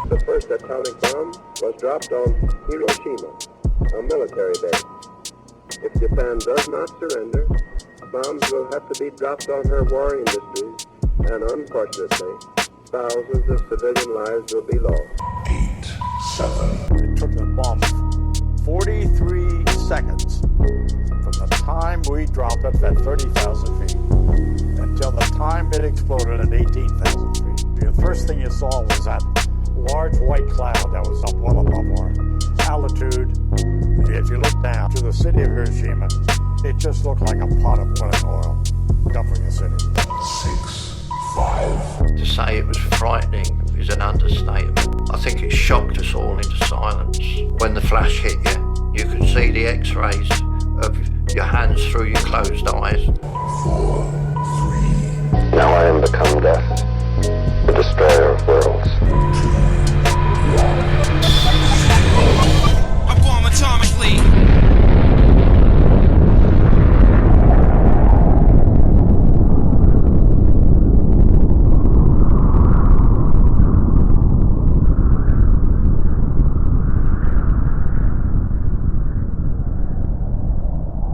The first atomic bomb was dropped on Hiroshima, a military base. If Japan does not surrender, bombs will have to be dropped on her war industries, and unfortunately, thousands of civilian lives will be lost. 8, 7. It took the bomb 43 seconds from the time we dropped it at 30,000 feet until the time it exploded at 18,000 feet. The first thing you saw was that large white cloud that was up well above our altitude. If you look down to the city of Hiroshima, it just looked like a pot of boiling oil covering the city. 6, 5. To say it was frightening is an understatement. I think it shocked us all into silence. When the flash hit you, you could see the x-rays of your hands through your closed eyes. 4, 3. Now I am become death, the destroyer of worlds. Bomb atomically.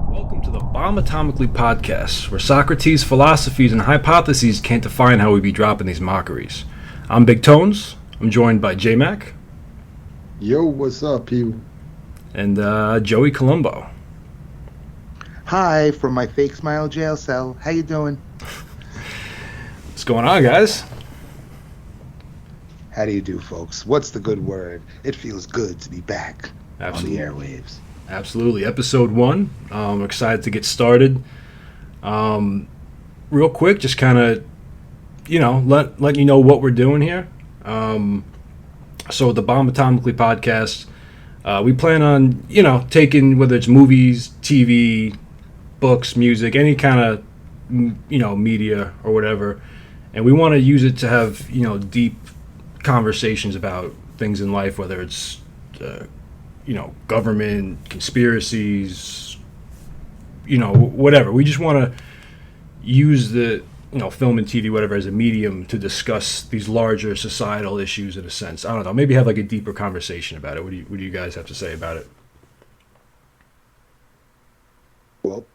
Welcome to the Bomb Atomically Podcast, where Socrates' philosophies and hypotheses can't define how we be dropping these mockeries. I'm Big Tones. I'm joined by JMac. Yo, what's up, people? And Joey Columbo. Hi, from my fake smile jail cell. How you doing? What's going on, guys? How do you do, folks? What's the good word? It feels good to be back Absolutely. on the airwaves. Absolutely. Episode 1. I'm excited to get started. Real quick, just kind of, letting you know what we're doing here. So the Bomb Atomically Podcast, we plan on, taking, whether it's movies, TV, books, music, any kind of, media or whatever, and we want to use it to have, deep conversations about things in life, whether it's, government, conspiracies, whatever. We just want to use the, film and TV, whatever, as a medium to discuss these larger societal issues in a sense. I don't know, maybe have like a deeper conversation about it. What do you guys have to say about it? Well,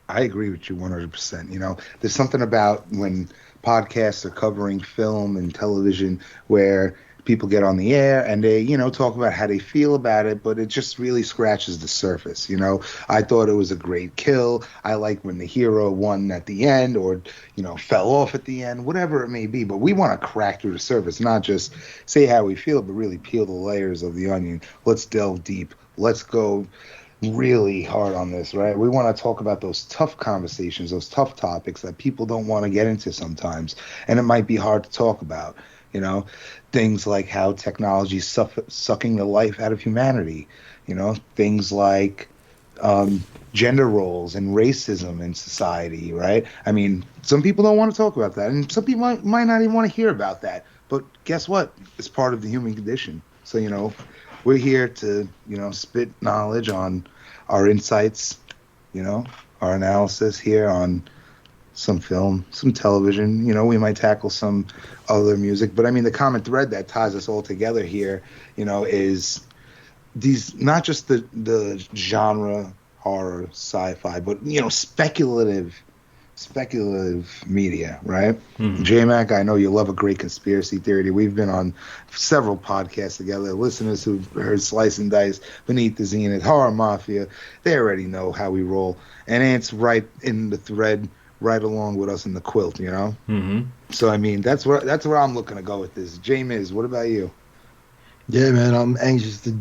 I agree with you 100%. There's something about when podcasts are covering film and television where people get on the air and they, talk about how they feel about it, but it just really scratches the surface. I thought it was a great kill. I like when the hero won at the end or, fell off at the end, whatever it may be. But we want to crack through the surface, not just say how we feel, but really peel the layers of the onion. Let's delve deep. Let's go really hard on this, right? We want to talk about those tough conversations, those tough topics that people don't want to get into sometimes. And it might be hard to talk about. Things like how technology is sucking the life out of humanity, things like gender roles and racism in society, right? I mean, some people don't want to talk about that, and some people might not even want to hear about that. But guess what? It's part of the human condition. So, we're here to, spit knowledge on our insights, our analysis here on some film, some television, we might tackle some other music. But I mean, the common thread that ties us all together here, is these, not just the genre horror, sci-fi, but, speculative media, right? Mm-hmm. J-Mac, I know you love a great conspiracy theory. We've been on several podcasts together. Listeners who've heard Slice and Dice, Beneath the Zenith, Horror Mafia, they already know how we roll. And Ant's right in the thread, right along with us in the quilt, Mm-hmm. So I mean, that's where I'm looking to go with this. J-Miz, what about you? Yeah, man, I'm anxious to,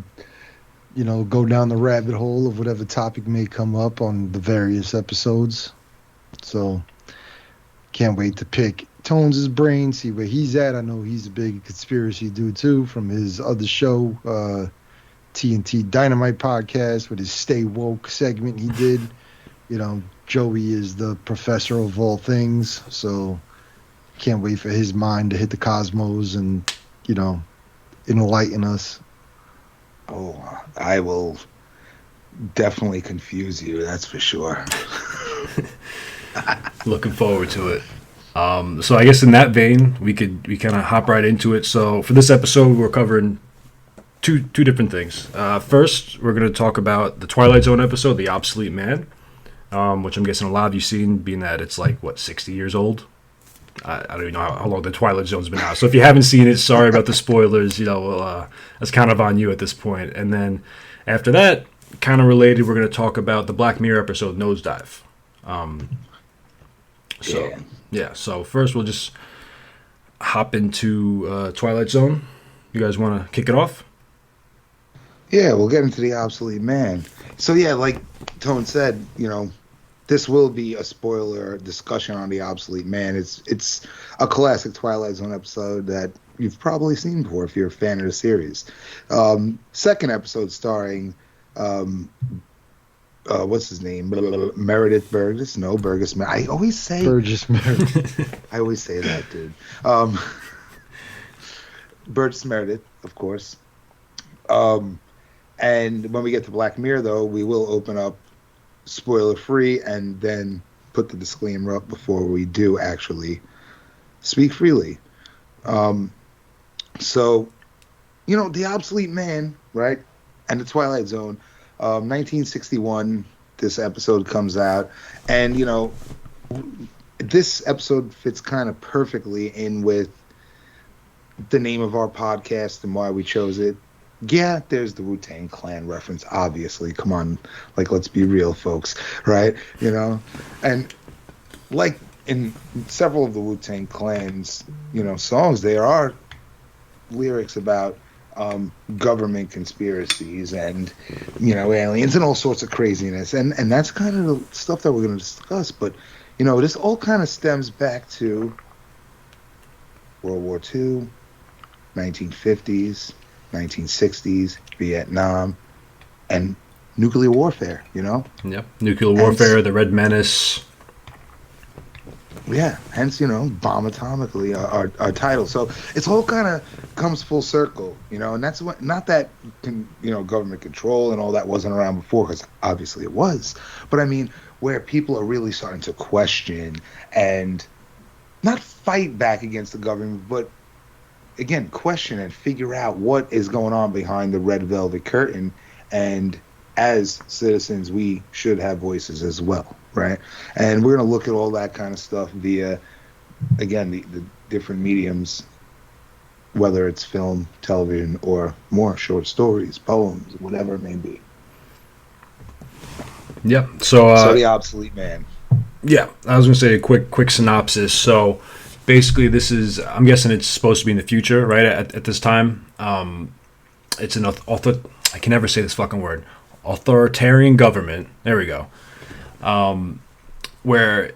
go down the rabbit hole of whatever topic may come up on the various episodes. So can't wait to pick Tones' brain, see where he's at. I know he's a big conspiracy dude too, from his other show, TNT Dynamite Podcast, with his Stay Woke segment he did. Joey is the professor of all things, so can't wait for his mind to hit the cosmos and, enlighten us. Oh, I will definitely confuse you, that's for sure. Looking forward to it. So I guess in that vein, we kind of hop right into it. So for this episode, we're covering two different things. First, we're going to talk about the Twilight Zone episode, The Obsolete Man, which I'm guessing a lot of you seen, being that it's like, 60 years old? I don't even know how long the Twilight Zone's been out. So if you haven't seen it, sorry about the spoilers. That's kind of on you at this point. And then after that, kind of related, we're going to talk about the Black Mirror episode, Nosedive. So first we'll just hop into Twilight Zone. You guys want to kick it off? Yeah, we'll get into the Obsolete Man. So yeah, like Tone said, this will be a spoiler discussion on the Obsolete Man. It's a classic Twilight Zone episode that you've probably seen before if you're a fan of the series. Second episode starring what's his name? Meredith Burgess? No, Burgess. I always say Burgess Meredith. I always say that, dude. Burgess Meredith, of course. And when we get to Black Mirror, though, we will open up spoiler-free and then put the disclaimer up before we do actually speak freely. So, the Obsolete Man, right, and the Twilight Zone, 1961, this episode comes out, and, this episode fits kind of perfectly in with the name of our podcast and why we chose it. Yeah, there's the Wu-Tang Clan reference, obviously. Come on, let's be real, folks, right? And like in several of the Wu-Tang Clan's, songs, there are lyrics about government conspiracies and, aliens and all sorts of craziness. And that's kind of the stuff that we're going to discuss. But, this all kind of stems back to World War II, 1950s, 1960s, Vietnam, and nuclear warfare, Yep. Nuclear warfare, the Red Menace. Yeah, hence, Bomb Atomically, our title. So it's all kind of comes full circle, and that's what, not that, government control and all that wasn't around before, because obviously it was. But I mean, where people are really starting to question and not fight back against the government, but again, question and figure out what is going on behind the red velvet curtain. And as citizens, we should have voices as well, right? And we're going to look at all that kind of stuff via, again, the different mediums, whether it's film, television, or more short stories, poems, whatever it may be. Yep. So the Obsolete Man. Yeah, I was going to say a quick synopsis. So basically, this is, I'm guessing it's supposed to be in the future, right, at this time. It's an I can never say this fucking word. Authoritarian government. There we go. Where,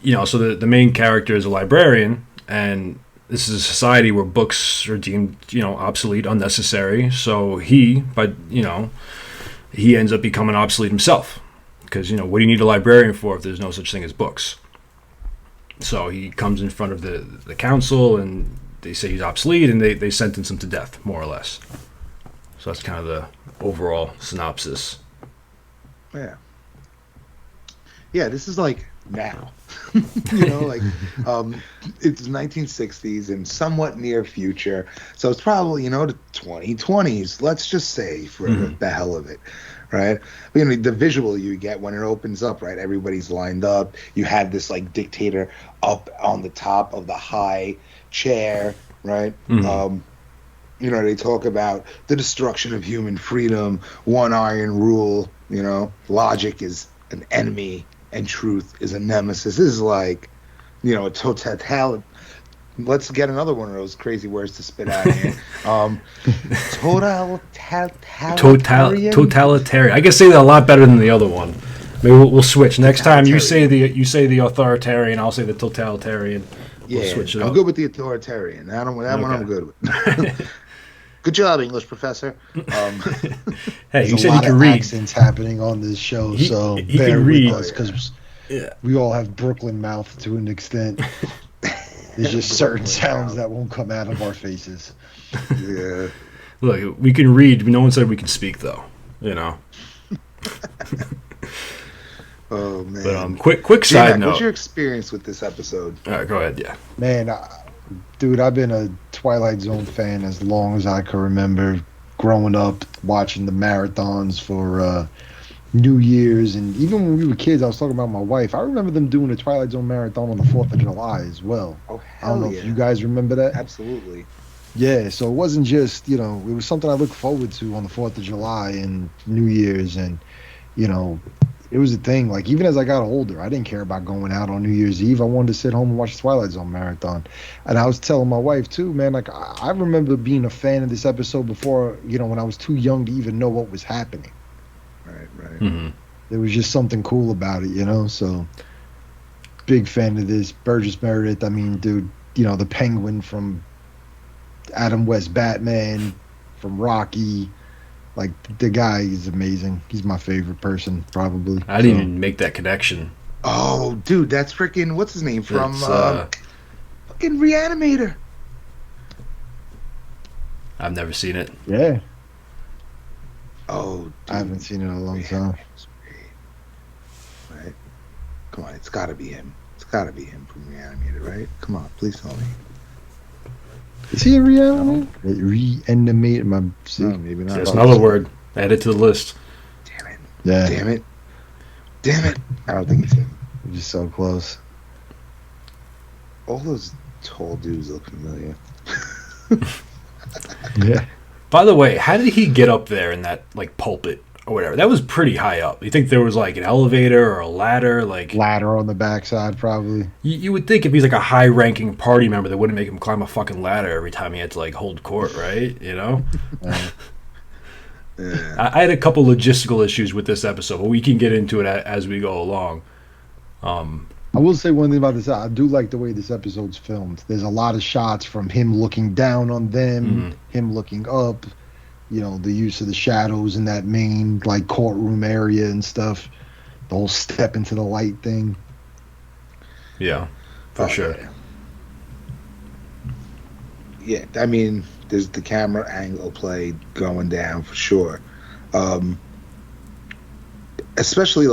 so the main character is a librarian, and this is a society where books are deemed, obsolete, unnecessary. So he ends up becoming obsolete himself. Because, what do you need a librarian for if there's no such thing as books? So he comes in front of the council, and they say he's obsolete, and they sentence him to death, more or less. So that's kind of the overall synopsis. Yeah. Yeah, this is like now. It's 1960s and somewhat near future. So it's probably, the 2020s, let's just say, for the hell of it. Right? The visual you get when it opens up, right? Everybody's lined up. You have this dictator up on the top of the high chair, right? Mm-hmm. They talk about the destruction of human freedom, one iron rule, logic is an enemy and truth is a nemesis. This is a totalitarian. Let's get another one of those crazy words to spit out here. Totalitarian. I can say that a lot better than the other one. Maybe we'll switch. Next time you say the authoritarian, I'll say the totalitarian. We'll switch it up. I'm good with the authoritarian. That one I'm good with. Good job, English professor. Hey, you said he can read. Accents happening on this show, so he can read because we all have Brooklyn mouth to an extent. There's just certain sounds that won't come out of our faces. Yeah. Look, we can read. No one said we can speak, though. Oh man! But quick side JMac, note. what's your experience with this episode? All right, go ahead. Yeah. Man, dude, I've been a Twilight Zone fan as long as I can remember. Growing up, watching the marathons for New Year's, and even when we were kids, I was talking about my wife. I remember them doing a Twilight Zone marathon on the 4th of July as well. Oh, I don't know if you guys remember that. Absolutely. Yeah, so it wasn't just, it was something I looked forward to on the 4th of July and New Year's, and, it was a thing. Like, even as I got older, I didn't care about going out on New Year's Eve. I wanted to sit home and watch the Twilight Zone marathon. And I was telling my wife, too, man, like, I remember being a fan of this episode before, when I was too young to even know what was happening. Right. Mm-hmm. There was just something cool about it, so big fan of this. Burgess Meredith, I mean, dude, the Penguin from Adam West Batman, from Rocky. Like, the guy is amazing. He's my favorite person, probably. I didn't even make that connection. Oh, dude, that's freaking, what's his name from fucking Reanimator. I've never seen it. Yeah. Oh, dude. I haven't seen it in a long time. Right? Come on, it's got to be him. It's got to be him from Reanimator, right? Come on, please tell me. Is he a Reanimator? Reanimate my... No, maybe not. There's another word. Add it to the list. Damn it. Yeah. Damn it. I don't think it's him. You're just so close. All those tall dudes look familiar. Yeah. By the way, how did he get up there in that pulpit or whatever? That was pretty high up. You think there was an elevator or a ladder? Ladder on the backside, probably. You would think if he's a high-ranking party member, they wouldn't make him climb a fucking ladder every time he had to hold court, right? Yeah. I had a couple logistical issues with this episode, but we can get into it as we go along. I will say one thing about this. I do like the way this episode's filmed. There's a lot of shots from him looking down on them, him looking up, the use of the shadows in that main courtroom area and stuff. The whole step into the light thing. Yeah, for sure. Yeah, I mean, there's the camera angle play going down for sure. Especially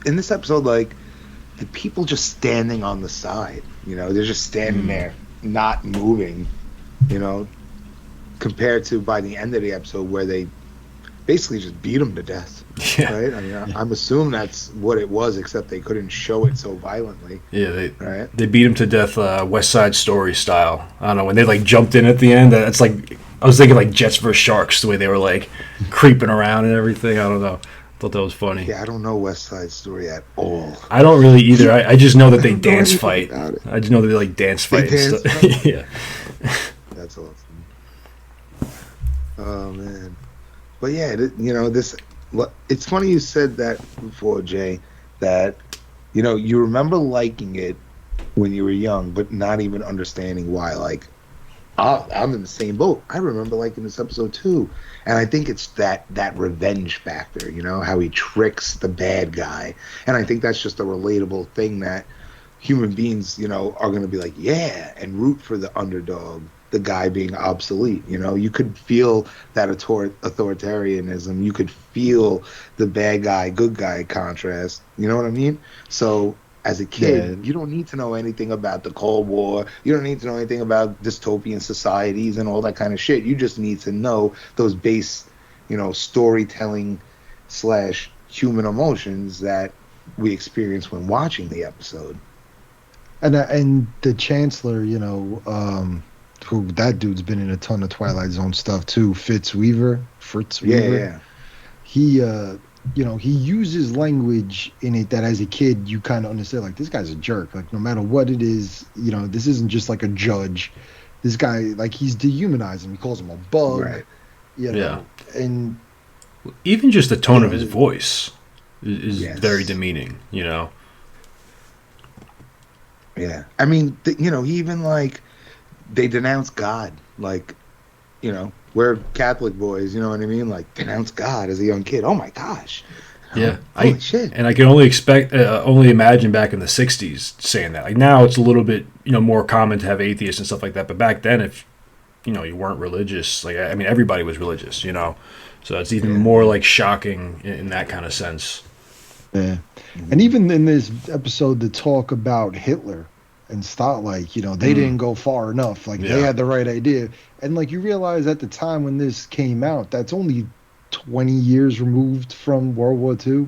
in this episode, the people just standing on the side, they're just standing there, not moving, compared to by the end of the episode where they basically just beat him to death. Yeah. Right? I mean, I'm assuming that's what it was, except they couldn't show it so violently. Yeah, right? They beat him to death West Side Story style. I don't know, when they jumped in at the end, that's I was thinking Jets vs. Sharks, the way they were creeping around and everything. I don't know. Thought that was funny. Yeah, I don't know West Side Story at all. I don't really either. I just know that they dance fight. I just know that they dance fight and stuff. Yeah. That's awesome. Oh man. But yeah, this. It's funny you said that before, Jay. That you remember liking it when you were young, but not even understanding why. I'm in the same boat. I remember liking this episode too, and I think it's that revenge factor. How he tricks the bad guy, and I think that's just a relatable thing that human beings, are going to be yeah, and root for the underdog, the guy being obsolete. You could feel that authoritarianism. You could feel the bad guy, good guy contrast. You know what I mean? So as a kid, you don't need to know anything about the Cold War. You don't need to know anything about dystopian societies and all that kind of shit. You just need to know those base, storytelling / human emotions that we experience when watching the episode. And the Chancellor, who that dude's been in a ton of Twilight Zone stuff too. Fritz Weaver. Yeah. He uses language in it that as a kid you kind of understand. This guy's a jerk. No matter what it is, this isn't just a judge. This guy, he's dehumanizing. He calls him a bug. Right. Yeah. And even just the tone of his voice is very demeaning. Yeah. I mean, he even they denounce God. We're Catholic boys, you know what I mean? Denounce God as a young kid. Oh my gosh. Yeah. Holy shit. And I can only imagine back in the 60s saying that. Now it's a little bit, more common to have atheists and stuff like that. But back then, if you weren't religious. Like, I mean, everybody was religious, so it's even more like shocking in that kind of sense. Yeah. And even in this episode, the talk about Hitler and Stalin, like, they didn't go far enough. Like, they had the right idea. And, like, you realize at the time when this came out, that's only 20 years removed from World War II.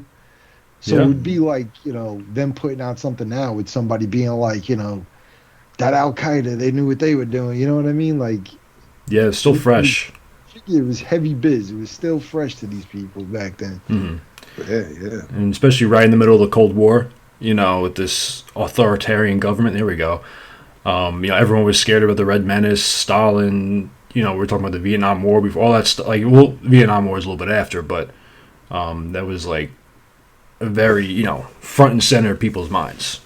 So it would be like, them putting out something now with somebody being like, that Al-Qaeda, they knew what they were doing. You know what I mean? Like, yeah, it's still fresh. It was heavy biz. It was still fresh to these people back then. Mm-hmm. Yeah. And especially right in the middle of the Cold War, with this authoritarian government. There we go. Everyone was scared about the Red Menace, Stalin. We're talking about the Vietnam War before all that stuff. Like, Vietnam War is a little bit after, but that was like a very, front and center of people's minds.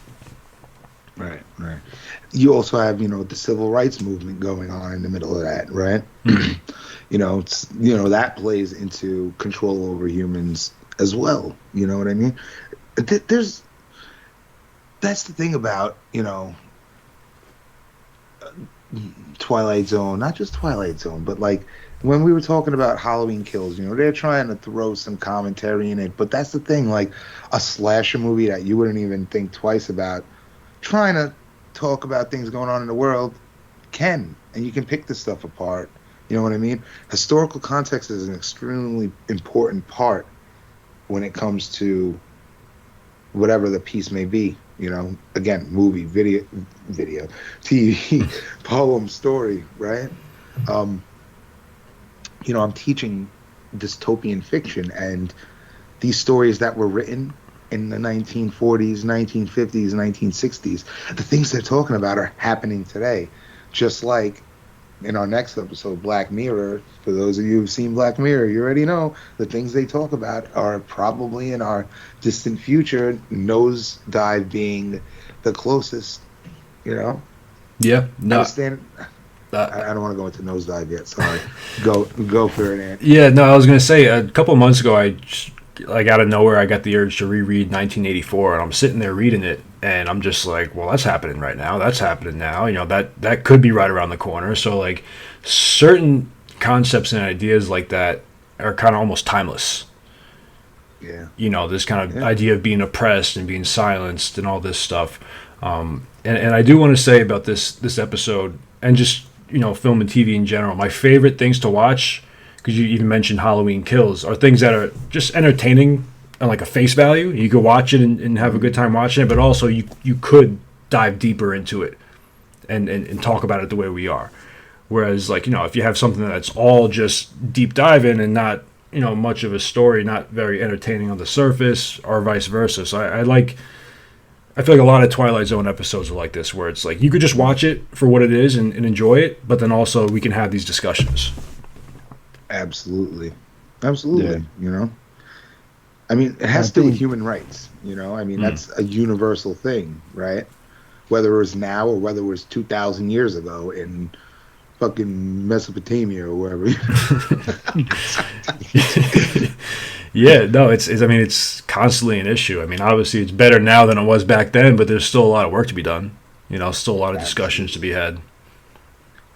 Right. You also have, the civil rights movement going on in the middle of that, right? That plays into control over humans as well. You know what I mean? That's the thing about, Twilight Zone, not just Twilight Zone, but like when we were talking about Halloween Kills, they're trying to throw some commentary in it, but that's the thing, like a slasher movie that you wouldn't even think twice about trying to talk about things going on in the world and you can pick this stuff apart. You know what I mean? Historical context is an extremely important part when it comes to whatever the piece may be. Again, movie, video, TV, poem, story, right? I'm teaching dystopian fiction, and these stories that were written in the 1940s, 1950s, 1960s, the things they're talking about are happening today. Just like in our next episode, Black Mirror, for those of you who've seen Black Mirror, you already know the things they talk about are probably in our distant future, Nosedive being the closest, Yeah. No. Understand? I don't want to go into Nosedive yet, sorry. Go for it, Ant. Yeah, no, I was going to say, a couple of months ago, out of nowhere, I got the urge to reread 1984, and I'm sitting there reading it, and I'm just like, well, that's happening right now. That's happening now. That could be right around the corner. So, like, certain concepts and ideas like that are kind of almost timeless. Yeah. This kind of idea of being oppressed and being silenced and all this stuff. And I do want to say about this episode and just, film and TV in general, my favorite things to watch, because you even mentioned Halloween Kills, are things that are just entertaining on like a face value. You could watch it and have a good time watching it, but also you could dive deeper into it and talk about it the way we are. Whereas, like, if you have something that's all just deep diving and not, much of a story, not very entertaining on the surface, or vice versa. So I feel like a lot of Twilight Zone episodes are like this, where it's like you could just watch it for what it is and enjoy it, but then also we can have these discussions. Absolutely. Yeah. I mean, it has to do with human rights, that's a universal thing, right? Whether it was now or whether it was 2,000 years ago in fucking Mesopotamia or wherever. Yeah, no, it's constantly an issue. I mean, obviously it's better now than it was back then, but there's still a lot of work to be done. Still a lot of discussions to be had.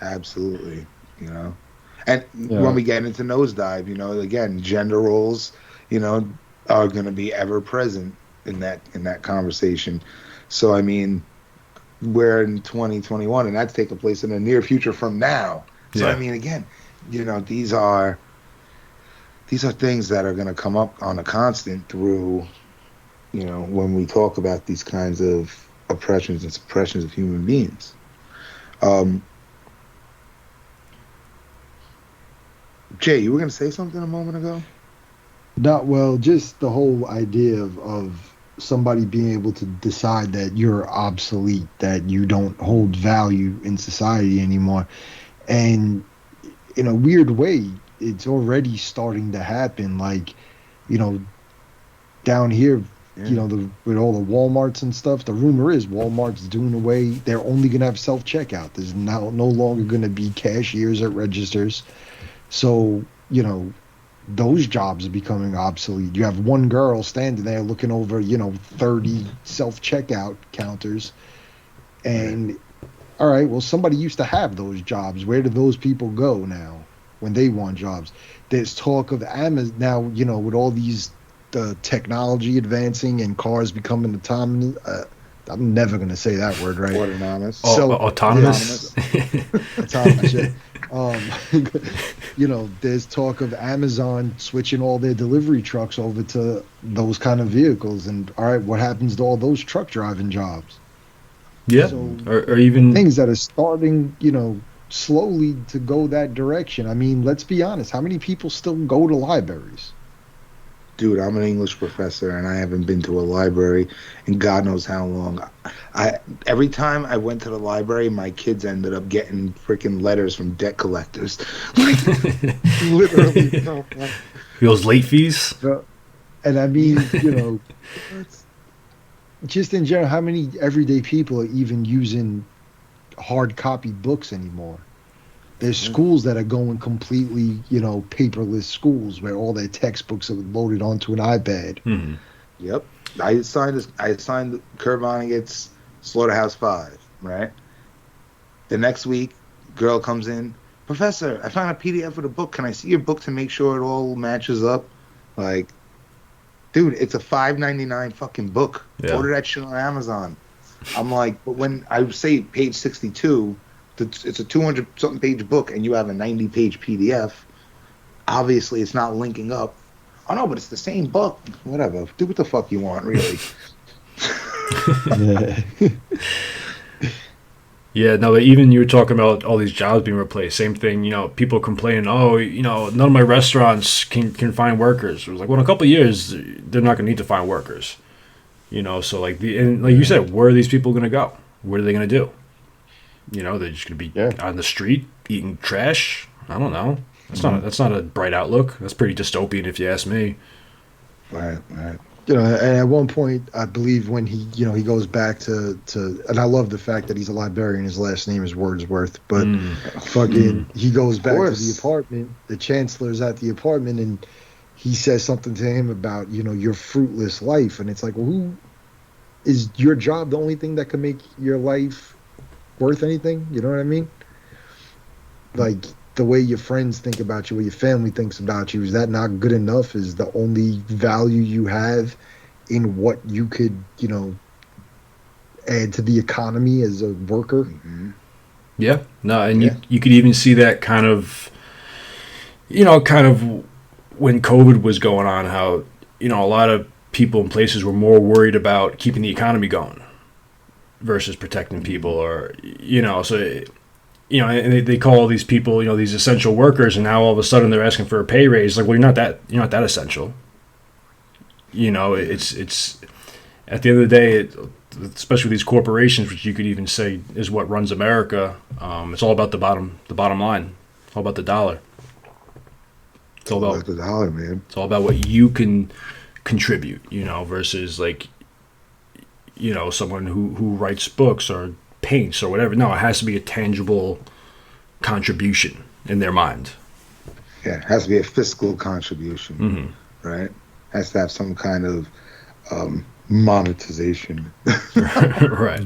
Absolutely, And when we get into Nosedive, again, gender roles, are going to be ever present in that conversation. So, I mean, we're in 2021, and that's taking place in the near future from now. So, I mean, again, these are things that are going to come up on a constant through, when we talk about these kinds of oppressions and suppressions of human beings. Jay, you were going to say something a moment ago? Not well, just the whole idea of somebody being able to decide that you're obsolete, that you don't hold value in society anymore. And in a weird way, it's already starting to happen. Like, down here, with all the Walmarts and stuff, the rumor is Walmart's doing away. They're only going to have self-checkout. There's now no longer going to be cashiers at registers. So, those jobs are becoming obsolete. You have one girl standing there looking over, 30 self-checkout counters. And all right, well, somebody used to have those jobs. Where do those people go now when they want jobs? There's talk of Amazon now, with all these technology advancing and cars becoming autonomous. I'm never going to say that word right. Autonomous. Autonomous. Autonomous, yeah. There's talk of Amazon switching all their delivery trucks over to those kind of vehicles. And, all right, what happens to all those truck driving jobs? Yeah, So, or even things that are starting, slowly to go that direction. I mean, let's be honest. How many people still go to libraries? Dude, I'm an English professor, and I haven't been to a library in God knows how long. Every time I went to the library, my kids ended up getting freaking letters from debt collectors. Literally. those late fees. And I mean, just in general, how many everyday people are even using hard copy books anymore? There's schools that are going completely, paperless schools where all their textbooks are loaded onto an iPad. Mm-hmm. Yep. I signed Kurt Vonnegut's Slaughterhouse 5, right? The next week, girl comes in, Professor, I found a PDF of the book. Can I see your book to make sure it all matches up? Like, dude, it's a $5.99 fucking book. Yeah. Order that shit on Amazon. I'm like, but when I say page 62, it's a 200-something page book, and you have a 90-page PDF. Obviously, it's not linking up. Oh, no, but it's the same book. Whatever. Do what the fuck you want, really. Yeah, no, but even you were talking about all these jobs being replaced. Same thing, people complaining, none of my restaurants can find workers. It was like, well, in a couple of years, they're not going to need to find workers. So like you said, where are these people going to go? What are they going to do? They're just going to be on the street eating trash. I don't know. That's not a bright outlook. That's pretty dystopian, if you ask me. Right. And at one point, I believe when he goes back to, and I love the fact that he's a librarian. His last name is Wordsworth, but he goes back to the apartment. The chancellor's at the apartment, and he says something to him about, your fruitless life. And it's like, well, who is your job the only thing that can make your life worth anything? You know what I mean? Like, the way your friends think about you, what your family thinks about you, is that not good enough? Is the only value you have in what you could, add to the economy as a worker? Mm-hmm. Yeah. No, and you could even see that kind of when COVID was going on, how, a lot of people in places were more worried about keeping the economy going versus protecting people, or, so... and they call these people, these essential workers, and now all of a sudden they're asking for a pay raise. Like, well, you're not that essential. It's at the end of the day, especially with these corporations, which you could even say is what runs America. It's all about the bottom line. It's all about the dollar. It's all about the dollar, man. It's all about what you can contribute, versus like, someone who writes books or paints or whatever. No, it has to be a tangible contribution in their mind. Yeah, it has to be a fiscal contribution, right? Has to have some kind of monetization. Right.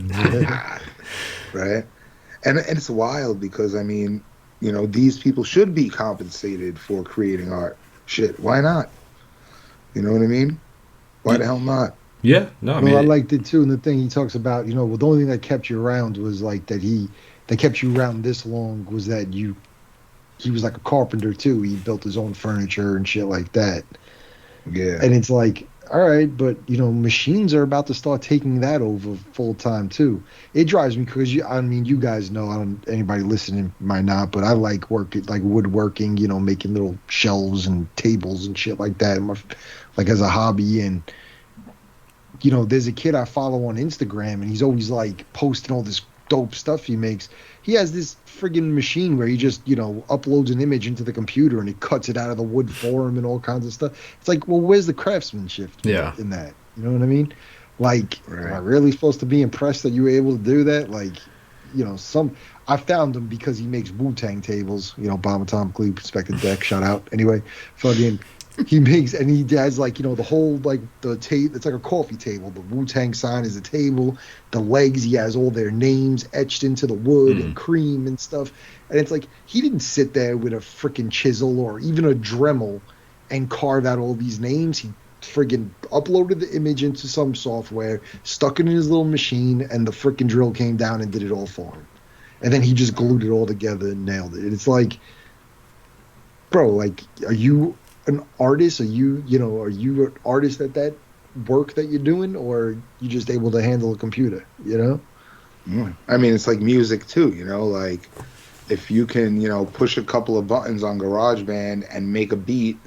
Right? And it's wild because, I mean, these people should be compensated for creating art. Shit, why not? You know what I mean? Why the hell not? Yeah, no, I mean... I liked it, too, and the thing he talks about, the only thing that kept you around was, like, that kept you around this long was that he was like a carpenter, too. He built his own furniture and shit like that. Yeah. And it's like, all right, but, machines are about to start taking that over full time, too. It drives me because, you guys know, anybody listening might not, but I like woodworking, making little shelves and tables and shit like that, like as a hobby. And, there's a kid I follow on Instagram, and he's always, like, posting all this dope stuff he makes. He has this friggin' machine where he just, uploads an image into the computer, and it cuts it out of the wood for him and all kinds of stuff. It's like, well, where's the craftsmanship in that? You know what I mean? Like, am I really supposed to be impressed that you were able to do that? Like, I found him because he makes Wu-Tang tables, Bomb Atomically Inspected Deck, shout out. Anyway, fucking... He makes, and he has like, the whole, like, the table, it's like a coffee table. The Wu-Tang sign is a table. The legs, he has all their names etched into the wood and cream and stuff. And it's like, he didn't sit there with a freaking chisel or even a Dremel and carve out all these names. He friggin' uploaded the image into some software, stuck it in his little machine, and the freaking drill came down and did it all for him. And then he just glued it all together and nailed it. It's like, bro, like, are you an artist? Are you an artist at that work that you're doing, or you just able to handle a computer, I mean, it's like music too, like if you can, push a couple of buttons on GarageBand and make a beat,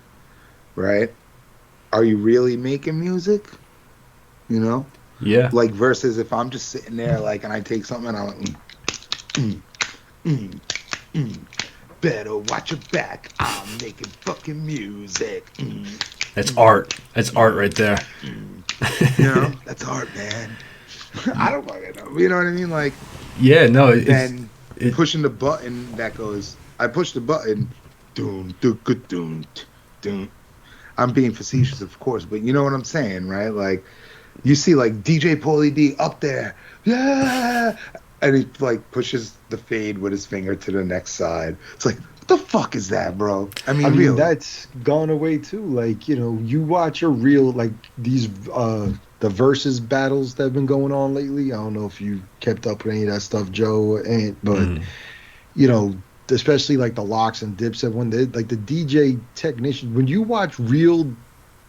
right? Are you really making music? Yeah. Like versus if I'm just sitting there, like, and I take something and I'm like, better watch your back. I'm making fucking music. That's art. That's art right there. That's art, man. I don't fucking know. You know what I mean? Like, yeah, no. Then pushing the button that goes. I push the button. Doom, doom, doom, doom. I'm being facetious, of course, but you know what I'm saying, right? Like, you see, like, DJ Paulie D up there, yeah, and he like pushes the fade with his finger to the next side. It's like, what the fuck is that, bro? I mean, really? That's gone away too. Like, you watch a real, like, these the versus battles that have been going on lately. I don't know if you kept up with any of that stuff, Joe, but especially like the Locks and Dipset, when they like the DJ technician, when you watch real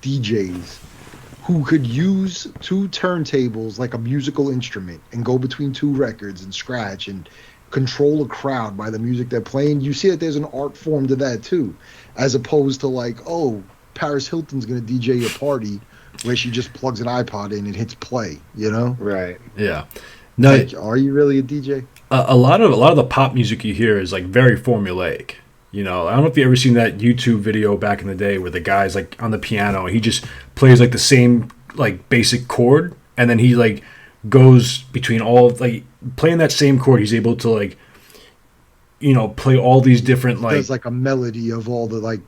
DJs who could use two turntables like a musical instrument and go between two records and scratch and control a crowd by the music they're playing, you see that there's an art form to that too, as opposed to like, oh, Paris Hilton's gonna DJ a party where she just plugs an iPod in and hits play, Right. Yeah. No, like, are you really a DJ? A lot of the pop music you hear is like very formulaic. I don't know if you ever seen that YouTube video back in the day where the guy's like on the piano and he just plays like the same like basic chord, and then he like goes between all like playing that same chord. He's able to like play all these different like does like a melody of all the like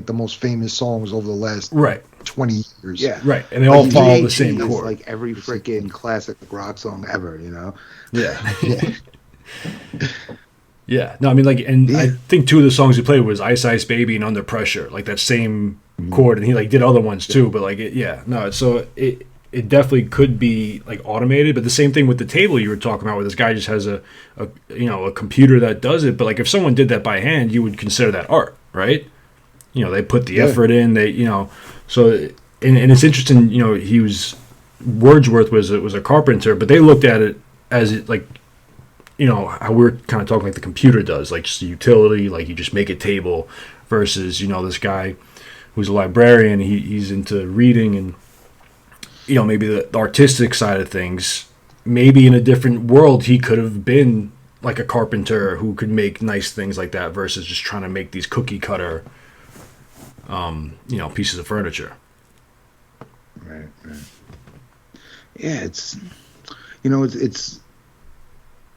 the most famous songs over the last 20 years. Yeah, right, and they all follow the same is chord. Like every freaking classic rock song ever, Yeah. Yeah. No, I mean, like, and I think two of the songs he played was Ice Ice Baby and Under Pressure, like that same chord, and he like did other ones too, but like so it definitely could be like automated. But the same thing with the table you were talking about, where this guy just has a computer that does it. But like if someone did that by hand, you would consider that art, right? They put the effort in, so and it's interesting, he was Wordsworth was a carpenter, but they looked at it as it like how we're kind of talking like the computer does, like just a utility, like you just make a table, versus this guy who's a librarian, he's into reading and maybe the artistic side of things. Maybe in a different world he could have been like a carpenter who could make nice things like that, versus just trying to make these cookie cutter pieces of furniture. Right. Yeah, it's it's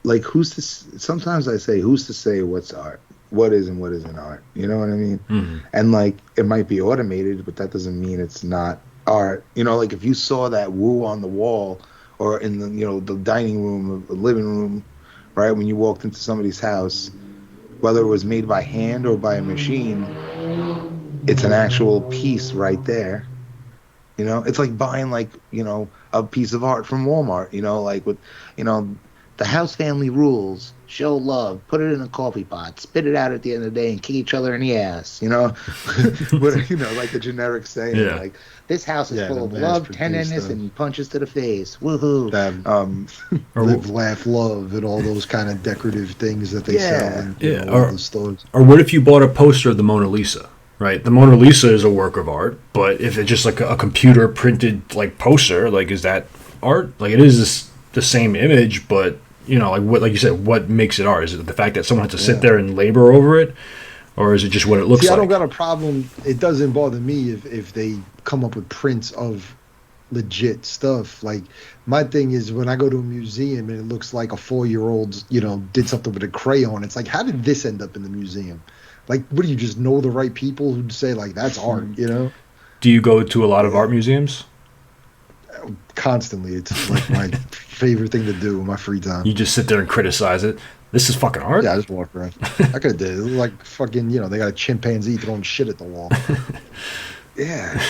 like, sometimes I say, who's to say what's art, what is and what isn't art? You know what I mean? Mm-hmm. And like, it might be automated, but that doesn't mean it's not art. Like if you saw that woo on the wall or in the the dining room or the living room, right, when you walked into somebody's house, whether it was made by hand or by a machine, it's an actual piece right there. It's like buying like a piece of art from Walmart. Like with the house family rules: show love, put it in a coffee pot, spit it out at the end of the day, and kick each other in the ass. But, like the generic saying, like, this house is full of love, tenderness, and punches to the face. Woohoo! Live, laugh, love, and all those kind of decorative things that they sell in all the stores. Or what if you bought a poster of the Mona Lisa? Right, the Mona Lisa is a work of art, but if it's just like a computer printed like poster, like, is that art? Like, it is the same image, but like you said, what makes it art? Is it the fact that someone had to sit there and labor over it, or is it just what it looks like? I don't got a problem. It doesn't bother me if they come up with prints of legit stuff. Like, my thing is when I go to a museum and it looks like a 4-year-old, did something with a crayon. It's like, how did this end up in the museum? Like, what do you just know the right people who'd say like that's art? Do you go to a lot of art museums? Constantly. It's like my favorite thing to do in my free time. You just sit there and criticize it. This is fucking art? Yeah, I just walk around. I could have did it. It was like fucking, they got a chimpanzee throwing shit at the wall. Yeah.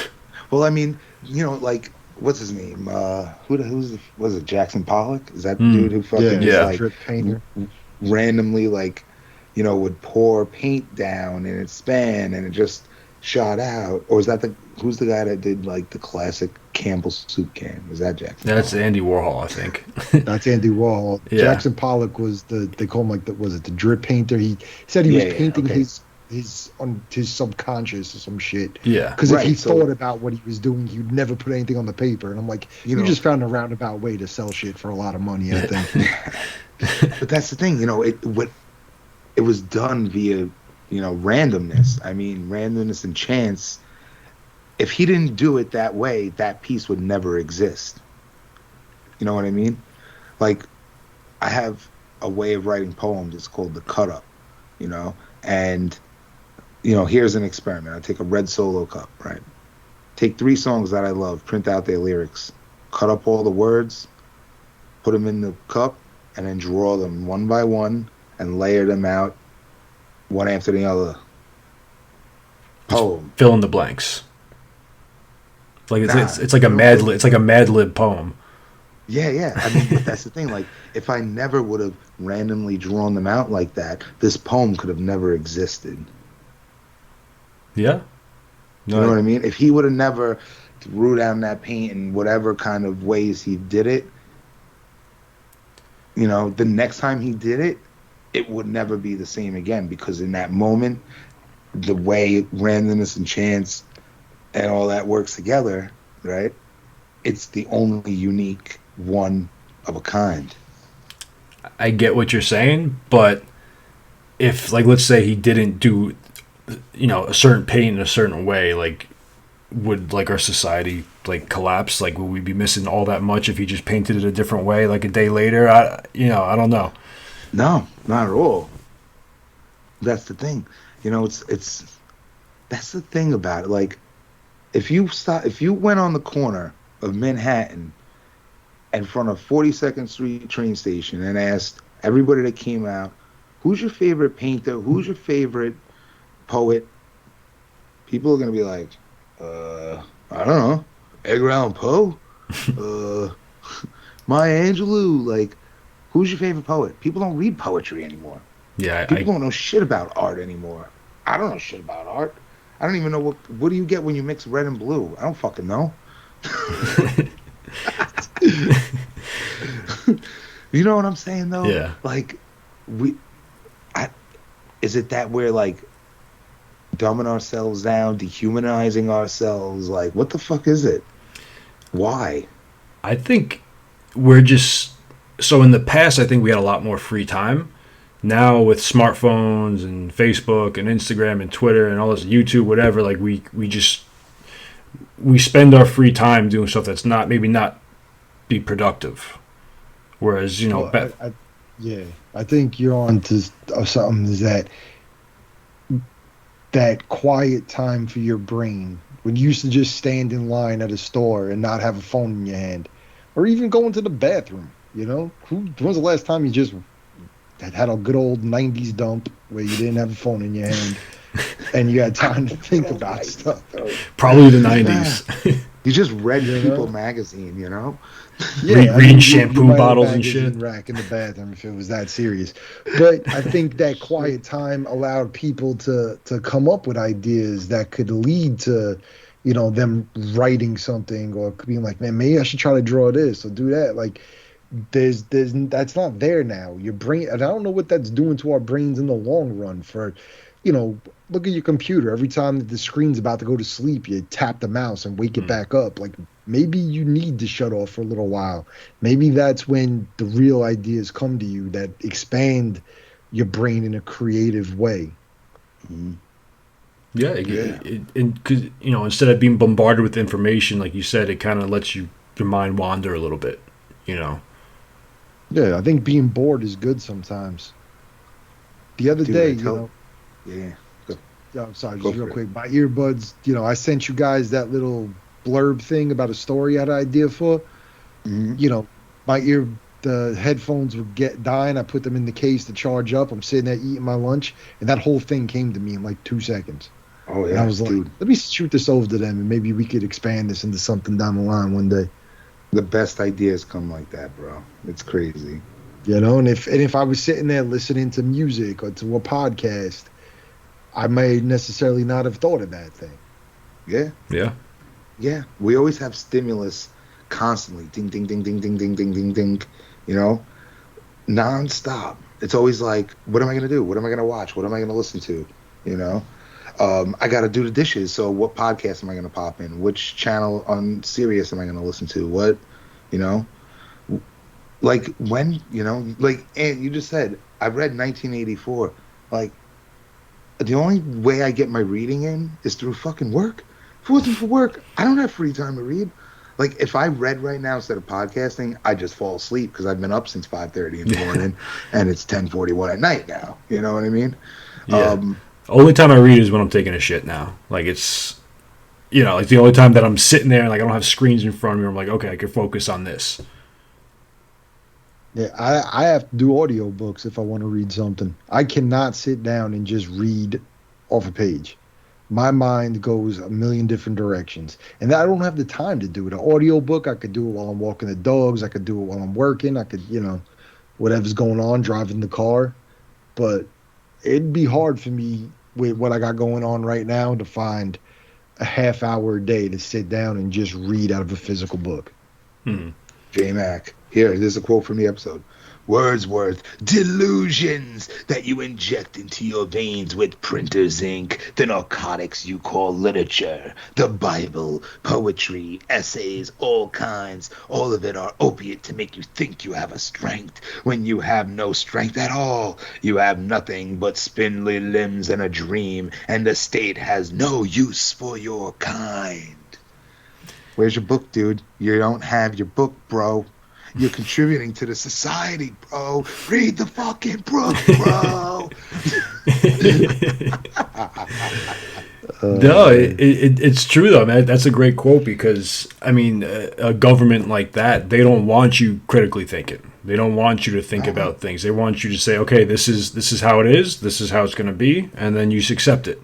Well, I mean, like, what's his name? Was it Jackson Pollock? Is that the dude who fucking is like drip painter? Randomly, like, would pour paint down and it span and it just shot out? Or is that who's the guy that did like the classic Campbell's soup can? Was that Jackson? That's Pollock? Andy Warhol, I think. That's Andy Warhol. Yeah. Jackson Pollock was they call him like the drip painter. He said he was painting his subconscious or some shit. Yeah. Because if he thought about what he was doing, he'd never put anything on the paper. And I'm like, you just found a roundabout way to sell shit for a lot of money, I think. But that's the thing, it was done via, randomness. I mean, randomness and chance. If he didn't do it that way, that piece would never exist. You know what I mean? Like, I have a way of writing poems. It's called the cut up, and here's an experiment. I take a red Solo cup, right? Take 3 songs that I love, print out their lyrics, cut up all the words, put them in the cup, and then draw them one by one and layer them out one after the other. Poem. Fill in the blanks. Like it's like a Mad Lib. It's like a Mad Lib poem. Yeah. I mean, but that's the thing. Like, if I never would have randomly drawn them out like that, this poem could have never existed. Yeah. No, you know what I mean? If he would have never threw down that paint in whatever kind of ways he did it, the next time he did it, it would never be the same again, because in that moment, the way randomness and chance and all that works together, right? It's the only unique one of a kind. I get what you're saying, but if, like, let's say he didn't do, a certain paint in a certain way, like, would, like, our society, like, collapse? Like, would we be missing all that much if he just painted it a different way, like, a day later? I don't know. No, not at all. That's the thing. That's the thing about it. Like, if you went on the corner of Manhattan in front of 42nd Street train station and asked everybody that came out, who's your favorite painter? Who's your favorite poet? People are going to be like, I don't know, Edgar Allan Poe? Maya Angelou? Like, who's your favorite poet? People don't read poetry anymore. Yeah, People don't know shit about art anymore. I don't know shit about art. I don't even know what do you get when you mix red and blue? I don't fucking know. You know what I'm saying, though? Yeah. Like, is it that we're, like, dumbing ourselves down, dehumanizing ourselves? Like, what the fuck is it? Why? I think we're just... So in the past, I think we had a lot more free time. Now with smartphones and Facebook and Instagram and Twitter and all this YouTube, whatever, like we spend our free time doing stuff that's not be productive. Whereas, I think you're on to something, is that quiet time for your brain. When you used to just stand in line at a store and not have a phone in your hand, or even go into the bathroom. When's the last time you just had a good old 90s dump where you didn't have a phone in your hand and you had time to think about stuff? Probably the 90s. You just read People magazine, Yeah, reading shampoo bottles and shit. Rack in the bathroom if it was that serious. But I think that quiet time allowed people to come up with ideas that could lead to, them writing something or being like, man, maybe I should try to draw this or do that. Like, there's that's not there now. Your brain, and I don't know what that's doing to our brains in the long run. For, look at your computer. Every time that the screen's about to go to sleep, you tap the mouse and wake it back up. Like, maybe you need to shut off for a little while. Maybe that's when the real ideas come to you that expand your brain in a creative way. Mm-hmm. Yeah, because instead of being bombarded with information, like you said, it kind of lets your mind wander a little bit. Yeah, I think being bored is good sometimes. The other day, I'm sorry, Go just real for it. quick. My earbuds, I sent you guys that little blurb thing about a story I had an idea for. Mhm. The headphones would get dying. I put them in the case to charge up. I'm sitting there eating my lunch, and that whole thing came to me in like 2 seconds. Oh And I yeah, was like, dude. let me shoot this over to them, and maybe we could expand this into something down the line one day. The best ideas come like that, bro. It's crazy. And if I was sitting there listening to music or to a podcast, I may necessarily not have thought of that thing. Yeah. Yeah. Yeah. We always have stimulus constantly. Ding, ding, ding, ding, ding, ding, ding, ding, ding. Non-stop. It's always like, what am I going to do? What am I going to watch? What am I going to listen to? I got to do the dishes. So what podcast am I going to pop in? Which channel on Sirius am I going to listen to? What, like when, and you just said, I read 1984. Like, the only way I get my reading in is through fucking work. If it wasn't for work, I don't have free time to read. Like, if I read right now instead of podcasting, I just fall asleep because I've been up since 5:30 in the morning, and it's 10:41 at night now. You know what I mean? Yeah. Only time I read is when I'm taking a shit now. Like, it's, like the only time that I'm sitting there and like I don't have screens in front of me. I'm like, okay, I can focus on this. Yeah, I have to do audiobooks if I want to read something. I cannot sit down and just read off a page. My mind goes a million different directions. And I don't have the time to do it. An audiobook, I could do it while I'm walking the dogs. I could do it while I'm working. I could, whatever's going on, driving the car. But it'd be hard for me with what I got going on right now to find a half hour a day to sit down and just read out of a physical book. JMac. Here, there's a quote from the episode. Wordsworth, delusions that you inject into your veins with printer's ink, the narcotics you call literature, the Bible, poetry, essays, all kinds, all of it are opiate to make you think you have a strength when you have no strength at all. You have nothing but spindly limbs and a dream, and the state has no use for your kind. Where's your book, dude? You don't have your book, bro. You're contributing to the society, bro. Read the fucking book, bro. No, it's true though, man. That's a great quote because I mean, a government like that, they don't want you critically thinking. They don't want you to think about things. They want you to say, okay, this is how it is. This is how it's going to be, and then you just accept it.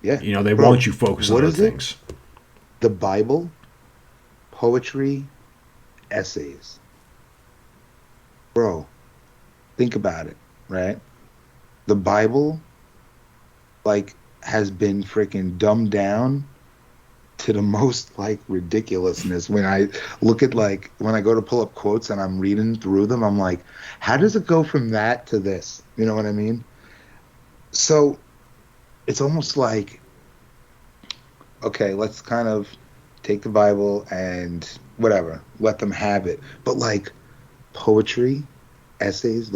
Yeah, they want you focused on other things. The Bible, poetry, essays. Bro, think about it, right? The Bible, has been freaking dumbed down to the most, ridiculousness. When I look at, when I go to pull up quotes and I'm reading through them, I'm like, how does it go from that to this? You know what I mean? So, it's almost like, okay, let's kind of take the Bible and whatever, let them have it. But poetry, essays,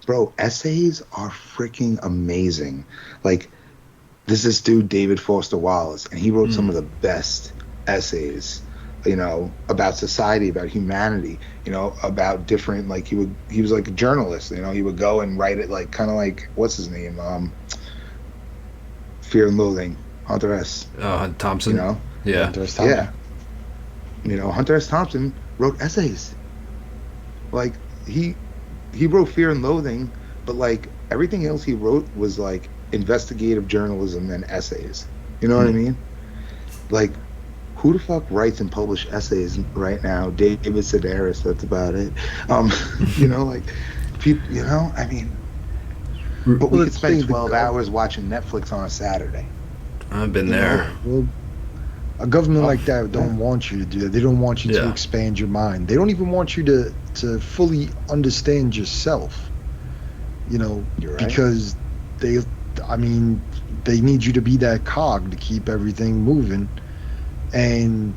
bro, essays are freaking amazing. This is dude David Foster Wallace, and he wrote some of the best essays, about society, about humanity, about different, he was like a journalist, he would go and write it kind of what's his name, Fear and Loathing, Hunter S. Thompson. Yeah. Hunter S. Thompson. Yeah. Hunter S. Thompson wrote essays. He wrote Fear and Loathing, but everything else he wrote was investigative journalism and essays. You know what I mean? Who the fuck writes and publish essays right now? David Sedaris, that's about it. People, I mean, but we could spend 12 hours watching Netflix on a Saturday. I've been there. Well, a government like that don't want you to do that. They don't want you to expand your mind. They don't even want you to fully understand yourself. You're right. Because they need you to be that cog to keep everything moving. And,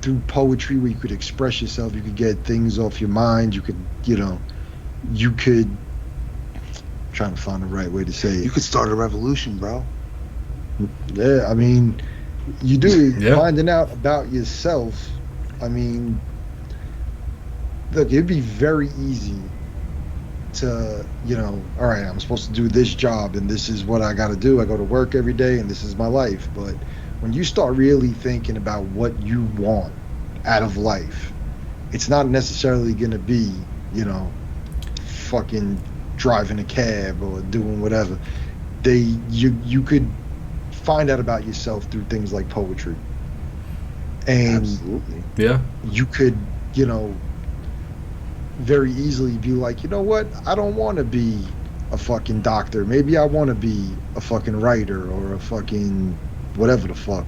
through poetry where you could express yourself, you could get things off your mind. You could, I'm trying to find the right way to say it. You could start a revolution, bro. Yeah, I mean, you do. Finding out about yourself, look, it'd be very easy to, all right, I'm supposed to do this job and this is what I got to do. I go to work every day and this is my life. But when you start really thinking about what you want out of life, it's not necessarily going to be, fucking driving a cab or doing whatever. You could find out about yourself through things like poetry. And Absolutely. Yeah. you could, very easily be like, you know what? I don't want to be a fucking doctor. Maybe I want to be a fucking writer or a fucking whatever the fuck.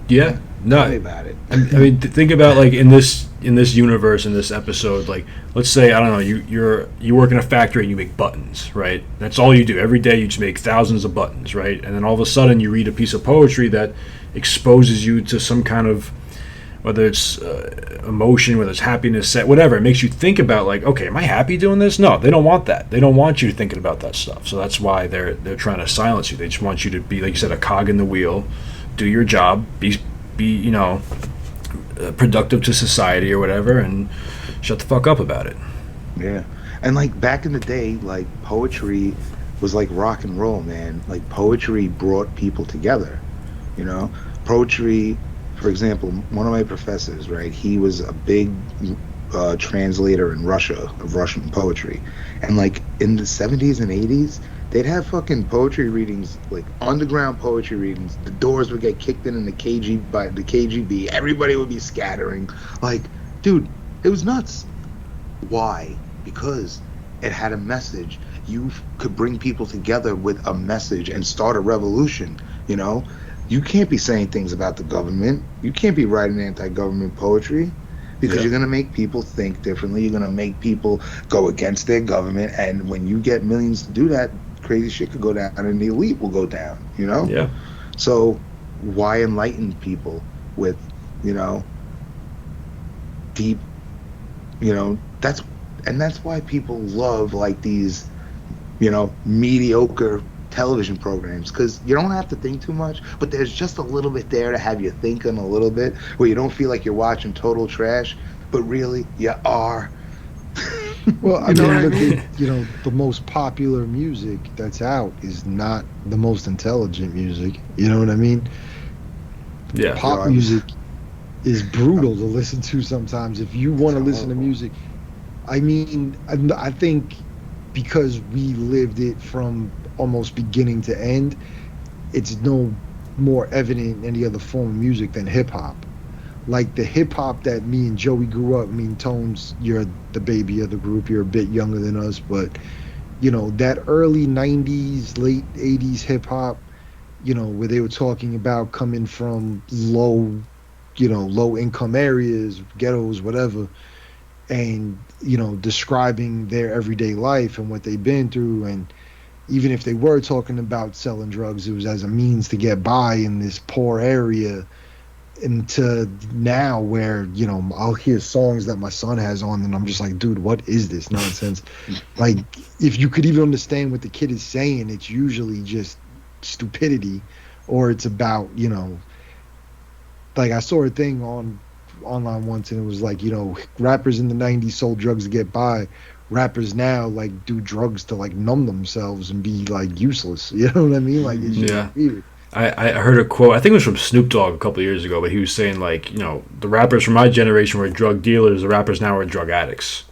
Yeah. No. Tell me about it. I mean, think about like in this universe, in this episode, like let's say, I don't know, you work in a factory and you make buttons, right? That's all you do every day. You just make thousands of buttons, right? And then all of a sudden you read a piece of poetry that exposes you to some kind of, whether it's emotion, whether it's happiness, whatever. It makes you think about like, okay, am I happy doing this? No, they don't want that. They don't want you thinking about that stuff. So that's why they're trying to silence you. They just want you to be, like you said, a cog in the wheel, do your job, be productive to society or whatever, and shut the fuck up about it. Yeah. And like back in the day, like poetry was like rock and roll, man. Like poetry brought people together, Poetry, for example, one of my professors, right, he was a big translator in Russia of Russian poetry. And like in the 70s and 80s, they'd have fucking poetry readings, like underground poetry readings. The doors would get kicked in the KGB. Everybody would be scattering. Like, dude, it was nuts. Why? Because it had a message. You could bring people together with a message and start a revolution, You can't be saying things about the government. You can't be writing anti-government poetry because you're going to make people think differently. You're going to make people go against their government. And when you get millions to do that, crazy shit could go down and the elite will go down, Yeah. So why enlighten people with, deep, that's why people love like these, mediocre television programs, because you don't have to think too much, but there's just a little bit there to have you thinking a little bit, where you don't feel like you're watching total trash, but really you are. Well, I mean, look at, the most popular music that's out is not the most intelligent music. You know what I mean? Yeah. Pop music is brutal to listen to sometimes. If you want to listen to music, I mean, I think because we lived it from almost beginning to end, it's no more evident in any other form of music than hip-hop. Like the hip-hop that me and Joey grew up, Tones, you're the baby of the group, you're a bit younger than us, but that early 90s, late 80s hip-hop, where they were talking about coming from low income areas, ghettos, whatever, and describing their everyday life and what they've been through. And even if they were talking about selling drugs, it was as a means to get by in this poor area. Into now where, I'll hear songs that my son has on and I'm just like, dude, what is this nonsense? Like, if you could even understand what the kid is saying, it's usually just stupidity, or it's about, like I saw a thing online once and it was like, rappers in the 90s sold drugs to get by. Rappers now like do drugs to like numb themselves and be like useless. You know what I mean? Like, it's just weird. I heard a quote, I think it was from Snoop Dogg a couple of years ago, but he was saying like, the rappers from my generation were drug dealers, the rappers now are drug addicts.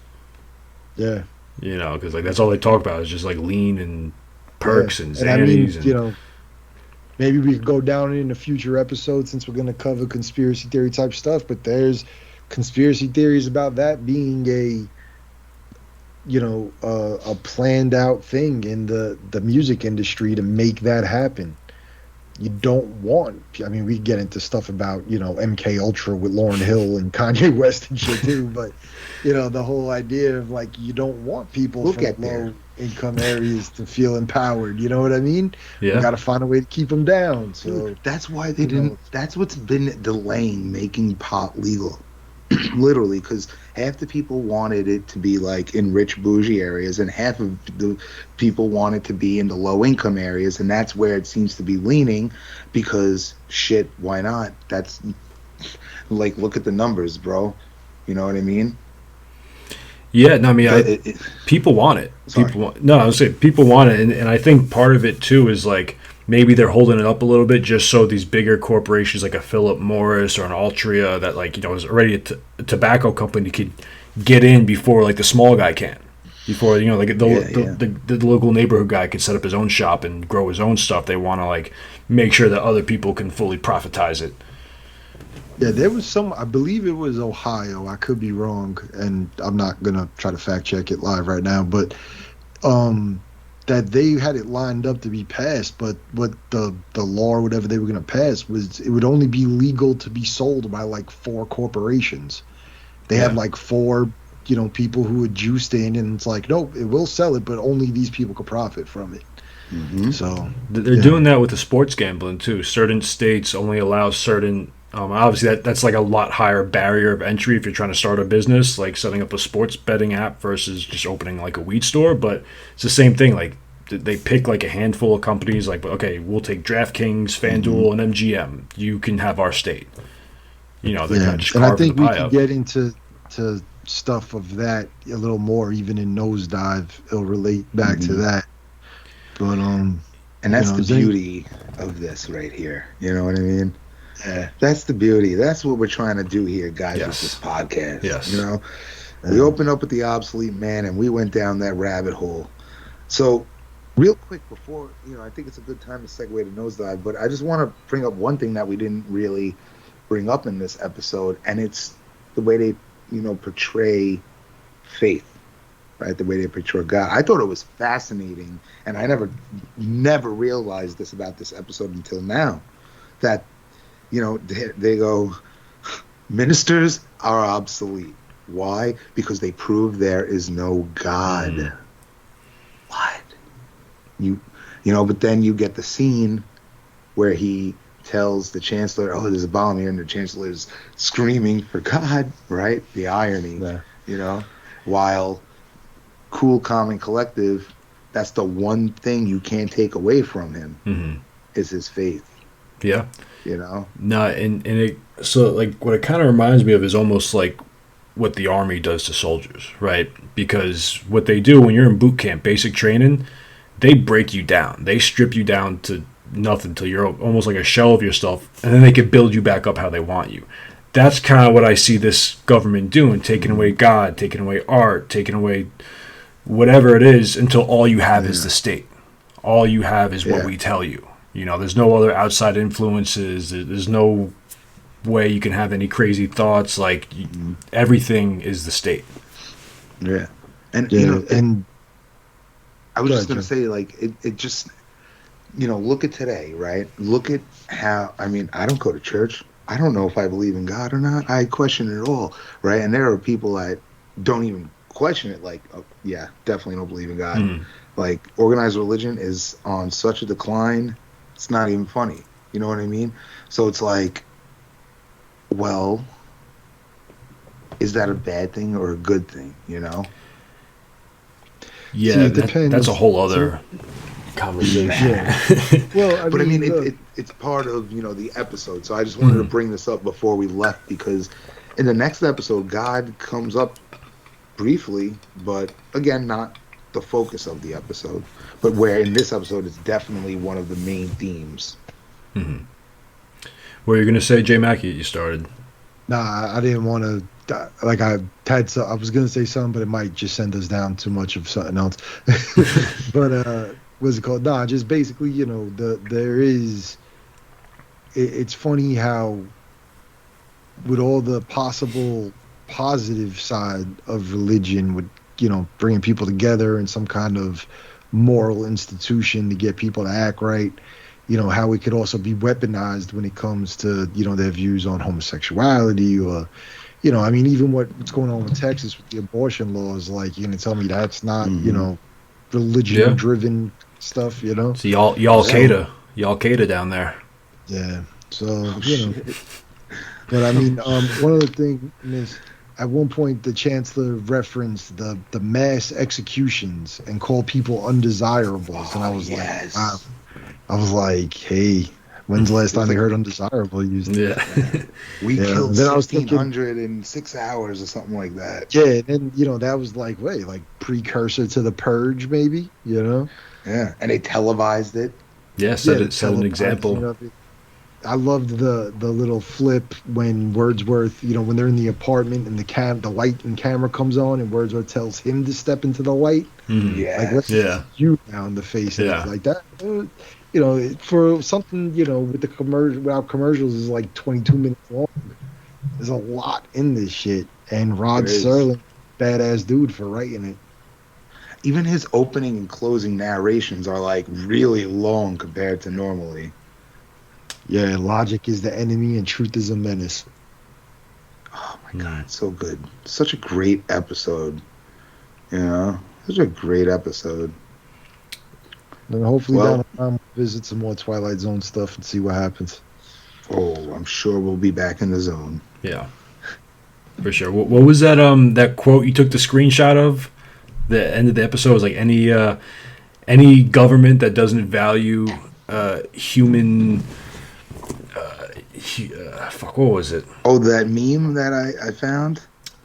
Yeah. Because like that's all they talk about is just like lean and perks and Xannies. And I mean, maybe we could go down in a future episode since we're going to cover conspiracy theory type stuff, but there's conspiracy theories about that being a planned out thing in the music industry to make that happen. You don't want, I mean, we get into stuff about, MK Ultra with Lauryn Hill and Kanye West and shit too, but, the whole idea of like, you don't want people from low income areas to feel empowered. You know what I mean? Yeah. You got to find a way to keep them down. So dude, that's why they didn't, that's what's been delaying making pot legal. Literally, because half the people wanted it to be like in rich bougie areas and half of the people want it to be in the low income areas, and that's where it seems to be leaning, because shit, why not? That's like, look at the numbers, bro. You know what I mean? Yeah, no, I mean, people want it. I was saying people want it, and I think part of it too is like maybe they're holding it up a little bit just so these bigger corporations like a Philip Morris or an Altria that like is already a tobacco company could get in before like the small guy can. Before like the local neighborhood guy could set up his own shop and grow his own stuff, they want to like make sure that other people can fully profitize it. Yeah, there was I believe it was Ohio. I could be wrong, and I'm not gonna try to fact check it live right now. But that they had it lined up to be passed, but what the law or whatever they were gonna pass was it would only be legal to be sold by like 4 corporations. They had like 4. People who had juiced in, and it's like, nope, it will sell it, but only these people could profit from it. Mm-hmm. So they're doing that with the sports gambling too. Certain states only allow certain. Obviously, that's like a lot higher barrier of entry if you're trying to start a business, like setting up a sports betting app versus just opening like a weed store. But it's the same thing. Like they pick like a handful of companies. Like, okay, we'll take DraftKings, FanDuel, and MGM. You can have our state. They're kind of just and I think the we pie can up. get into stuff of that a little more, even in Nosedive. It'll relate back to that. But and that's the beauty of this right here. You know what I mean? Yeah, that's the beauty. That's what we're trying to do here, guys, with this podcast. Yes. We opened up with the Obsolete Man, and we went down that rabbit hole. So, real quick before, I think it's a good time to segue to Nosedive, but I just want to bring up one thing that we didn't really bring up in this episode, and it's the way they, portray faith, right? The way they portray God. I thought it was fascinating, and I never realized this about this episode until now, that they go, ministers are obsolete. Why? Because they prove there is no God. What? But then you get the scene where he tells the chancellor, oh, there's a bomb here, and the chancellor is screaming for God, right? The irony, while cool, calm, and collective, that's the one thing you can't take away from him is his faith. Yeah. No, and it so like what it kind of reminds me of is almost like what the Army does to soldiers, right? Because what they do when you're in boot camp, basic training, they break you down. They strip you down to nothing till you're almost like a shell of yourself, and then they can build you back up how they want you. That's kind of what I see this government doing, taking away God, taking away art, taking away whatever it is until all you have is the state. All you have is what we tell you. There's no other outside influences. There's no way you can have any crazy thoughts. Like, everything is the state. Yeah. And I was just going to say, like, it just, look at today, right? Look at how, I don't go to church. I don't know if I believe in God or not. I question it all, right? And there are people that don't even question it, like, oh, yeah, definitely don't believe in God. Like, organized religion is on such a decline, it's not even funny. You know what I mean? So it's like, well, is that a bad thing or a good thing, Yeah, See, it depends. That's a whole other conversation. Yeah. Well, but it's part of, the episode. So I just wanted to bring this up before we left, because in the next episode, God comes up briefly, but again, not the focus of the episode, but where in this episode it's definitely one of the main themes. What you're gonna say, JMac? You started. Nah, I didn't want to. Like I was gonna say something, but it might just send us down too much of something else. But what's it called? Nah, just basically, there is. It's funny how, with all the possible positive side of religion, with bringing people together in some kind of moral institution to get people to act right, how it could also be weaponized when it comes to their views on homosexuality, or even what's going on in Texas with the abortion laws. Like, you're gonna tell me that's not religion driven stuff, So y'all cater down there. Yeah. So but one other thing is, at one point the chancellor referenced the mass executions and called people undesirables, and I was like, wow. I was like, hey, When's the last time you heard Undesirable used? Yeah. We killed Then I was thinking- 1,600 in 6 hours or something like that. Yeah, and then, that was like precursor to The Purge, maybe, Yeah, and they televised it. Yeah, set an televising example. of it. I loved the little flip when Wordsworth, when they're in the apartment and the light and camera comes on and Wordsworth tells him to step into the light. Mhm. Yeah. Like, let's you now in the face. And Yeah. it's like that. For something, with the without commercials is like 22 minutes long. There's a lot in this shit. And Rod There is. Serling, badass dude for writing it. Even his opening and closing narrations are like really long compared to normally. Yeah, logic is the enemy and truth is a menace. Oh my God, so good. Such a great episode. Such a great episode. And hopefully Well- down the line we'll visit some more Twilight Zone stuff and see what happens. Oh, I'm sure we'll be back in the zone. Yeah, for sure. What was that? That quote you took the screenshot of? The end of the episode was like any government that doesn't value human. Fuck, what was it? Oh, that meme that I found?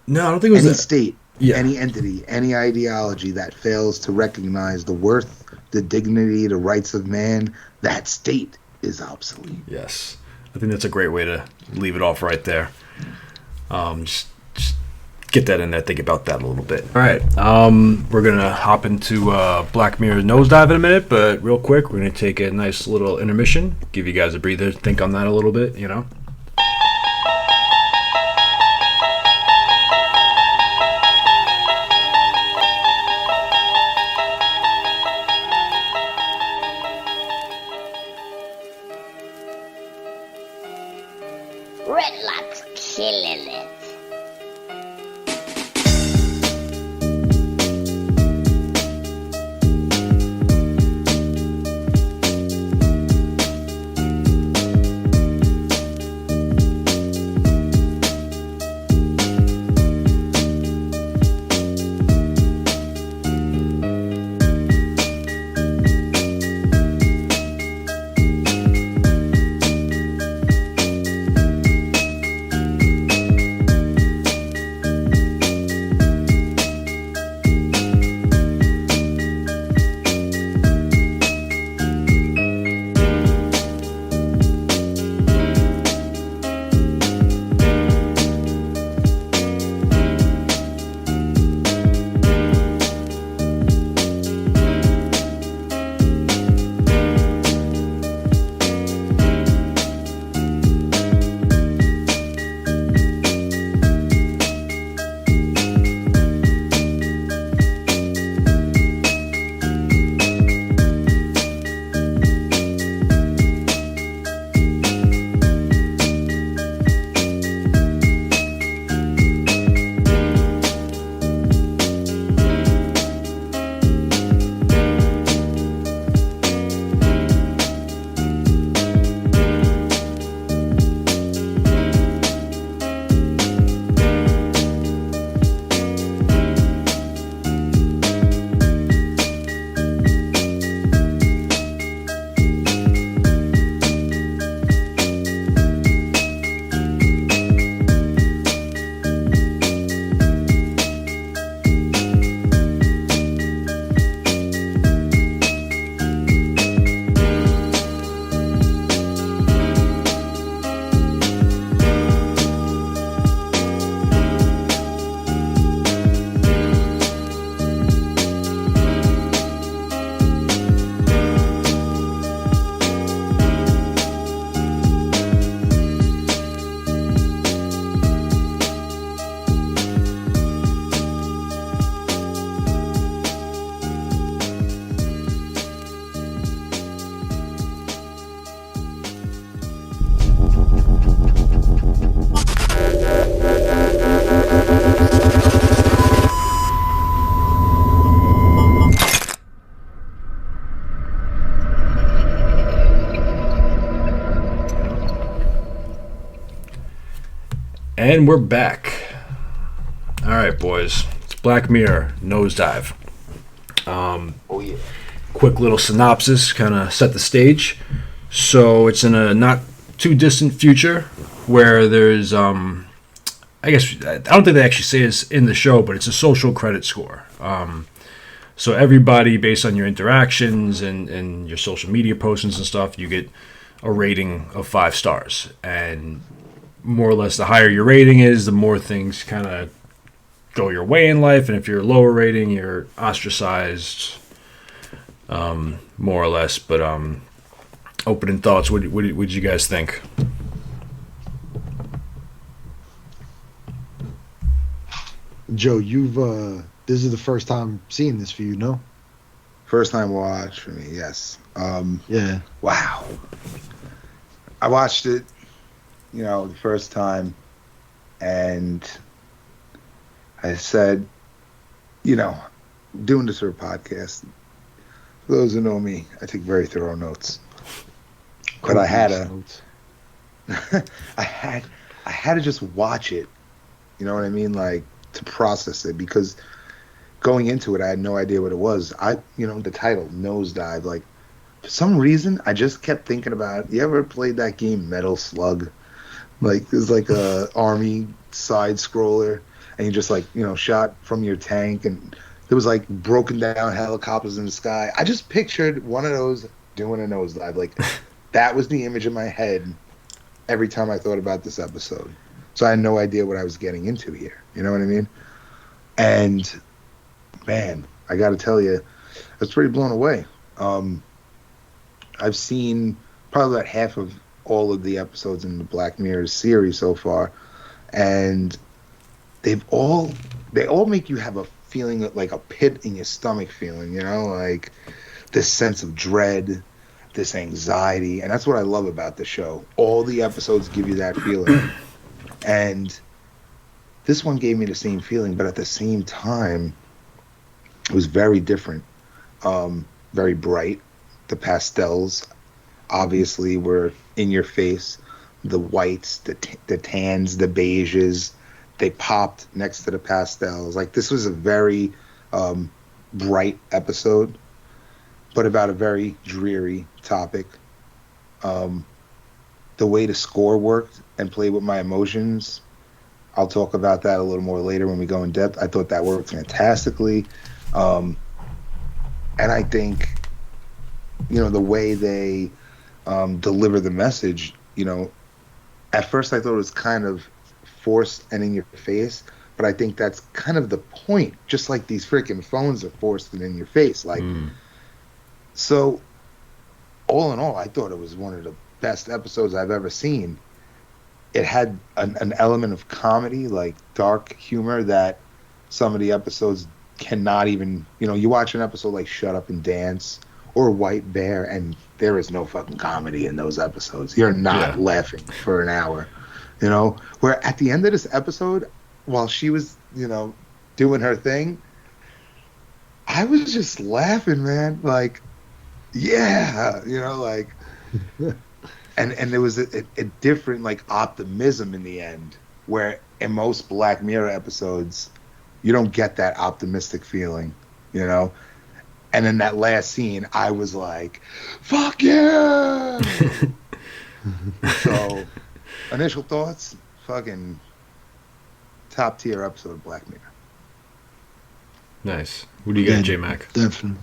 No, I don't think it was Any that. state, Yeah. any entity, any ideology that fails to recognize the worth, the dignity, the rights of man, that state is obsolete. Yes, I think that's a great way to leave it off right there. Just get that in there. Think about that a little bit. All right, we're gonna hop into Black Mirror Nosedive in a minute, but real quick, we're gonna take a nice little intermission, give you guys a breather, think on that a little bit. Redlock's killing it. And we're back. All right, boys. It's Black Mirror Nosedive. Oh yeah. Quick little synopsis, kind of set the stage. So it's in a not too distant future where there's, I don't think they actually say this in the show, but it's a social credit score. So everybody, based on your interactions and your social media postings and stuff, you get a rating of 5 stars. And more or less, the higher your rating is, the more things kind of go your way in life. And if you're a lower rating, you're ostracized, more or less. But opening thoughts, what did you guys think? Joe, you've this is the first time seeing this for you, no? First time watch for me, yes. Yeah. Wow. I watched it, the first time, and I said, doing this for a podcast, for those who know me, I take very thorough notes. But I had I had to just watch it, you know what I mean? Like, to process it, because going into it, I had no idea what it was. The title, Nosedive, like, for some reason, I just kept thinking about, you ever played that game, Metal Slug? Like, there's like a army side scroller, and you just, like, shot from your tank, and there was, like, broken down helicopters in the sky. I just pictured one of those doing a nosedive. Like, that was the image in my head every time I thought about this episode. So I had no idea what I was getting into here. You know what I mean? And, man, I got to tell you, I was pretty blown away. I've seen probably about half of all of the episodes in the Black Mirror series so far, and they all make you have a feeling, like a pit in your stomach feeling, like this sense of dread, this anxiety, and that's what I love about the show. All the episodes give you that feeling, and this one gave me the same feeling, but at the same time, it was very different, very bright. The pastels obviously were in your face. The whites, the tans, the beiges, they popped next to the pastels. Like, this was a very bright episode, but about a very dreary topic. The way the score worked and played with my emotions, I'll talk about that a little more later when we go in depth. I thought that worked fantastically. And I think, the way they deliver the message, at first I thought it was kind of forced and in your face, but I think that's kind of the point, just like these freaking phones are forced and in your face. Like, so all in all, I thought it was one of the best episodes I've ever seen. It had an element of comedy, like dark humor, that some of the episodes cannot even, you watch an episode like Shut Up and Dance or White Bear, and there is no fucking comedy in those episodes. You're not laughing for an hour, where at the end of this episode, while she was, doing her thing, I was just laughing, man. Like, yeah, like, and there was a different, like, optimism in the end, where in most Black Mirror episodes, you don't get that optimistic feeling, And in that last scene, I was like, fuck yeah! So, initial thoughts, fucking top tier episode of Black Mirror. Nice. What do you got, JMac? Definitely.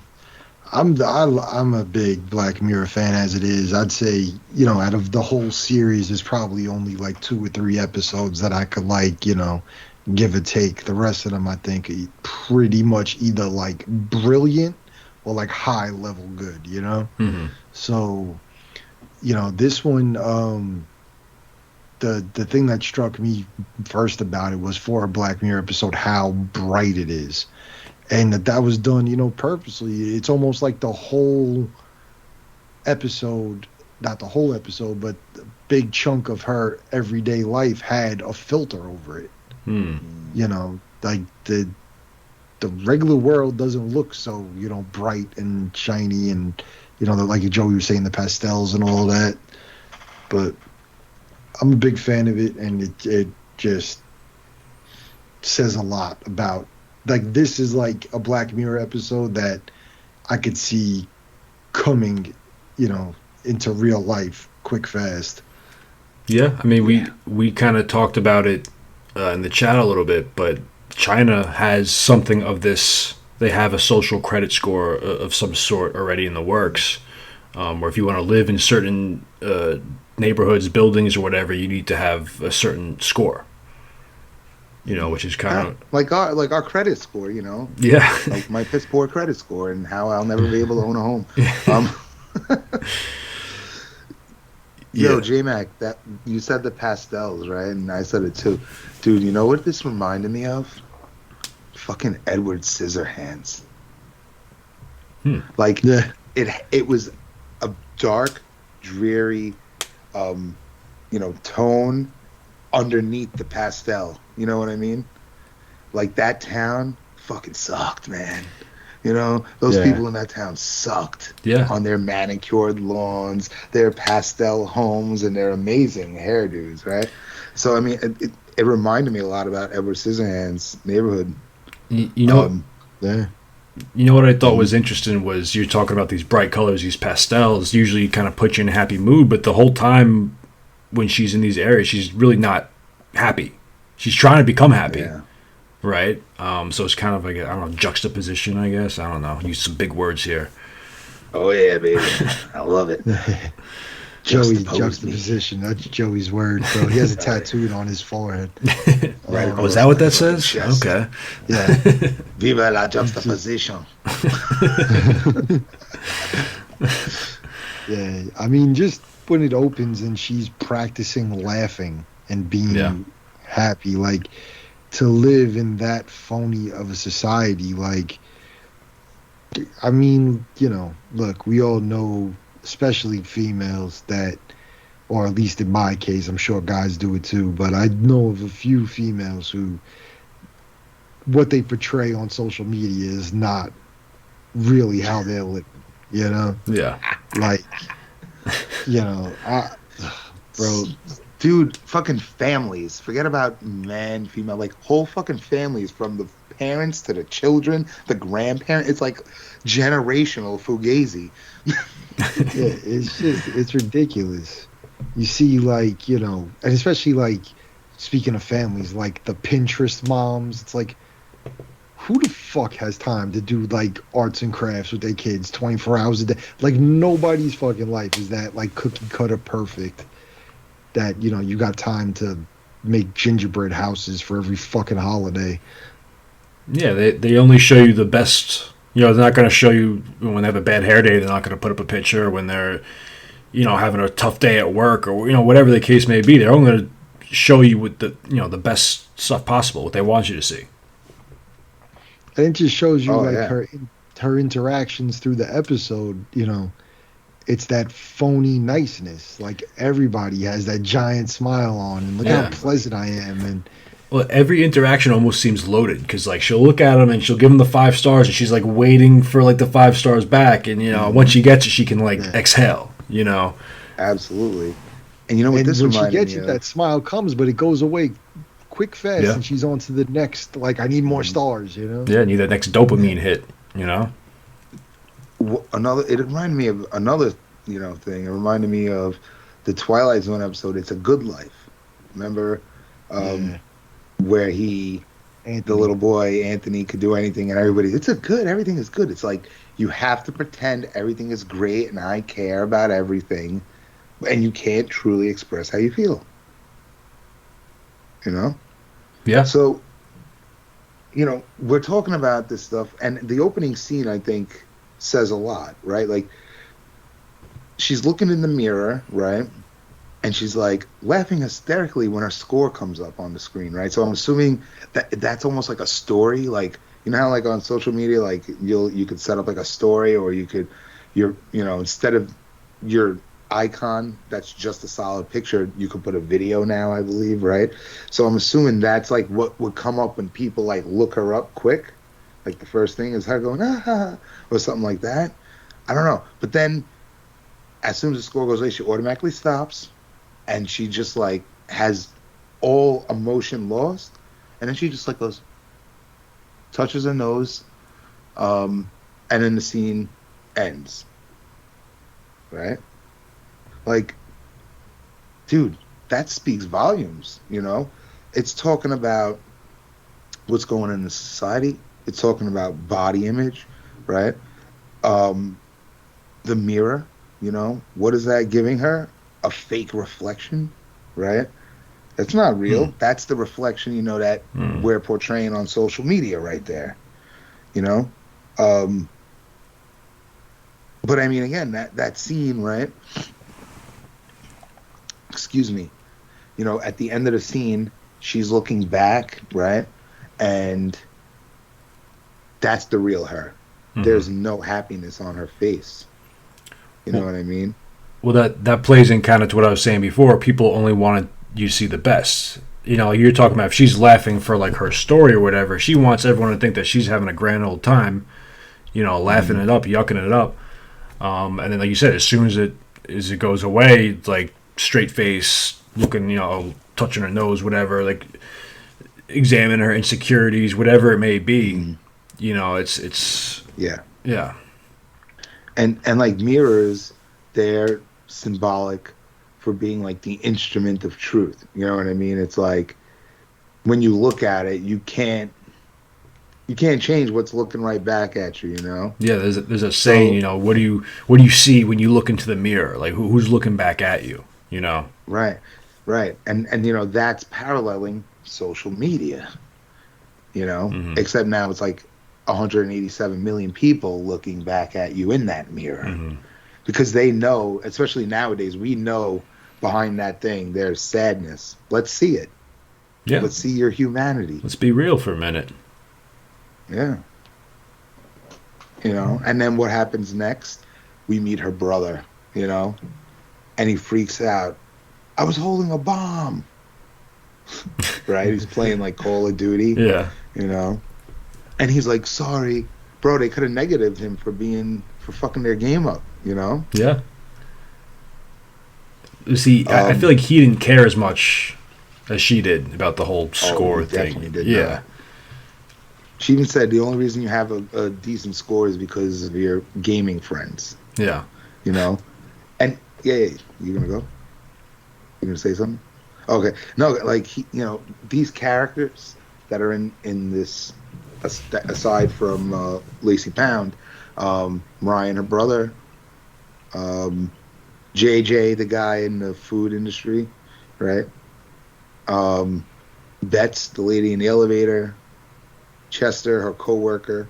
I'm a big Black Mirror fan as it is. I'd say, out of the whole series, there's probably only like 2 or 3 episodes that I could give or take. The rest of them, I think, are pretty much either like brilliant or like high level good, Mm-hmm. So, this one, the thing that struck me first about it was, for a Black Mirror episode, how bright it is. And that was done, purposely. It's almost like the whole episode, not the whole episode, but a big chunk of her everyday life had a filter over it. Like the regular world doesn't look so, bright and shiny and, like Joey was saying, the pastels and all that. But I'm a big fan of it, and it just says a lot about, like, this is like a Black Mirror episode that I could see coming, into real life quick, fast. Yeah, I mean, we kind of talked about it in the chat a little bit, but China has something of this. They have a social credit score of some sort already in the works, where if you want to live in certain neighborhoods, buildings, or whatever, you need to have a certain score. You know, which is kind of like our credit score. You know, yeah, like my piss poor credit score and how I'll never be able to own a home. Yo, JMac, that you said the pastels, right? And I said it too, dude. You know what this reminded me of? Fucking Edward Scissorhands. Like it was a dark, dreary, tone underneath the pastel. You know what I mean? Like that town fucking sucked, man. You know, those people in that town sucked. Yeah. On their manicured lawns, their pastel homes, and their amazing hairdos, right? So I mean, it reminded me a lot about Edward Scissorhands' neighborhood. You know, you know what I thought was interesting was you're talking about these bright colors, these pastels. Usually, kind of put you in a happy mood, but the whole time when she's in these areas, she's really not happy. She's trying to become happy, right? So it's kind of like a, juxtaposition, I guess. I don't know. Use some big words here. Oh yeah, baby, I love it. Joey's juxtaposition. That's Joey's word, bro. He has it tattooed on his forehead. Right. Oh, is that what that says? Yes. Okay. Yeah. Viva la juxtaposition. Yeah. I mean, just when it opens and she's practicing laughing and being happy, like to live in that phony of a society, like, I mean, you know, look, we all know, especially females, that, or at least in my case, I'm sure guys do it too, but I know of a few females who, what they portray on social media is not really how they're living, you know? Yeah. Like, you know, bro, dude, fucking families. Forget about man, female, like whole fucking families, from the parents to the children, the grandparents. It's like generational fugazi. Yeah, it's ridiculous. You see, like, you know, and especially like, speaking of families, like the Pinterest moms, it's like, who the fuck has time to do like arts and crafts with their kids 24 hours a day? Like, nobody's fucking life is that like cookie cutter perfect that, you know, you got time to make gingerbread houses for every fucking holiday. Yeah, they only show you the best. You know, they're not going to show you when they have a bad hair day. They're not going to put up a picture when they're, you know, having a tough day at work, or, you know, whatever the case may be. They're only going to show you with the, you know, the best stuff possible, what they want you to see. And it just shows you her interactions through the episode. You know, it's that phony niceness. Like, everybody has that giant smile on, and look how pleasant I am. And well, every interaction almost seems loaded, because like she'll look at him and she'll give him the 5 stars, and she's like waiting for like the 5 stars back, and you know, once she gets it, she can like exhale. You know, absolutely. And you know what, and this when she reminded gets me it, of? that smile comes, but it goes away quick, fast, and she's on to the next. Like, I need more stars. You know. Yeah, need that next dopamine hit. You know. It reminded me of another, you know, thing. It reminded me of the Twilight Zone episode, It's a Good Life. Remember? Where the little boy Anthony could do anything, and everybody, everything is good. It's like, you have to pretend everything is great and I care about everything, and you can't truly express how you feel. You know? Yeah. So, you know, we're talking about this stuff, and the opening scene, I think, says a lot, right? Like, she's looking in the mirror, right? And she's like laughing hysterically when her score comes up on the screen, right? So I'm assuming that that's almost like a story. Like, you know how like on social media, like you could set up like a story, or you could, instead of your icon that's just a solid picture, you could put a video now, I believe, right? So I'm assuming that's like what would come up when people like look her up quick. Like the first thing is her going, or something like that. I don't know. But then as soon as the score goes away, she automatically stops. And she just like has all emotion lost, and then she just like goes, touches her nose, and then the scene ends. Right? Like, dude, that speaks volumes, you know? It's talking about what's going on in the society. It's talking about body image, right? The mirror, you know? What is that giving her? A fake reflection, right? That's not real. That's the reflection, you know, that we're portraying on social media right there, you know? But I mean, again, that scene, right? Excuse me. You know, at the end of the scene, she's looking back, right? And that's the real her. There's no happiness on her face. You know what I mean? Well, that plays in kind of to what I was saying before. People only want you to see the best. You know, you're talking about if she's laughing for like her story or whatever, she wants everyone to think that she's having a grand old time, you know, laughing it up, yucking it up. And then, like you said, as soon as it goes away, it's like straight face, looking, you know, touching her nose, whatever, like examine her insecurities, whatever it may be. You know, it's yeah. And like mirrors, they're symbolic for being like the instrument of truth. You know what I mean? It's like when you look at it, you can't change what's looking right back at you. You know? Yeah. There's a saying. You know, what do you see when you look into the mirror? Like who's looking back at you? You know? Right. And you know, that's paralleling social media. You know, except now it's like 187 million people looking back at you in that mirror, because they know, especially nowadays, we know behind that thing there's sadness. Let's see it. Yeah. Let's see your humanity. Let's be real for a minute. Yeah. You know, and then what happens next? We meet her brother, you know, and he freaks out. I was holding a bomb. Right? He's playing like Call of Duty. Yeah. You know? And he's like, sorry. Bro, they could have negatived him for fucking their game up, you know? Yeah. See, I feel like he didn't care as much as she did about the whole score thing. Definitely did. Yeah. Not. She even said the only reason you have a decent score is because of your gaming friends. Yeah. You know? And, yeah. You gonna go? You gonna say something? Okay. No, like, you know, these characters that are in this, aside from Lacey Pound, Ryan, her brother, JJ, the guy in the food industry, right? Bets, the lady in the elevator, Chester, her co-worker,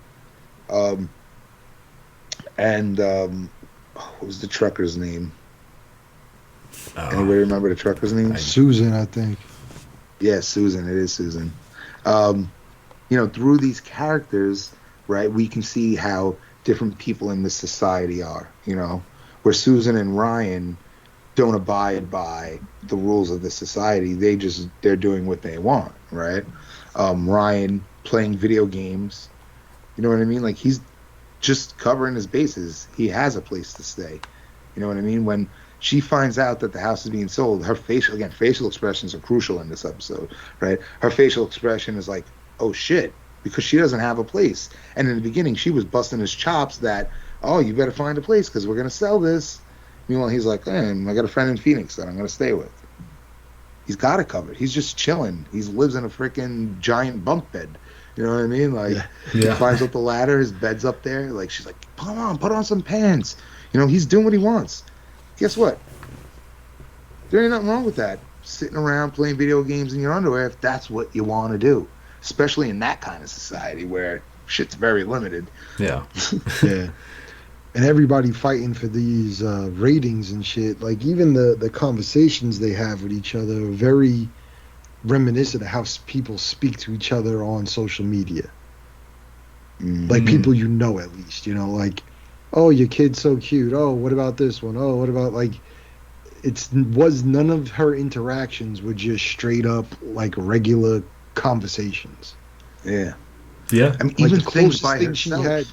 and what was the trucker's name? Anybody remember the trucker's name? Susan, I think. Yeah, Susan. It is Susan. You know, through these characters, right, we can see how different people in this society are, you know, where Susan and Ryan don't abide by the rules of the society. They're doing what they want, right? Ryan playing video games, you know what I mean? Like, he's just covering his bases. He has a place to stay. You know what I mean? When she finds out that the house is being sold, her facial expressions are crucial in this episode, right? Her facial expression is like, oh shit, because she doesn't have a place. And in the beginning, she was busting his chops that, oh, you better find a place because we're going to sell this. Meanwhile, he's like, I got a friend in Phoenix that I'm going to stay with. He's got it covered. He's just chilling. He lives in a freaking giant bunk bed. You know what I mean? Like, He climbs up the ladder, his bed's up there. Like, she's like, put on some pants. You know, he's doing what he wants. Guess what? There ain't nothing wrong with that. Sitting around playing video games in your underwear if that's what you want to do. Especially in that kind of society where shit's very limited. Yeah. Yeah. And everybody fighting for these ratings and shit. Like, even the conversations they have with each other are very reminiscent of how people speak to each other on social media. Like, people you know, at least, you know, like, oh, your kid's so cute. Oh, what about this one? Oh, what about, like, none of her interactions were just straight up, like, regular conversations. Yeah. Yeah. I mean, Like, even the things closest by thing herself. she had.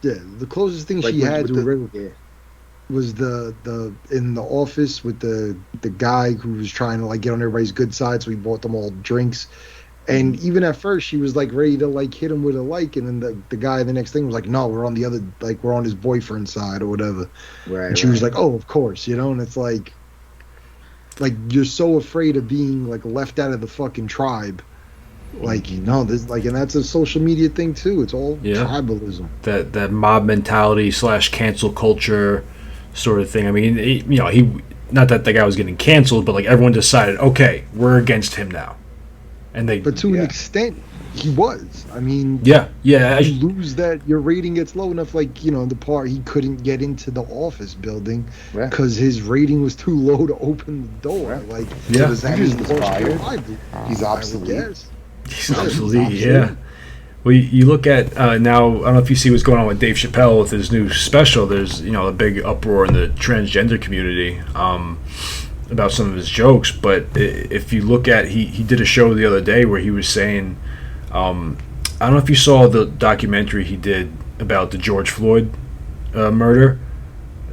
Yeah, the closest thing Like she had with to yeah. was the in the office with the guy who was trying to, like, get on everybody's good side, so he bought them all drinks, And even at first, she was like ready to like hit him with a like, and then the guy the next thing was like, no, we're on the other, like we're on his boyfriend's side or whatever. Right. And she was like, oh, of course, you know. And it's like you're so afraid of being like left out of the fucking tribe. Like, you know, there's like, and that's a social media thing too. It's all tribalism. That mob mentality / cancel culture sort of thing. I mean, he not that the guy was getting canceled, but like everyone decided, okay, we're against him now. And but to an extent, he was. I mean, you lose that, your rating gets low enough. Like, you know, the part he couldn't get into the office building because his rating was too low to open the door. Right. Like, does that mean he's obsolete? He's obsolete. Yeah. Well, you look at now. I don't know if you see what's going on with Dave Chappelle with his new special. There's a big uproar in the transgender community. About some of his jokes, but if you look at, he did a show the other day where he was saying, I don't know if you saw the documentary he did about the George Floyd murder,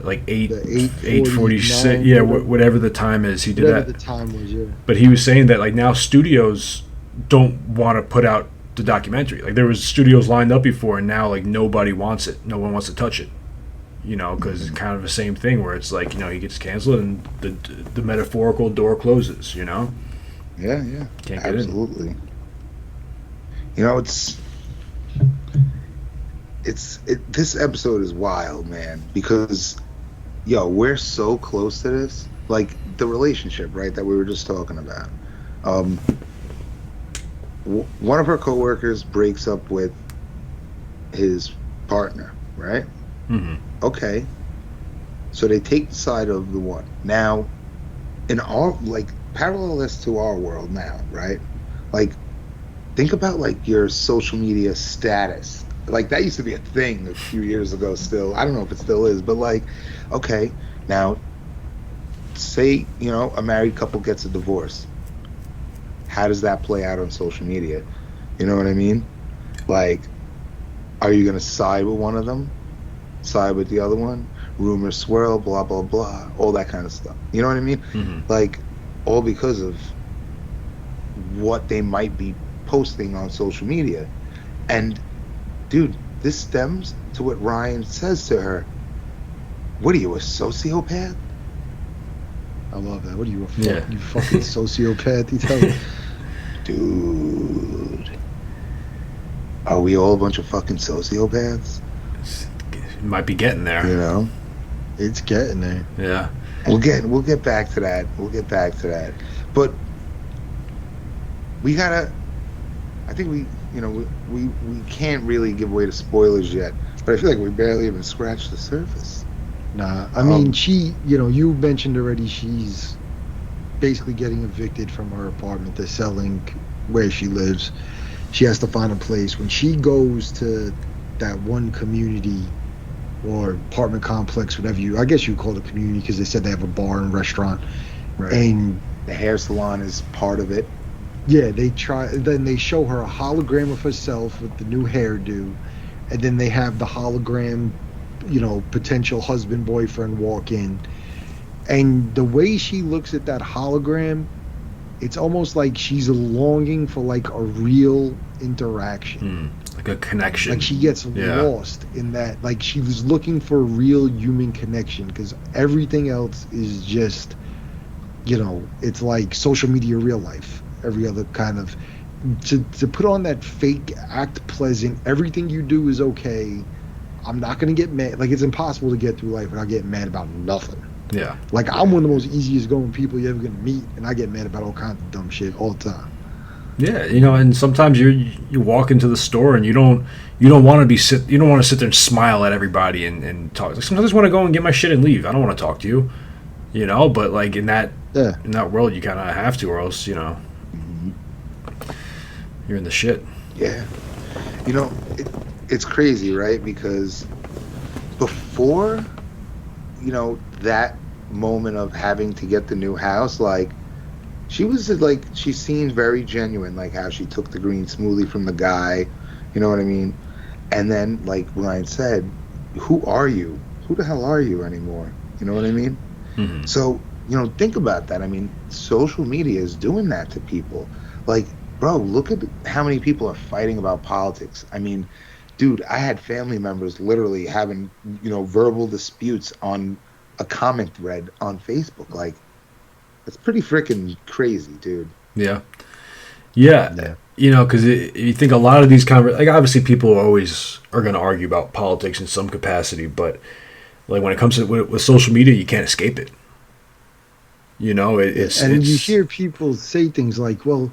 like 8:46, whatever the time is, he did whatever that. The time was, yeah. But he was saying that like now studios don't want to put out the documentary. Like there was studios lined up before, and now like nobody wants it. No one wants to touch it. You know, because it's kind of the same thing where it's like, you know, he gets canceled and the metaphorical door closes, you know? Yeah. Can't get absolutely. In. You know, this episode is wild, man, because, we're so close to this. Like, the relationship, right, that we were just talking about. One of her coworkers breaks up with his partner, right? Mm-hmm. Okay, so they take the side of the one. Now, in our, like, parallel this to our world now, right? Like, think about, like, your social media status. Like, that used to be a thing a few years ago still. I don't know if it still is, but, like, okay, now, say, a married couple gets a divorce. How does that play out on social media? You know what I mean? Like, are you going to side with one of them? Side with the other one, rumors swirl, blah blah blah, all that kind of stuff. You know what I mean? Mm-hmm. Like, all because of what they might be posting on social media. And dude, this stems to what Ryan says to her. What are you, a sociopath? I love that. What are you, you fucking sociopath? You tell me. Dude, are we all a bunch of fucking sociopaths? Might be getting there. You know, it's getting there. Yeah, we'll get back to that. But we gotta. I think we can't really give away the spoilers yet. But I feel like we barely even scratched the surface. Nah, I mean, she. You mentioned already. She's basically getting evicted from her apartment. They're selling where she lives. She has to find a place. When she goes to that one community or apartment complex, whatever I guess you call it a community, because they said they have a bar and restaurant, right. And the hair salon is part of it. Yeah, then they show her a hologram of herself with the new hairdo, and then they have the hologram, potential husband, boyfriend walk in, and the way she looks at that hologram, it's almost like she's longing for like a real interaction. Like a connection. Like she gets lost in that. Like she was looking for a real human connection, because everything else is just, it's like social media, real life. Every other kind of, to put on that fake, act pleasant, everything you do is okay. I'm not going to get mad. Like, it's impossible to get through life without getting mad about nothing. Yeah. Like, I'm one of the most easiest going people you're ever going to meet, and I get mad about all kinds of dumb shit all the time. Yeah, and sometimes you walk into the store and you don't want to sit there and smile at everybody and talk. Like, sometimes I just want to go and get my shit and leave. I don't want to talk to you, But like in that world, you kind of have to, or else you're in the shit. Yeah, it's crazy, right? Because before, that moment of having to get the new house, like. She seemed very genuine, like how she took the green smoothie from the guy, you know what I mean? And then, like Ryan said, who are you? Who the hell are you anymore? You know what I mean? Mm-hmm. So, think about that. I mean, social media is doing that to people. Like, Bro, look at how many people are fighting about politics. I mean, dude, I had family members literally having, verbal disputes on a comment thread on Facebook. Like, it's pretty freaking crazy, dude. Yeah. Because you think a lot of these obviously people are going to argue about politics in some capacity, but like when it comes to with social media, you can't escape it. It's you hear people say things like, well,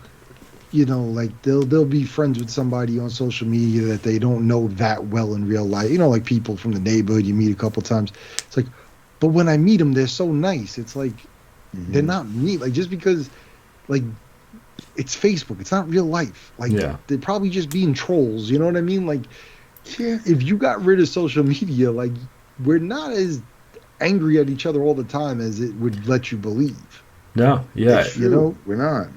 like they'll be friends with somebody on social media that they don't know that well in real life. Like people from the neighborhood you meet a couple times. It's like, but when I meet them, they're so nice. It's like they're not me. Like just because, like, it's Facebook, it's not real life. Like they're probably just being trolls. You know what I mean? Like, if you got rid of social media, like we're not as angry at each other all the time as it would let you believe. No, yeah, we're not.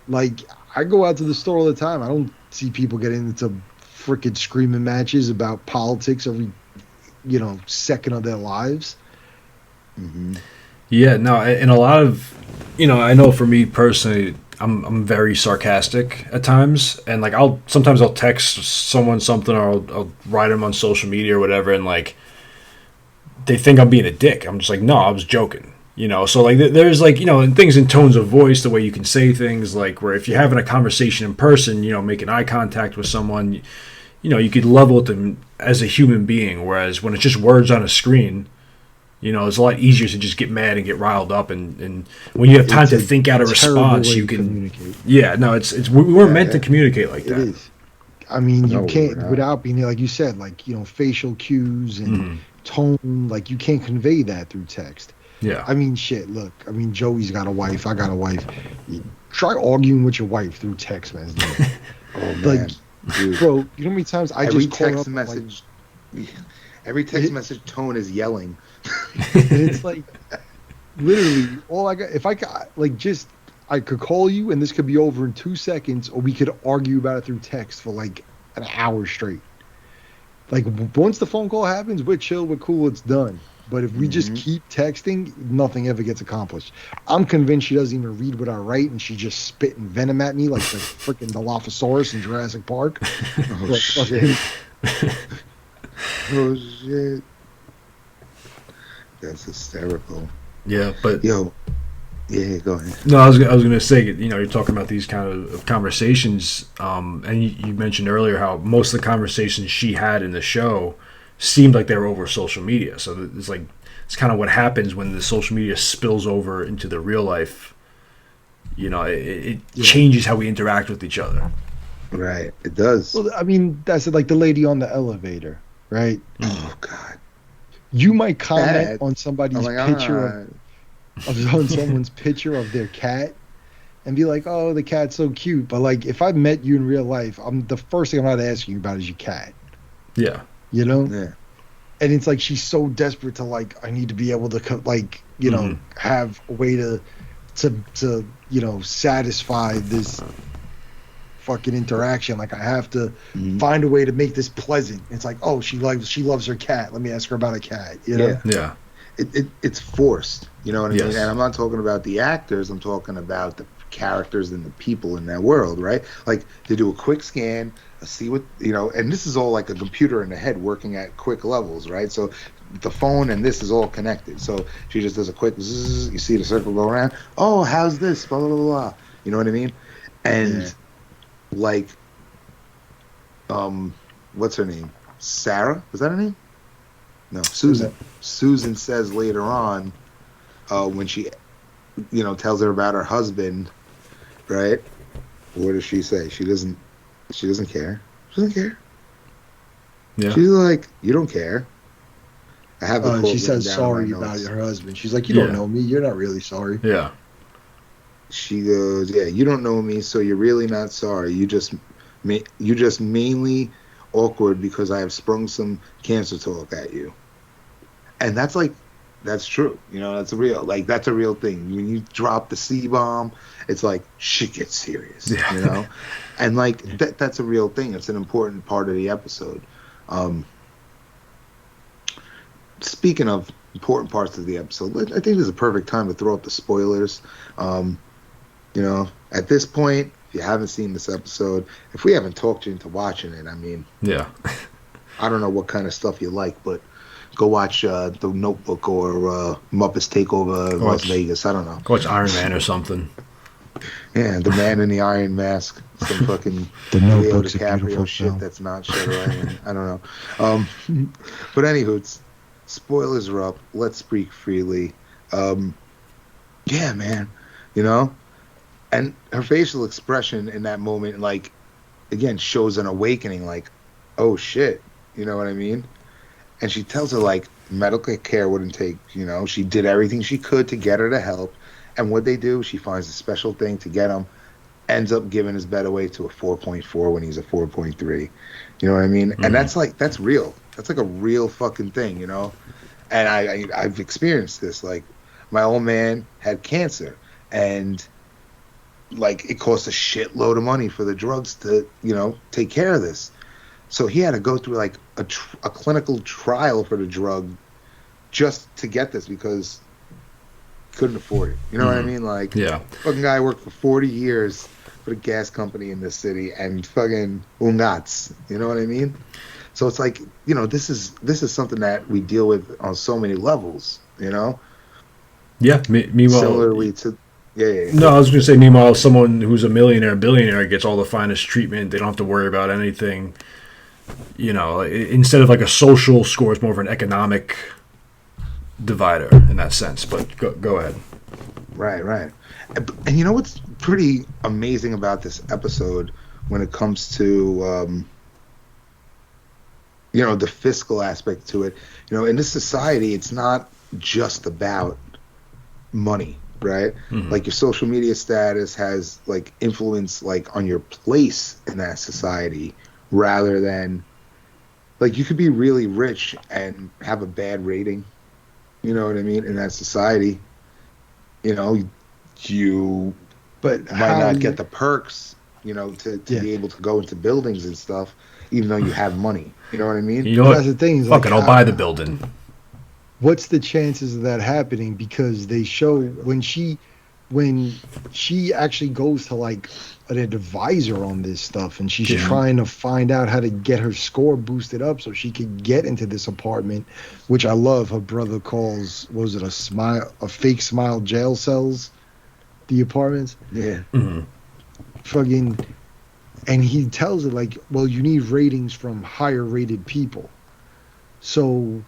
Like, I go out to the store all the time. I don't see people getting into freaking screaming matches about politics every, second of their lives. Mm-hmm. Yeah, no, and a lot of, I know for me personally, I'm very sarcastic at times, and like sometimes I'll text someone something, or I'll write them on social media or whatever, and like they think I'm being a dick. I'm just like, no, I was joking. So like there's like, and things in tones of voice, the way you can say things, like where if you're having a conversation in person, making eye contact with someone, you could level with them as a human being. Whereas when it's just words on a screen, it's a lot easier to just get mad and get riled up. And when you have time to think out a response, you can communicate. Yeah, no, we weren't meant to communicate like that. It is. I mean, you can't, without being, like you said, like, facial cues and tone, like you can't convey that through text. Yeah. I mean, shit, look. I mean, Joey's got a wife. I got a wife. Try arguing with your wife through text, man. Oh, man. Like, dude. Bro, you know how many times every text message, every text message tone is yelling. And it's like, literally, all I got, if I got, like, just, I could call you and this could be over in 2 seconds, or we could argue about it through text for like an hour straight. Like, once the phone call happens, we're chill, we're cool, it's done. But if we just keep texting, nothing ever gets accomplished. I'm convinced she doesn't even read what I write, and she just spitting venom at me like the freaking Dilophosaurus in Jurassic Park. Oh, shit. Oh, shit. That's hysterical. Yeah, but... Yo, yeah, go ahead. No, I was going to say, you're talking about these kind of conversations, and you mentioned earlier how most of the conversations she had in the show seemed like they were over social media. So it's kind of what happens when the social media spills over into the real life. It changes how we interact with each other. Right, it does. Well, I mean, that's like the lady on the elevator, right? Oh, God. You might comment on somebody's picture on someone's picture of their cat and be like, oh, the cat's so cute. But like, if I met you in real life, the first thing I'm not asking you about is your cat. Yeah. Yeah. And it's like she's so desperate to, like, I need to be able to, like, have a way to satisfy this fucking interaction. Like, I have to find a way to make this pleasant. It's like, oh, she loves her cat. Let me ask her about a cat. Yeah. It's forced. You know what I mean? Yes. And I'm not talking about the actors. I'm talking about the characters and the people in that world, right? Like, they do a quick scan, see what, and this is all like a computer in the head working at quick levels, right? So the phone and this is all connected. So she just does a quick zzz, you see the circle go around. Oh, how's this? Blah, blah, blah, blah. You know what I mean? And like, what's her name? Sarah? Was that her name? No, Susan. Susan says later on, when she, tells her about her husband, right? What does she say? She doesn't care. She doesn't care. Yeah. She's like, you don't care. I have the she says sorry about her husband. She's like, you don't know me. You're not really sorry. Yeah. She goes, yeah, you don't know me, so you're really not sorry. You just mainly awkward because I have sprung some cancer talk at you. And that's true. That's a real thing. When you drop the C-bomb, it's like shit gets serious, And like that's a real thing. It's an important part of the episode. Speaking of important parts of the episode, I think this is a perfect time to throw up the spoilers. At this point, you haven't seen this episode, if we haven't talked you into watching it, I mean, yeah. I don't know what kind of stuff you like, but go watch The Notebook or Muppets Take Over Las Vegas. I don't know. Go watch Iron Man or something. Yeah, The Man in the Iron Mask. Some fucking The Leo Notebook's a beautiful DiCaprio shit film. that's not Shutter Island. I don't know. But anywho, spoilers are up. Let's speak freely. Yeah, man. You know? And her facial expression in that moment, like, again, shows an awakening, like, oh, shit. You know what I mean? And she tells her, like, medical care wouldn't take, you know, she did everything she could to get her to help. And what they do, she finds a special thing to get him, ends up giving his bed away to a 4.4 when he's a 4.3. You know what I mean? Mm-hmm. And that's real. That's like a real fucking thing, you know? And I've experienced this. Like, my old man had cancer, and like, it cost a shitload of money for the drugs to, you know, take care of this. So he had to go through like a clinical trial for the drug just to get this because he couldn't afford it. You know what I mean? Like, yeah, fucking guy worked for 40 years for the gas company in this city and fucking ungats. You know what I mean? So it's like, you know, this is something that we deal with on so many levels. You know? Yeah. Meanwhile, similarly to. Yeah. No, I was going to say, meanwhile, someone who's a billionaire gets all the finest treatment. They don't have to worry about anything. You know, instead of like a social score, it's more of an economic divider in that sense. But go ahead. Right. And you know what's pretty amazing about this episode when it comes to, you know, the fiscal aspect to it. You know, in this society, it's not just about money. Right? Mm-hmm. Like, your social media status has like influence like on your place in that society, rather than like, you could be really rich and have a bad rating, you know what I mean, in that society. You know, you might not get the perks, you know, to be able to go into buildings and stuff, even though you have money. You know what I mean? You know what? That's the thing. Fucking, I'll buy the building. What's the chances of that happening? Because they show when she actually goes to like an advisor on this stuff, and she's trying to find out how to get her score boosted up so she could get into this apartment, which I love. Her brother calls, what was it, a fake smile jail cells, the apartments. Yeah. Mm-hmm. Fucking, and he tells her like, well, you need ratings from higher rated people. So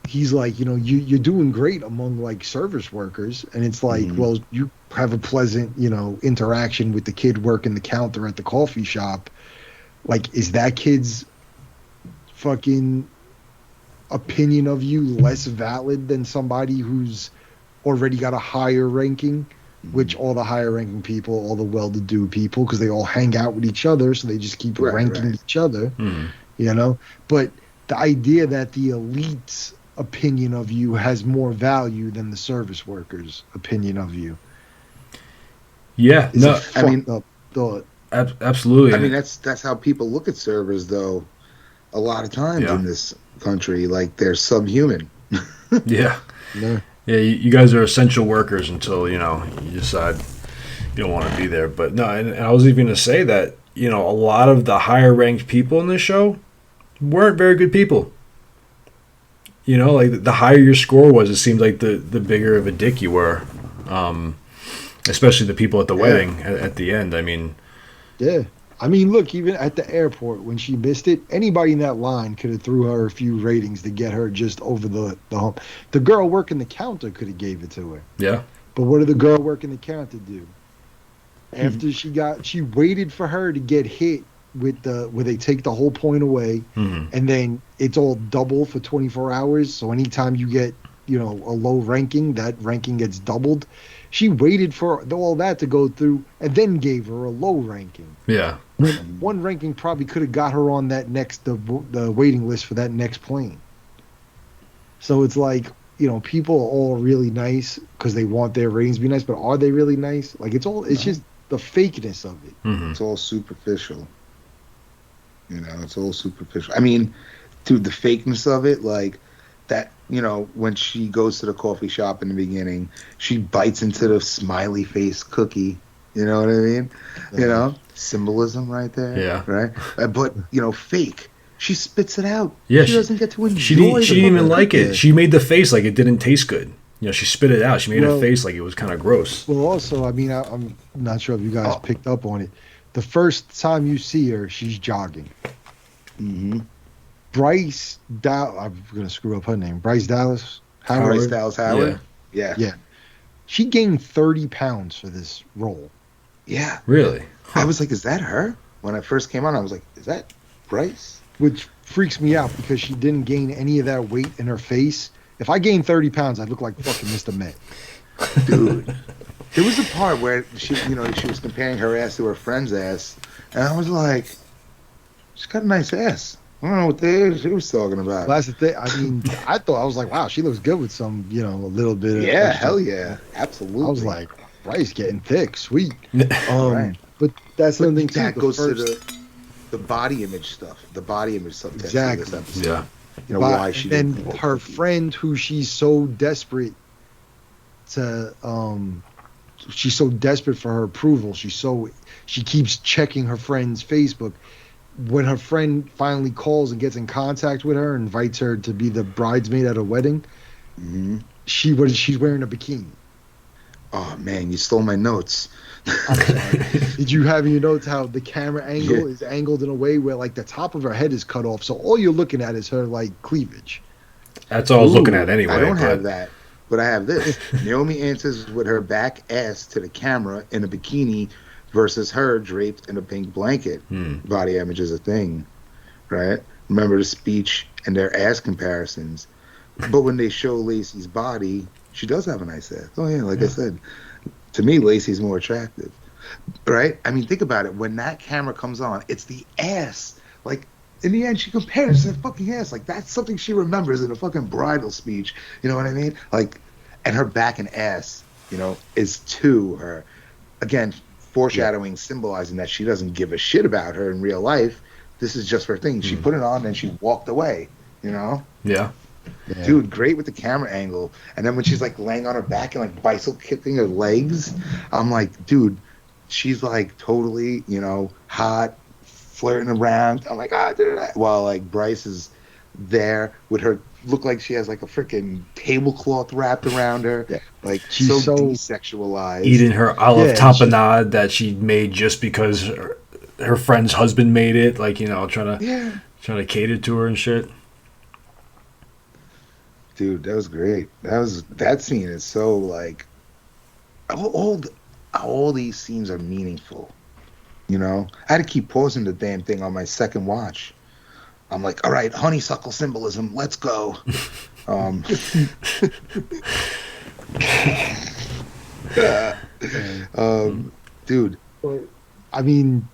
he's like, you know, you're doing great among like service workers, and it's like, well, you have a pleasant, you know, interaction with the kid working the counter at the coffee shop. Like, is that kid's fucking opinion of you less valid than somebody who's already got a higher ranking? Which all the higher ranking people, all the well-to-do people, because they all hang out with each other, so they just keep ranking each other, you know? But the idea that the elites opinion of you has more value than the service workers' opinion of you. Yeah, no, I mean, thought. Absolutely. I mean, that's how people look at servers, though. A lot of times in this country, like, they're subhuman. Yeah, you guys are essential workers until, you know, you decide you don't want to be there. But no, and I was even going to say that, you know, a lot of the higher ranked people in this show weren't very good people. You know, like, the higher your score was, it seemed like the bigger of a dick you were. Especially the people at the wedding at the end. I mean, look, even at the airport when she missed it, anybody in that line could have threw her a few ratings to get her just over the hump. The girl working the counter could have gave it to her. Yeah. But what did the girl working the counter do? After she waited for her to get hit with where they take the whole point away, and then it's all double for 24 hours. So anytime you get, you know, a low ranking, that ranking gets doubled. She waited for all that to go through and then gave her a low ranking. Yeah. One ranking probably could have got her on that the waiting list for that next plane. So it's like, you know, people are all really nice because they want their ratings to be nice, but are they really nice? Like, it's just the fakeness of it. It's all superficial. You know, it's all superficial. I mean, dude, the fakeness of it, like, that, you know, when she goes to the coffee shop in the beginning, she bites into the smiley face cookie, You know what I mean? You know, symbolism right there. Yeah. Right. But fake. She spits it out. Yeah, she doesn't get to enjoy. She didn't even like it. She made the face like it didn't taste good. She spit it out. She made her face like it was kind of gross. Well, also, I mean, I'm not sure if you guys picked up on it. The first time you see her, she's jogging. Mm-hmm. Bryce Dallas, I'm going to screw up her name. Bryce Dallas Howard. Bryce Dallas Howard? Yeah. She gained 30 pounds for this role. Yeah. Really? I was like, is that her? When I first came on, I was like, is that Bryce? Which freaks me out because she didn't gain any of that weight in her face. If I gained 30 pounds, I'd look like fucking Mr. Met. Dude. There was a part where she was comparing her ass to her friend's ass, and I was like, she's got a nice ass. I don't know what she was talking about. Well, that's the thing. I mean, I was like, wow, she looks good with some, a little bit of extra. Hell yeah. Absolutely. I was like, Bryce getting thick, sweet. Right. But that's the thing too. That goes to the body image stuff. The body image stuff. Exactly. Yeah. Why she and then her friend, who she's so desperate to, she's so desperate for her approval. She keeps checking her friend's Facebook. When her friend finally calls and gets in contact with her, invites her to be the bridesmaid at a wedding, she's wearing a bikini. Oh man, you stole my notes. Did you have in your notes how the camera angle is angled in a way where like the top of her head is cut off, so all you're looking at is her like cleavage? That's all I was looking at anyway. I don't have that, but I have this. Naomi answers with her back ass to the camera in a bikini versus her draped in a pink blanket. Body image is a thing, right? Remember the speech and their ass comparisons. But when they show Lacey's body, she does have a nice ass. Oh yeah, like I said. To me, Lacey's more attractive, right? I mean, think about it. When that camera comes on, it's the ass. Like, in the end, she compares to the fucking ass. Like, that's something she remembers in a fucking bridal speech. You know what I mean? Like, and her back and ass, is to her. Again, foreshadowing, symbolizing that she doesn't give a shit about her in real life. This is just her thing. She put it on and she walked away, Yeah. Dude, great with the camera angle. And then when she's like laying on her back and like bicycle kicking her legs, I'm like, dude, she's like totally, hot, flirting around. I'm like, while like Bryce is there with her, look like she has like a freaking tablecloth wrapped around her. Yeah. Like she's so desexualized. Eating her olive tapenade that she made just because her friend's husband made it. Like, trying to cater to her and shit. Dude, that was great. That scene is so like all these scenes are meaningful. I had to keep pausing the damn thing on my second watch. I'm like, all right, honeysuckle symbolism, let's go. Dude. I mean,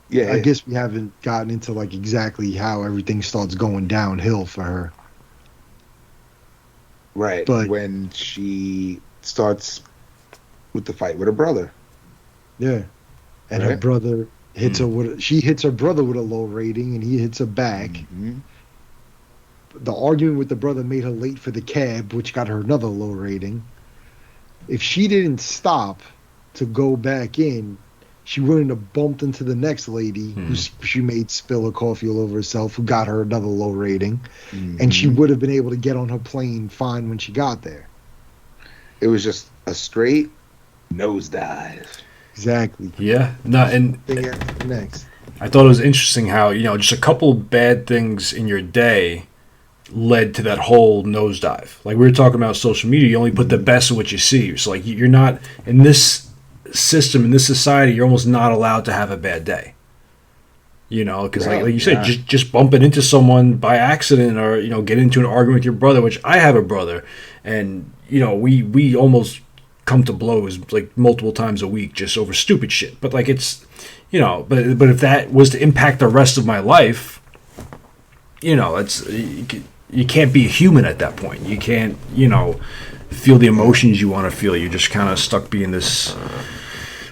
yeah. I guess we haven't gotten into like exactly how everything starts going downhill for her. Right, but when she starts with the fight with her brother. Yeah. And her brother hits her she hits her brother with a low rating and he hits her back. Mm-hmm. The argument with the brother made her late for the cab, which got her another low rating. If she didn't stop to go back in, she wouldn't have bumped into the next lady who she made spill her coffee all over herself, who got her another low rating. And she would have been able to get on her plane fine when she got there. It was just a straight nosedive. Exactly. Yeah. No, and next. I thought it was interesting how, just a couple bad things in your day led to that whole nosedive. Like we were talking about social media, you only put the best of what you see. So like you're not in this system, in this society, you're almost not allowed to have a bad day. Because like you said, just bumping into someone by accident or, get into an argument with your brother, which I have a brother, and, we almost come to blows like multiple times a week just over stupid shit. But like it's, but if that was to impact the rest of my life, it's, you can't be a human at that point. You can't, feel the emotions you want to feel. You're just kind of stuck being this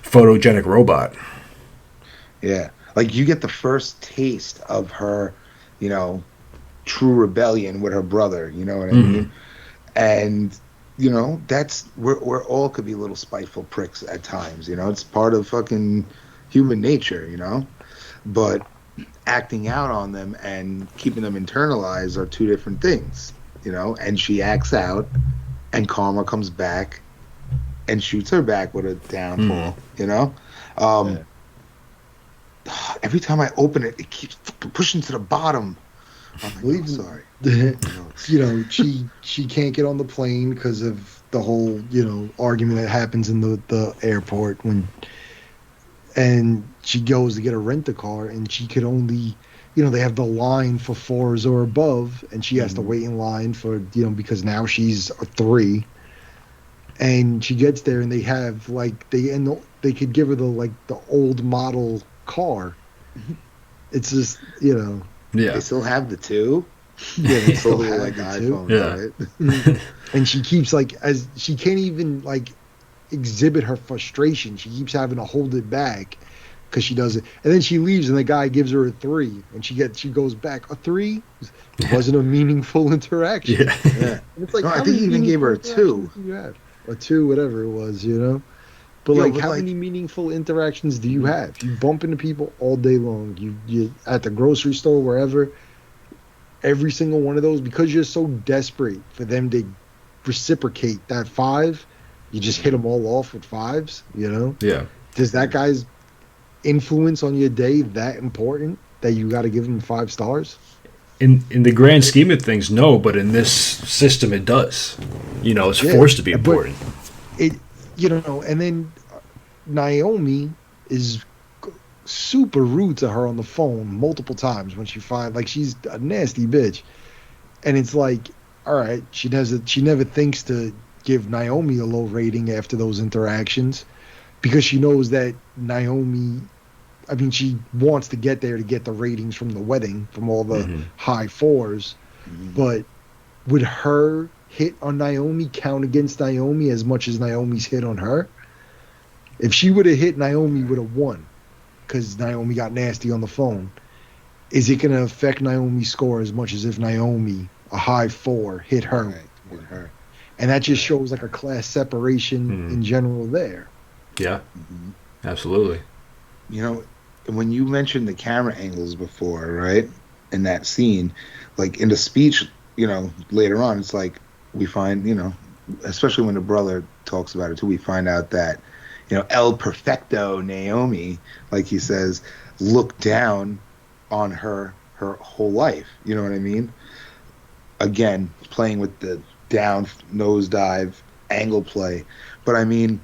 photogenic robot. Yeah. Like you get the first taste of her, true rebellion with her brother, you know what I mean? And you know, we're all could be little spiteful pricks at times, you know. It's part of fucking human nature, you know. But acting out on them and keeping them internalized are two different things, you know. And she acts out, and karma comes back and shoots her back with a downfall, you know. Every time I open it, it keeps pushing to the bottom. I'm like, sorry. You know, she can't get on the plane because of the whole, you know, argument that happens in the airport and she goes to get a rent-a-car, and she could only, you know, they have the line for 4s or above, and she has to wait in line for, you know, because now she's a 3, and she gets there, and they have like they could give her the old model car. It's just, you know. Yeah. They still have the 2. Yeah, they still have like the iPhone, 2. Yeah. Right? And she keeps as she can't even exhibit her frustration. She keeps having to hold it back because she doesn't. And then she leaves, and the guy gives her a 3, and she goes back, a 3. It wasn't a meaningful interaction. Yeah. And it's like, no, I think he even gave her a 2. You have a 2, whatever it was, you know. But how many meaningful interactions do you have? You bump into people all day long. You at the grocery store, wherever. Every single one of those, because you're so desperate for them to reciprocate that 5, you just hit them all off with 5s, you know? Yeah. Does that guy's influence on your day that important that you got to give him 5 stars? In the grand scheme of things, no, but in this system, it does. You know, it's forced to be important. You know, and then Naomi is super rude to her on the phone multiple times when she finds, she's a nasty bitch. And it's like, all right, she never thinks to give Naomi a low rating after those interactions because she knows that Naomi, I mean, she wants to get there to get the ratings from the wedding, from all the high 4s. But would her hit on Naomi count against Naomi as much as Naomi's hit on her? If she would have hit Naomi with a 1 because Naomi got nasty on the phone, is it going to affect Naomi's score as much as if Naomi, a high 4, hit her? With her. And that just shows a class separation in general there. Yeah, absolutely. You know, when you mentioned the camera angles before, right, in that scene, in the speech, you know, later on, it's we find, you know, especially when the brother talks about it too, we find out that, you know, El Perfecto Naomi, like he says, looked down on her whole life. You know what I mean? Again, playing with the down nosedive angle play. But I mean,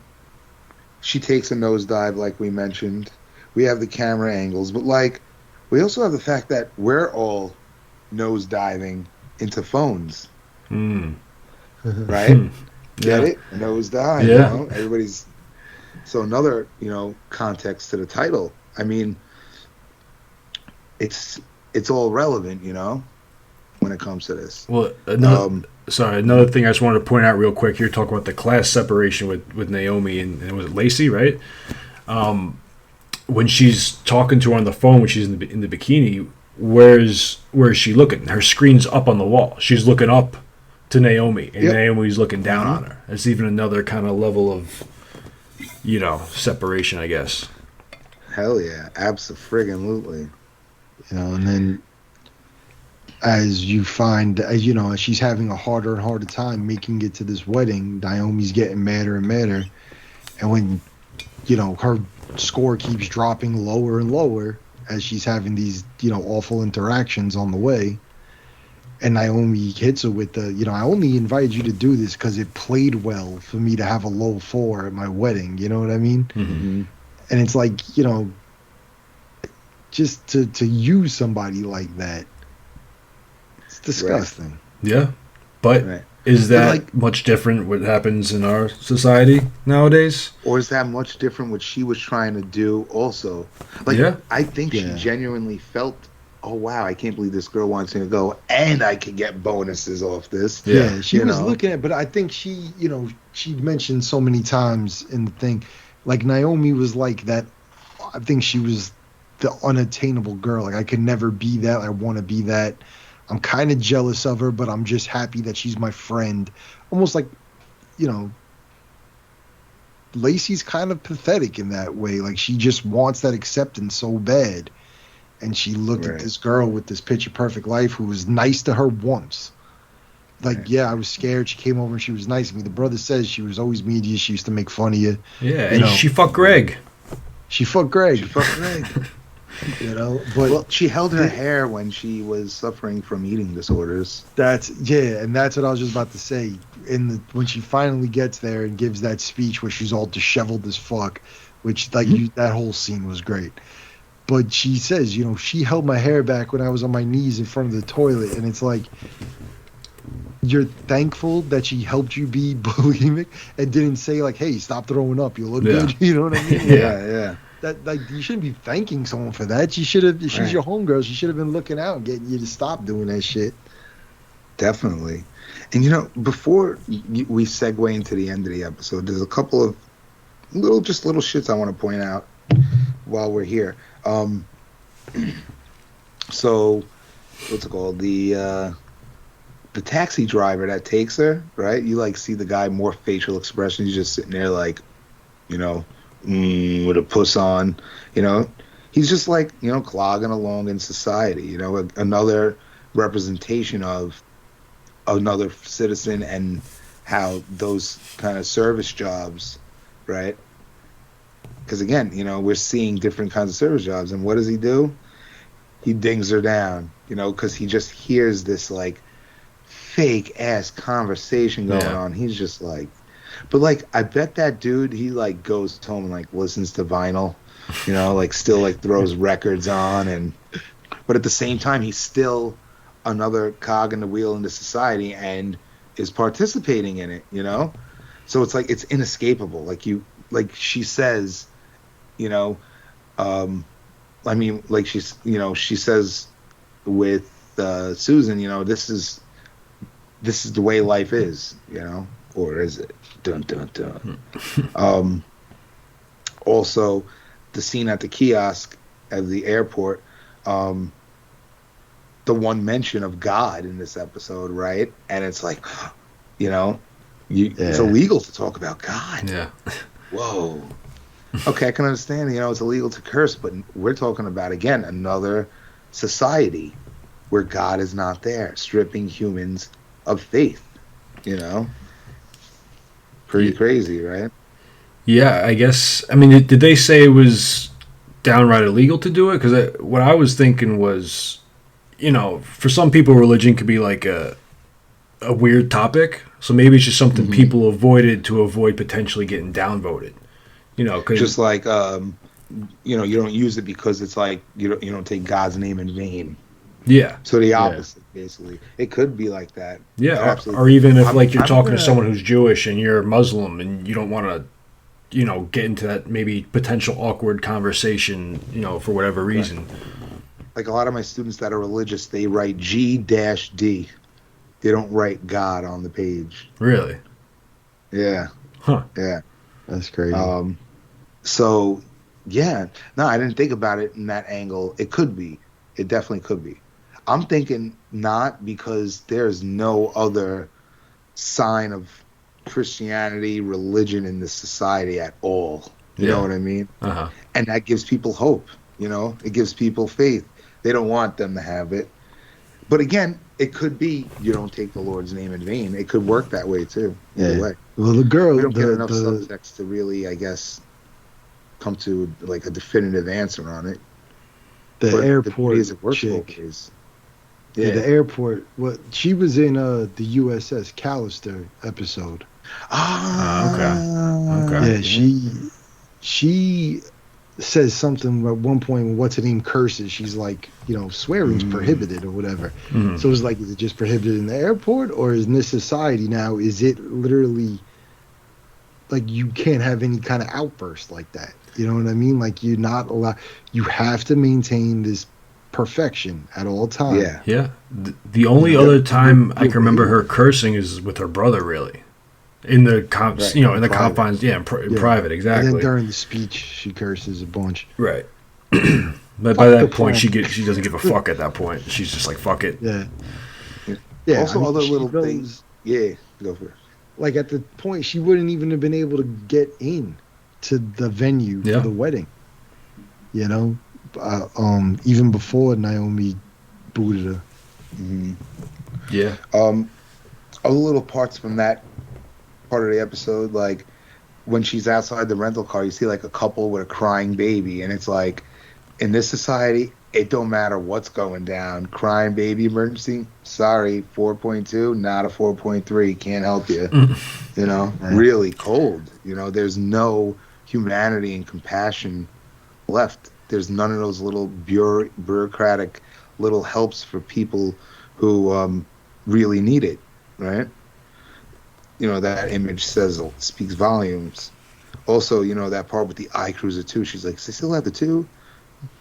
she takes a nosedive like we mentioned. We have the camera angles, but we also have the fact that we're all nosediving into phones. Right? Get it? Nosedive. Yeah. You know? Everybody's. So another, you know, context to the title. I mean, it's all relevant, you know, when it comes to this. Well, another thing I just wanted to point out real quick. You're talking about the class separation with Naomi and was it Lacey, right? When she's talking to her on the phone, when she's in the bikini, where is she looking? Her screen's up on the wall. She's looking up to Naomi, and Naomi's looking down on her. It's even another kind of level of, you know, separation, I guess. Hell yeah, absolutely. You know, and then as you find, as you know, as she's having a harder and harder time making it to this wedding, Naomi's getting madder and madder, and when, you know, her score keeps dropping lower and lower as she's having these, you know, awful interactions on the way, and Naomi hits her with the, you know, I only invited you to do this because it played well for me to have a low 4 at my wedding. You know what I mean? Mm-hmm. And it's like, you know, just to use somebody like that, it's disgusting. Right. Yeah, but is that much different what happens in our society nowadays? Or is that much different what she was trying to do also? I think she genuinely felt, oh wow, I can't believe this girl wants me to go and I can get bonuses off this. Yeah, she was looking at, but I think she, you know, she mentioned so many times in the thing, Naomi was like that. I think she was the unattainable girl. I could never be that. I want to be that. I'm kind of jealous of her, but I'm just happy that she's my friend. Almost like you know, Lacey's kind of pathetic in that way. Like, she just wants that acceptance so bad. And she looked at this girl with this picture perfect life who was nice to her once. Like, yeah, I was scared. She came over and she was nice to me. The brother says she was always mean to you. She used to make fun of you. Yeah, and she fucked Greg. She fucked Greg. You know, but she held her hair when she was suffering from eating disorders. And that's what I was just about to say. When she finally gets there and gives that speech where she's all disheveled as fuck, which that whole scene was great. But she says, you know, she held my hair back when I was on my knees in front of the toilet, and it's like, you're thankful that she helped you be bulimic and didn't say like, hey, stop throwing up, you look good. You know what I mean? Yeah. That, like, you shouldn't be thanking someone for that. She should have. She's your homegirl. She should have been looking out and getting you to stop doing that shit. Definitely. And you know, before we segue into the end of the episode, there's a couple of little shits I want to point out while we're here. So, what's it called? The taxi driver that takes her, right? You like see the guy more facial expressions. He's just sitting there like, you know, with a puss on, you know, he's just like, you know, clogging along in society, you know, another representation of another citizen and how those kind of service jobs, right? Because again, you know, we're seeing different kinds of service jobs, and what does he do? He dings her down, you know, because he just hears this like fake ass conversation going on. He's just like, but like, I bet that dude, he like goes home and like listens to vinyl, you know, like still like throws records on, but at the same time, he's still another cog in the wheel into society and is participating in it, you know? So it's like, it's inescapable. Like she says, you know, I mean, like she's, you know, she says with Susan, you know, this is the way life is, you know, or is it? Dun dun dun. Also, the scene at the kiosk at the airport, the one mention of God in this episode, right? And it's like, you know, it's illegal to talk about God. Yeah. Whoa. Okay, I can understand, you know, it's illegal to curse, but we're talking about, again, another society where God is not there, stripping humans of faith, you know? Pretty crazy, right? Yeah, I guess. I mean, did they say it was downright illegal to do it? Because what I was thinking was, you know, for some people, religion could be like a weird topic. So maybe it's just something people avoided to avoid potentially getting downvoted. You know, cause, just like you know, you don't use it because it's like you don't take God's name in vain. Yeah. So the opposite, basically. It could be like that. Yeah, or even if like you're talking to someone who's Jewish and you're Muslim and you don't want to, you know, get into that maybe potential awkward conversation, you know, for whatever reason. Right. Like a lot of my students that are religious, they write G-D. They don't write God on the page. Really? Yeah. Huh. Yeah. That's crazy. So, yeah. No, I didn't think about it in that angle. It could be. It definitely could be. I'm thinking not, because there's no other sign of Christianity, religion in this society at all. You know what I mean? Uh-huh. And that gives people hope, you know? It gives people faith. They don't want them to have it. But again, it could be you don't take the Lord's name in vain. It could work that way too. Either way. Well, the girl, we don't get enough subtext to really, I guess, come to like a definitive answer on it. The airport chick. The airport. What she was in the USS Callister episode. Okay. Yeah, she says something at one point when what's her name curses. She's like, you know, swearing's prohibited or whatever. So it's like, is it just prohibited in the airport, or is in this society now, is it literally like you can't have any kind of outburst like that? You know what I mean? Like, you're not allowed. You have to maintain this perfection at all times. Yeah. The only other time I can remember her cursing is with her brother, really. In the you know, in the confines, in private, exactly. And then during the speech, she curses a bunch. Right. But by that point, she doesn't give a fuck at that point. She's just like, fuck it. Yeah. Also, other little things. Yeah, go for it. like at the point she wouldn't even have been able to get in to the venue for the wedding. You know, even before Naomi booted her. Mm-hmm. Yeah. Other little parts from that part of the episode, like when she's outside the rental car, you see like a couple with a crying baby, and it's like, in this society, it don't matter what's going down. Crying baby emergency, sorry, 4.2, not a 4.3, can't help you. You know, really cold. You know, there's no humanity and compassion left. There's none of those little bureaucratic little helps for people who really need it, right? You know, that image speaks volumes. Also, you know, that part with the iCruiser 2, she's like, they still have the 2?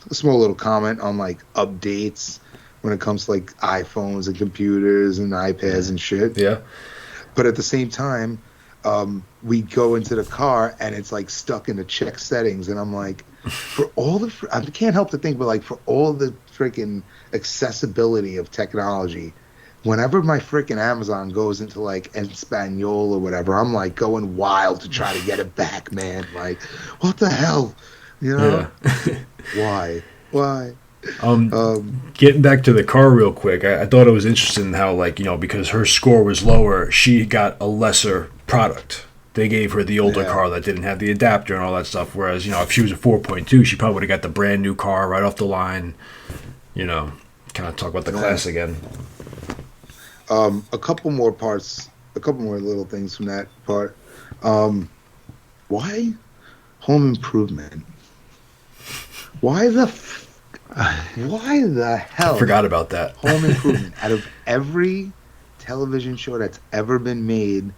A small little comment on, like, updates when it comes to, like, iPhones and computers and iPads and shit. Yeah. But at the same time, we go into the car, and it's, like, stuck in the check settings, and I'm like, for all the... I can't help to think, but, like, for all the freaking accessibility of technology, whenever my freaking Amazon goes into like Espanol or whatever, I'm like going wild to try to get it back, man. Like, what the hell? You know? Yeah. Why? Getting back to the car real quick, I thought it was interesting how, like, you know, because her score was lower, she got a lesser product. They gave her the older car that didn't have the adapter and all that stuff, whereas, you know, if she was a 4.2, she probably would have got the brand new car right off the line. You know, kind of talk about the class again. A couple more little things from that part. Why Home Improvement? Why the hell? I forgot about that. Home Improvement. Out of every television show that's ever been made,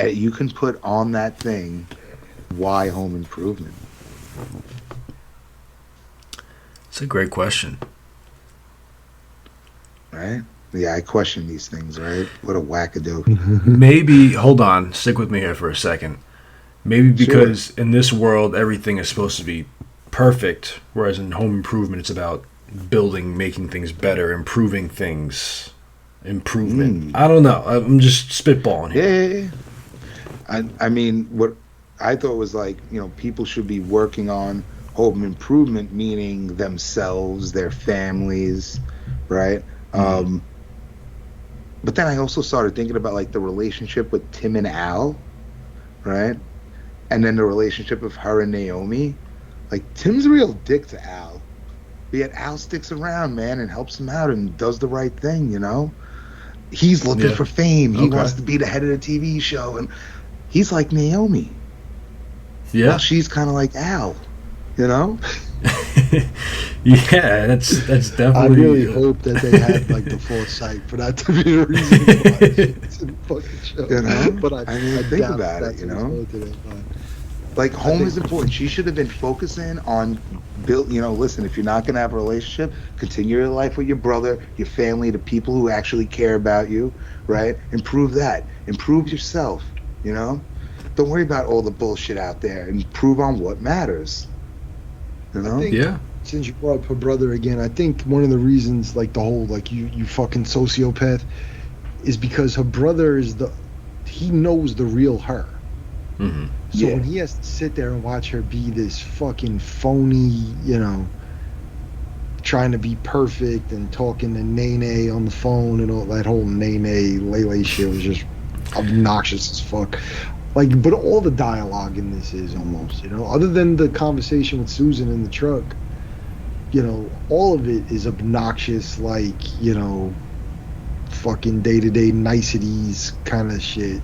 you can put on that thing, why Home Improvement? It's a great question. Right? Yeah, I question these things, right? What a wackadoo. Maybe, hold on, stick with me here for a second. Maybe because in this world, everything is supposed to be perfect, whereas in Home Improvement, it's about building, making things better, improving things. Improvement. I don't know. I'm just spitballing here. Yeah. I mean, what I thought was like, you know, people should be working on home improvement, meaning themselves, their families, right? But then I also started thinking about like the relationship with Tim and Al, right? And then the relationship of her and Naomi. Like, Tim's a real dick to Al, but yet Al sticks around, man, and helps him out and does the right thing, you know? He's looking for fame. He wants to be the head of the TV show, and he's like Naomi. Yeah. Well, she's kind of like Al, you know? Yeah, that's definitely... I really hope that they had, like, the foresight for that to be the reason why it's in the fucking show. You know? But I mean, think about it, you know? Like, home is important. She should have been focusing on listen, if you're not going to have a relationship, continue your life with your brother, your family, the people who actually care about you, right? Improve that. Improve yourself, you know? Don't worry about all the bullshit out there. Improve on what matters. You know? I think, since you brought up her brother again, I think one of the reasons, like, the whole, like, you fucking sociopath, is because her brother he knows the real her. Mm-hmm. So when he has to sit there and watch her be this fucking phony, you know, trying to be perfect and talking to Nene on the phone and all that whole Nene Lele shit was just obnoxious as fuck. Like, but all the dialogue in this is almost, you know, other than the conversation with Susan in the truck, you know, all of it is obnoxious, like, you know, fucking day-to-day niceties kind of shit.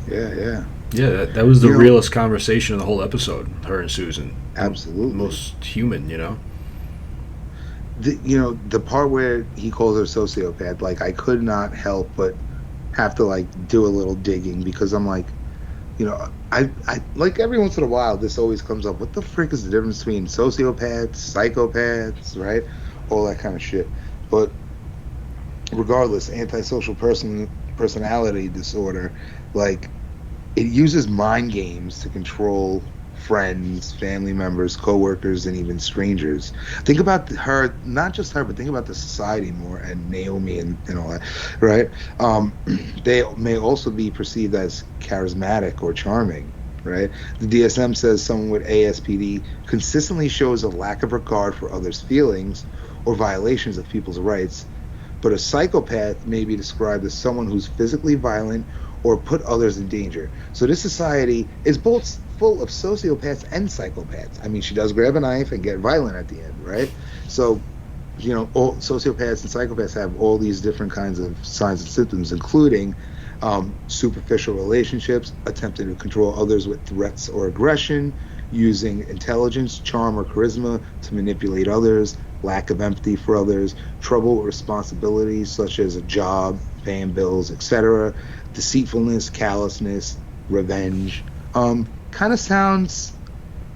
Yeah. Yeah, that was the realest conversation of the whole episode, her and Susan. Absolutely. Most human, you know? The part where he calls her sociopath, like, I could not help but have to, like, do a little digging, because I'm like, you know, I like, every once in a while this always comes up. What the frick is the difference between sociopaths, psychopaths, right? All that kind of shit. But regardless, antisocial personality disorder, like, it uses mind games to control friends, family members, co-workers, and even strangers. Think about her, not just her, but think about the society more, and Naomi and all that, right? They may also be perceived as charismatic or charming, right? The DSM says someone with ASPD consistently shows a lack of regard for others' feelings or violations of people's rights, but a psychopath may be described as someone who's physically violent or put others in danger. So this society is both full of sociopaths and psychopaths. I mean, she does grab a knife and get violent at the end, right? So, all sociopaths and psychopaths have all these different kinds of signs and symptoms, including superficial relationships, attempting to control others with threats or aggression, using intelligence, charm, or charisma to manipulate others, lack of empathy for others, trouble with responsibilities such as a job, paying bills, etc., deceitfulness, callousness, revenge. Kind of sounds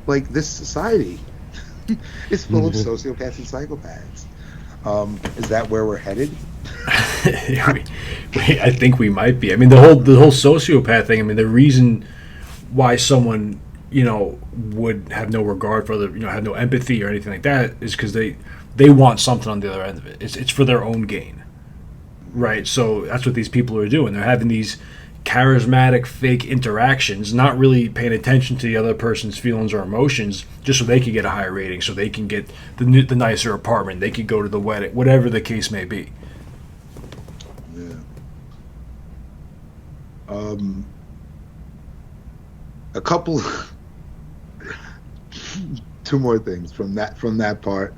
like this society is full of sociopaths and psychopaths. Is that where we're headed? I think we might be. I mean, the whole sociopath thing. I mean, the reason why someone would have no regard for other, have no empathy or anything like that is because they want something on the other end of it. It's for their own gain, right? So that's what these people are doing. They're having these charismatic fake interactions, not really paying attention to the other person's feelings or emotions, just so they can get a higher rating, so they can get the nicer apartment, they could go to the wedding, whatever the case may be. Yeah. A couple, two more things from that part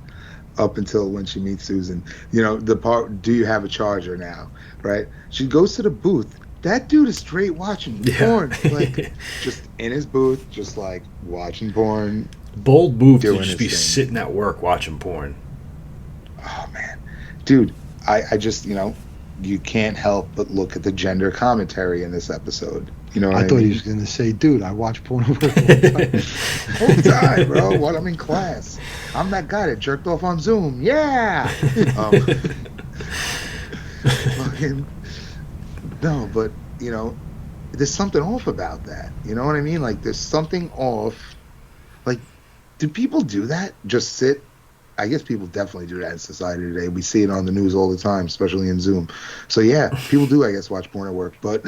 up until when she meets Susan. The part, do you have a charger now, right? She goes to the booth. That dude is straight watching porn, like just in his booth, just like watching porn. Bold move to just be sitting at work watching porn. Oh man, dude, I just you can't help but look at the gender commentary in this episode. I thought he was gonna say, dude, I watch porn all the time, bro. What? I'm in class. I'm that guy that jerked off on Zoom. Yeah. Fucking. No, but, there's something off about that. You know what I mean? Like, there's something off. Like, do people do that? Just sit? I guess people definitely do that in society today. We see it on the news all the time, especially in Zoom. So, yeah, people do, I guess, watch porn at work. But,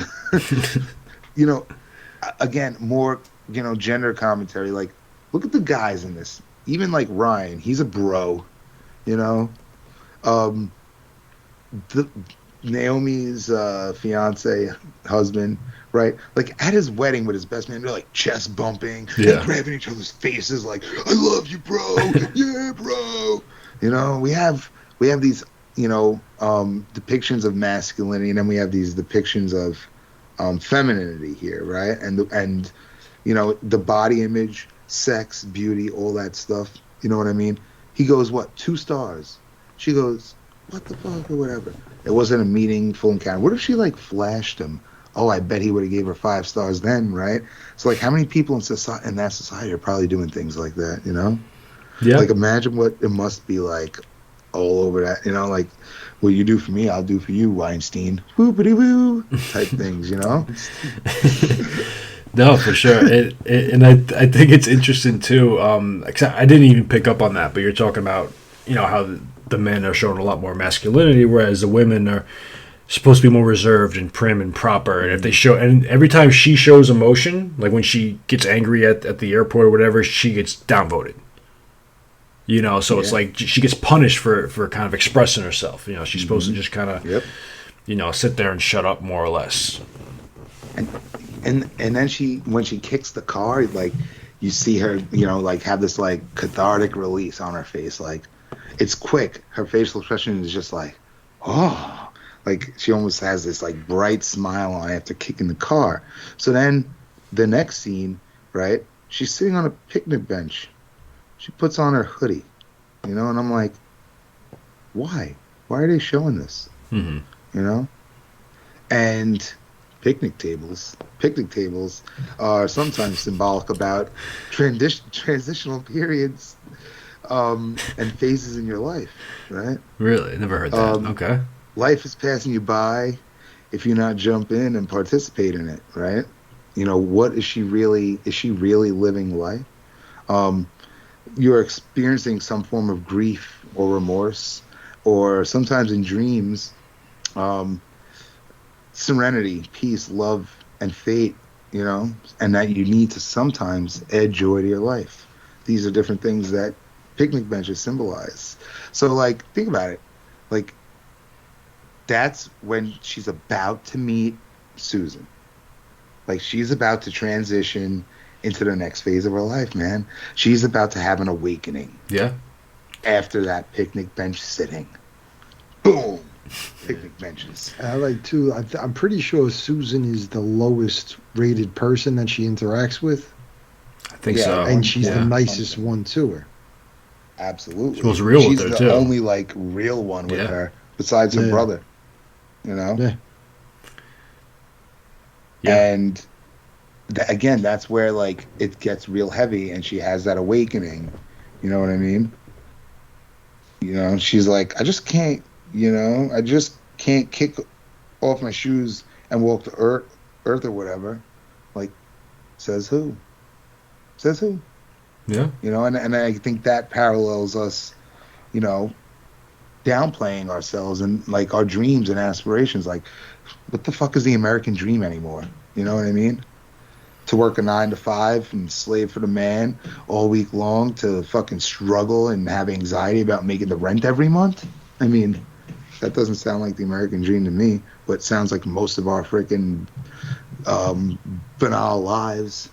again, more, gender commentary. Like, look at the guys in this. Even, like, Ryan, he's a bro, Naomi's fiance, husband, right? Like at his wedding with his best man, they're like chest bumping, and grabbing each other's faces, like "I love you, bro." Yeah, bro. We have these depictions of masculinity, and then we have these depictions of femininity here, right? And the body image, sex, beauty, all that stuff. You know what I mean? He goes, what, 2 stars? She goes, what the fuck, or whatever. It wasn't a meaningful encounter. What if she like flashed him? Oh, I bet he would have gave her 5 stars then, right? So like, how many people in that society are probably doing things like that? Yeah. Like, imagine what it must be like all over that. Like, what you do for me, I'll do for you, Weinstein. Woo-bitty-woo type things. No, for sure. And I think it's interesting too. I didn't even pick up on that, but you're talking about how the men are showing a lot more masculinity, whereas the women are supposed to be more reserved and prim and proper. And if they show, and every time she shows emotion, like when she gets angry at the airport or whatever, she gets downvoted. So it's like she gets punished for kind of expressing herself. She's supposed to just kind of, sit there and shut up more or less. And then when she kicks the car, like you see her, like have this like cathartic release on her face, like. It's quick. Her facial expression is just like, oh, like she almost has this like bright smile on after kicking the car. So then the next scene, right? She's sitting on a picnic bench. She puts on her hoodie, and I'm like, why? Why are they showing this? Mm-hmm. And picnic tables are sometimes symbolic about transitional periods. And phases in your life, right? Really? Never heard that. Okay. Life is passing you by if you not jump in and participate in it, right? What is she really living life? you're experiencing some form of grief or remorse, or sometimes in dreams, serenity, peace, love, and fate, you know, and that you need to sometimes add joy to your life. These are different things that picnic benches symbolize. So, like, think about it. Like, that's when she's about to meet Susan. Like, she's about to transition into the next phase of her life, man. She's about to have an awakening. Yeah. After that picnic bench sitting. Boom. Picnic benches. I like too. I'm pretty sure Susan is the lowest rated person that she interacts with. I think so. And she's the nicest one to her. Absolutely. She was real she's with her, the too. only, like, real one with her, besides her brother. You know? Yeah. And again, that's where, like, it gets real heavy, and she has that awakening. You know what I mean? You know, she's like, I just can't kick off my shoes and walk to Earth or whatever. Like, says who? Says who? Yeah. You know, and I think that parallels us, you know, downplaying ourselves and, like, our dreams and aspirations. Like, what the fuck is the American dream anymore? You know what I mean? To work a 9 to 5 and slave for the man all week long, to fucking struggle and have anxiety about making the rent every month. I mean, that doesn't sound like the American dream to me, but it sounds like most of our freaking banal lives,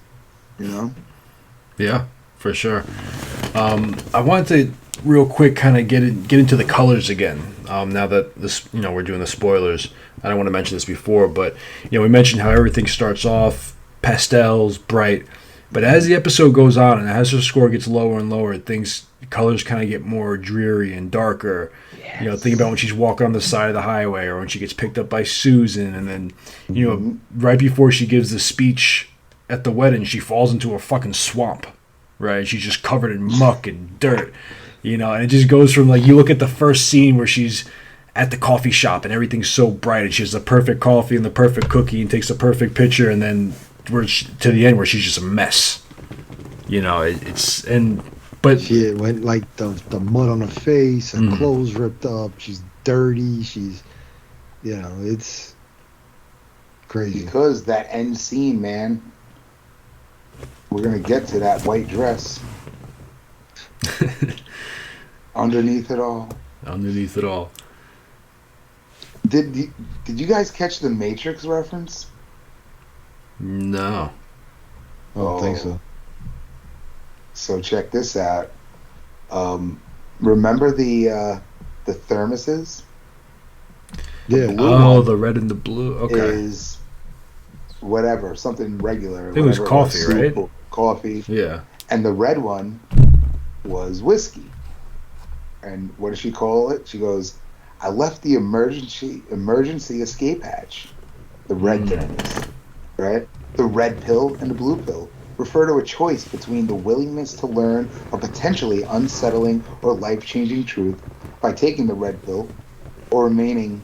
you know? Yeah. For sure. I wanted to real quick kind of get into the colors again. Now that this, you know, we're doing the spoilers. I don't want to mention this before, but, you know, we mentioned how everything starts off pastels, bright, but as the episode goes on and as the score gets lower and lower, colors kind of get more dreary and darker. Yes. You know, think about when she's walking on the side of the highway, or when she gets picked up by Susan, and then, you know, right before she gives the speech at the wedding, she falls into a fucking swamp. Right, she's just covered in muck and dirt, you know, and it just goes from, like, you look at the first scene where she's at the coffee shop and everything's so bright and she has the perfect coffee and the perfect cookie and takes the perfect picture, and then to the end where she's just a mess, you know. But she went, like, the mud on her face, her clothes ripped up, she's dirty, she's, you know, it's crazy. Because that end scene, man. We're going to get to that white dress. Underneath it all. Underneath it all. Did you guys catch the Matrix reference? No. I don't think so. So check this out. Remember the thermoses? Yeah. The red and the blue. Okay. Is whatever, something regular. I think it was coffee, right? Coffee. Yeah. And the red one was whiskey. And what does she call it? She goes, I left the emergency escape hatch. The red thermos. Right? The red pill and the blue pill refer to a choice between the willingness to learn a potentially unsettling or life-changing truth by taking the red pill, or remaining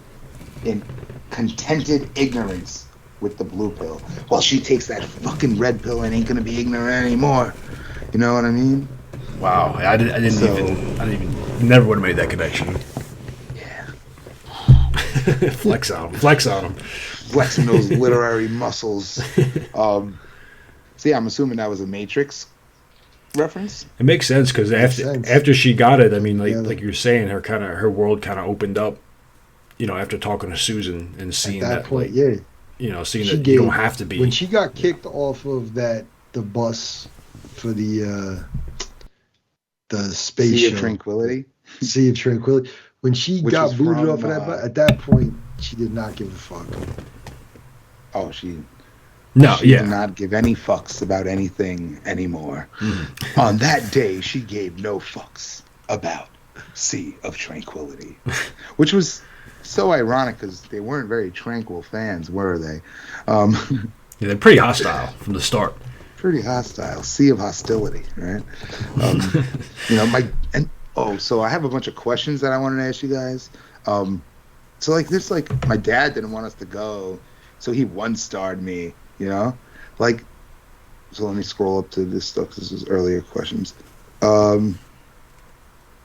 in contented ignorance with the blue pill. Well, she takes that fucking red pill and ain't gonna be ignorant anymore. You know what I mean? Wow, I didn't even never would have made that connection. Yeah. Flex on him. Flexing those literary muscles. So yeah, I'm assuming that was a Matrix reference. It makes sense because after she got it, I mean, like you're saying, her world kind of opened up. You know, after talking to Susan and seeing at that point, like, you know, seeing that you don't have to be. When she got kicked off of the bus for the space Sea show, of Tranquility. Sea of Tranquility. When she got booted off of that bus, at that point, she did not give a fuck. Oh, she did not give any fucks about anything anymore. On that day, she gave no fucks about Sea of Tranquility, which was so ironic because they weren't very tranquil fans, were they? They're pretty hostile from the start. Pretty hostile. Sea of hostility, right? You know, so I have a bunch of questions that I wanted to ask you guys. So like this, like my dad didn't want us to go, so he 1-starred me, you know? Like, So let me scroll up to this stuff. This is earlier questions. What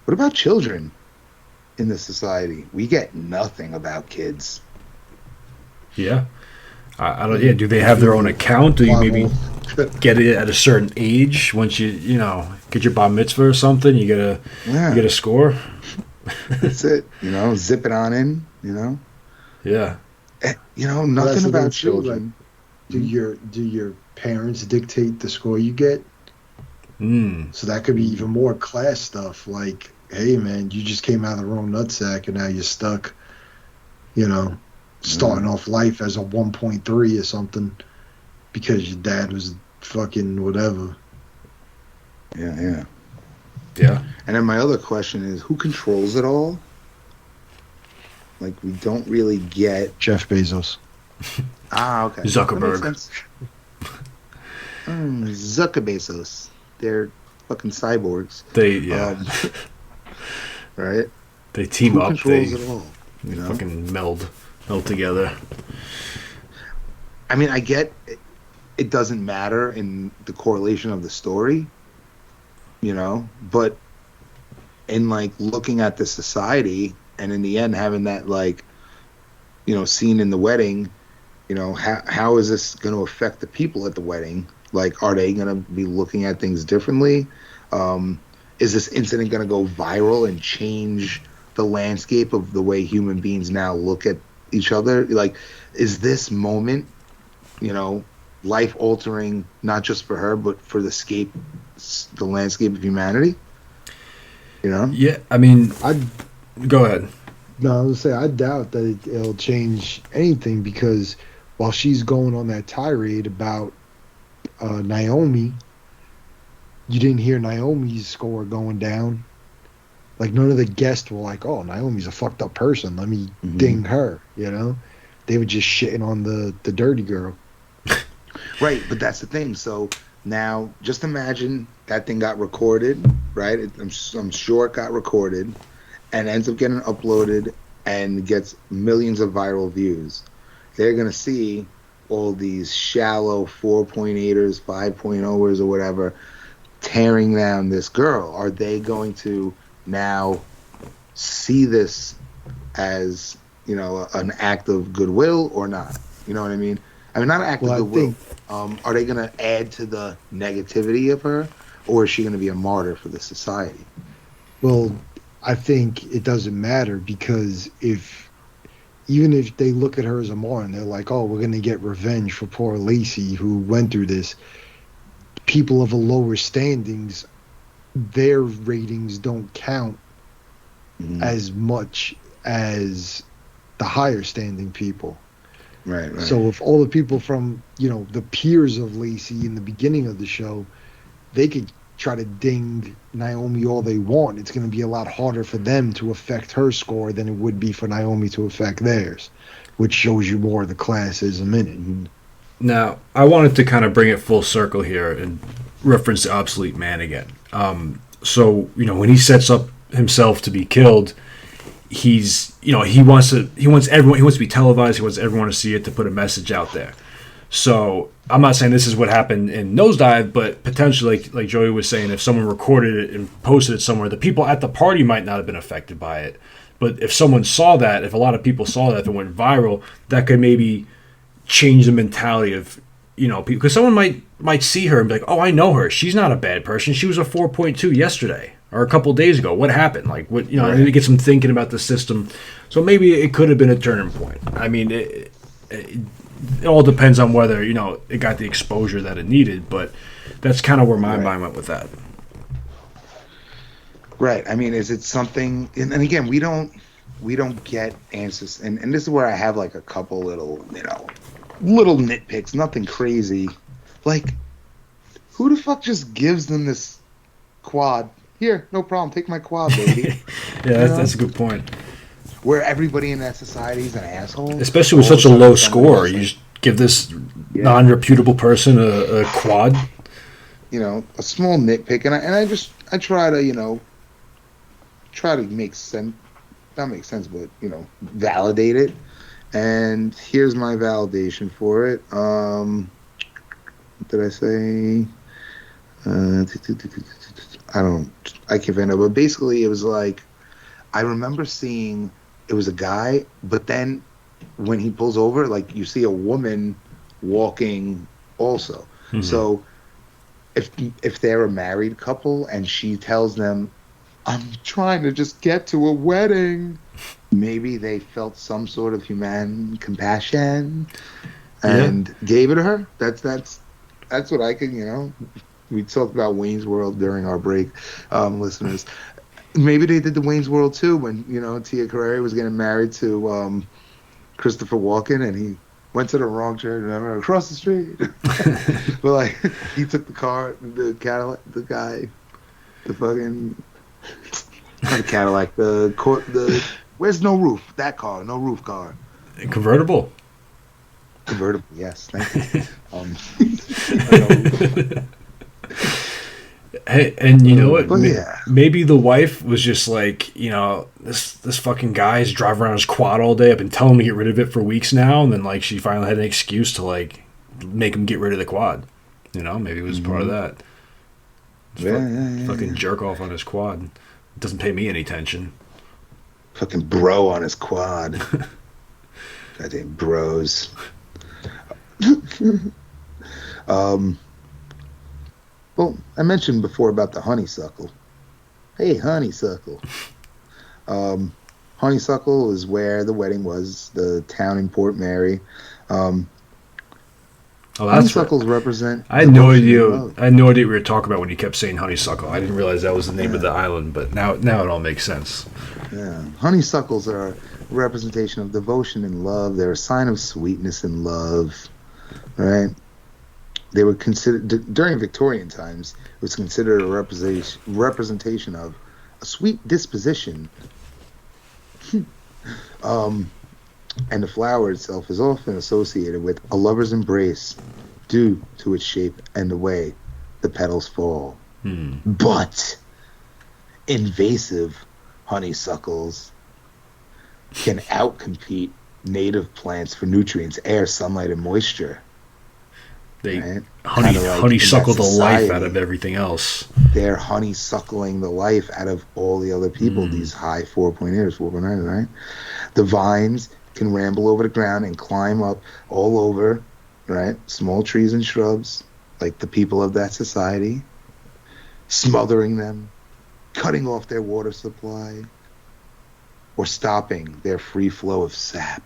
about children in this society? We get nothing about kids. Yeah. I don't. Yeah. Do they have their own account? Do you maybe get it at a certain age? Once you know, get your bar mitzvah or something, you get a score. That's it. Zip it on in. Yeah. Nothing about children. Do your parents dictate the score you get? So that could be even more class stuff. Like, hey man, you just came out of the wrong nutsack and now you're stuck. Starting off life as a 1.3 or something because your dad was fucking whatever. Yeah. And then my other question is, who controls it all? Like, we don't really get... Jeff Bezos. Okay. Zuckerberg. Zucker Bezos. They're fucking cyborgs. Right? They team who up. Controls it all? They fucking meld together. I mean, I get it doesn't matter in the correlation of the story, but in like looking at the society and in the end having that like, scene in the wedding, how is this going to affect the people at the wedding? Like, are they going to be looking at things differently? Is this incident going to go viral and change the landscape of the way human beings now look at each other? Like, is this moment, life altering, not just for her, but for the landscape of humanity? Yeah, I mean, go ahead. No, I was say I doubt that it'll change anything because while she's going on that tirade about Naomi, you didn't hear Naomi's score going down. Like, none of the guests were like, oh, Naomi's a fucked up person, let me ding her, They were just shitting on the dirty girl. Right, but that's the thing. So now, just imagine that thing got recorded, right? I'm sure it got recorded and ends up getting uploaded and gets millions of viral views. They're going to see all these shallow 4.8ers, 5.0ers or whatever tearing down this girl. Are they going to now see this as, an act of goodwill or not? You know what I mean? I mean, not an act of goodwill. Are they going to add to the negativity of her, or is she going to be a martyr for the society? Well, I think it doesn't matter because even if they look at her as a martyr and they're like, oh, we're going to get revenge for poor Lacey who went through this, people of a lower standings, their ratings don't count as much as the higher standing people. Right. So if all the people from, the peers of Lacey in the beginning of the show, they could try to ding Naomi all they want, it's going to be a lot harder for them to affect her score than it would be for Naomi to affect theirs, which shows you more of the classism in it. Now, I wanted to kind of bring it full circle here and reference the Obsolete Man again. So, when he sets up himself to be killed, he wants to be televised, he wants everyone to see it, to put a message out there. So I'm not saying this is what happened in Nosedive, but potentially, like Joey was saying, if someone recorded it and posted it somewhere, the people at the party might not have been affected by it. But if someone saw that, if a lot of people saw that, if it went viral, that could maybe change the mentality of, people. Because someone might see her and be like, oh, I know her. She's not a bad person. She was a 4.2 yesterday or a couple days ago. What happened? Like, what? Right. Maybe get some thinking about the system. So maybe it could have been a turning point. I mean, it all depends on whether, it got the exposure that it needed, but that's kind of where my mind went with that. Right. I mean, is it something, and again, we don't get answers, and this is where I have like a couple little nitpicks, nothing crazy. Like, who the fuck just gives them this quad? Here, no problem, take my quad, baby. Yeah, that's a good point. Where everybody in that society is an asshole. Especially with such a low score. You just give this non-reputable person a quad. A small nitpick. And I try to, try to make sense. Not make sense, but, validate it. And here's my validation for it. What did I say? I can't find out. But basically, it was like, I remember seeing, it was a guy, but then when he pulls over, like, you see a woman walking also. Mm-hmm. So if they're a married couple and she tells them, I'm trying to just get to a wedding, maybe they felt some sort of human compassion and gave it to her. That's what I can, we talked about Wayne's World during our break, listeners. Maybe they did the Wayne's World too when, Tia Carrere was getting married to Christopher Walken, and he went to the wrong church, remember, across the street. But like, he took the car, the Cadillac, the guy, the fucking, not the Cadillac, the where's no roof? That car, no roof car. Convertible. Convertible, yes. Thank you. Hey, and you know what? Yeah. Maybe the wife was just like, this fucking guy's driving around his quad all day. I've been telling him to get rid of it for weeks now, and then like she finally had an excuse to like make him get rid of the quad. Maybe it was part of that. Fucking jerk off on his quad. Doesn't pay me any attention. Fucking bro on his quad. Goddamn bros. Well, I mentioned before about the honeysuckle. Hey, honeysuckle. Honeysuckle is where the wedding was, the town in Port Mary. Honeysuckles represent. I had no idea. I had no idea what we were talking about when you kept saying honeysuckle. I didn't realize that was the name of the island, but now it all makes sense. Yeah, honeysuckles are a representation of devotion and love. They're a sign of sweetness and love, right? They were considered during Victorian times. It was considered a representation of a sweet disposition. And the flower itself is often associated with a lover's embrace due to its shape and the way the petals fall. But invasive honeysuckles can outcompete native plants for nutrients, air, sunlight, and moisture. They honeysuckle the life out of everything else. They're honeysuckling the life out of all the other people, these high 4.8s, 4.9s, right? The vines can ramble over the ground and climb up all over, right? Small trees and shrubs, like the people of that society, smothering them, cutting off their water supply, or stopping their free flow of sap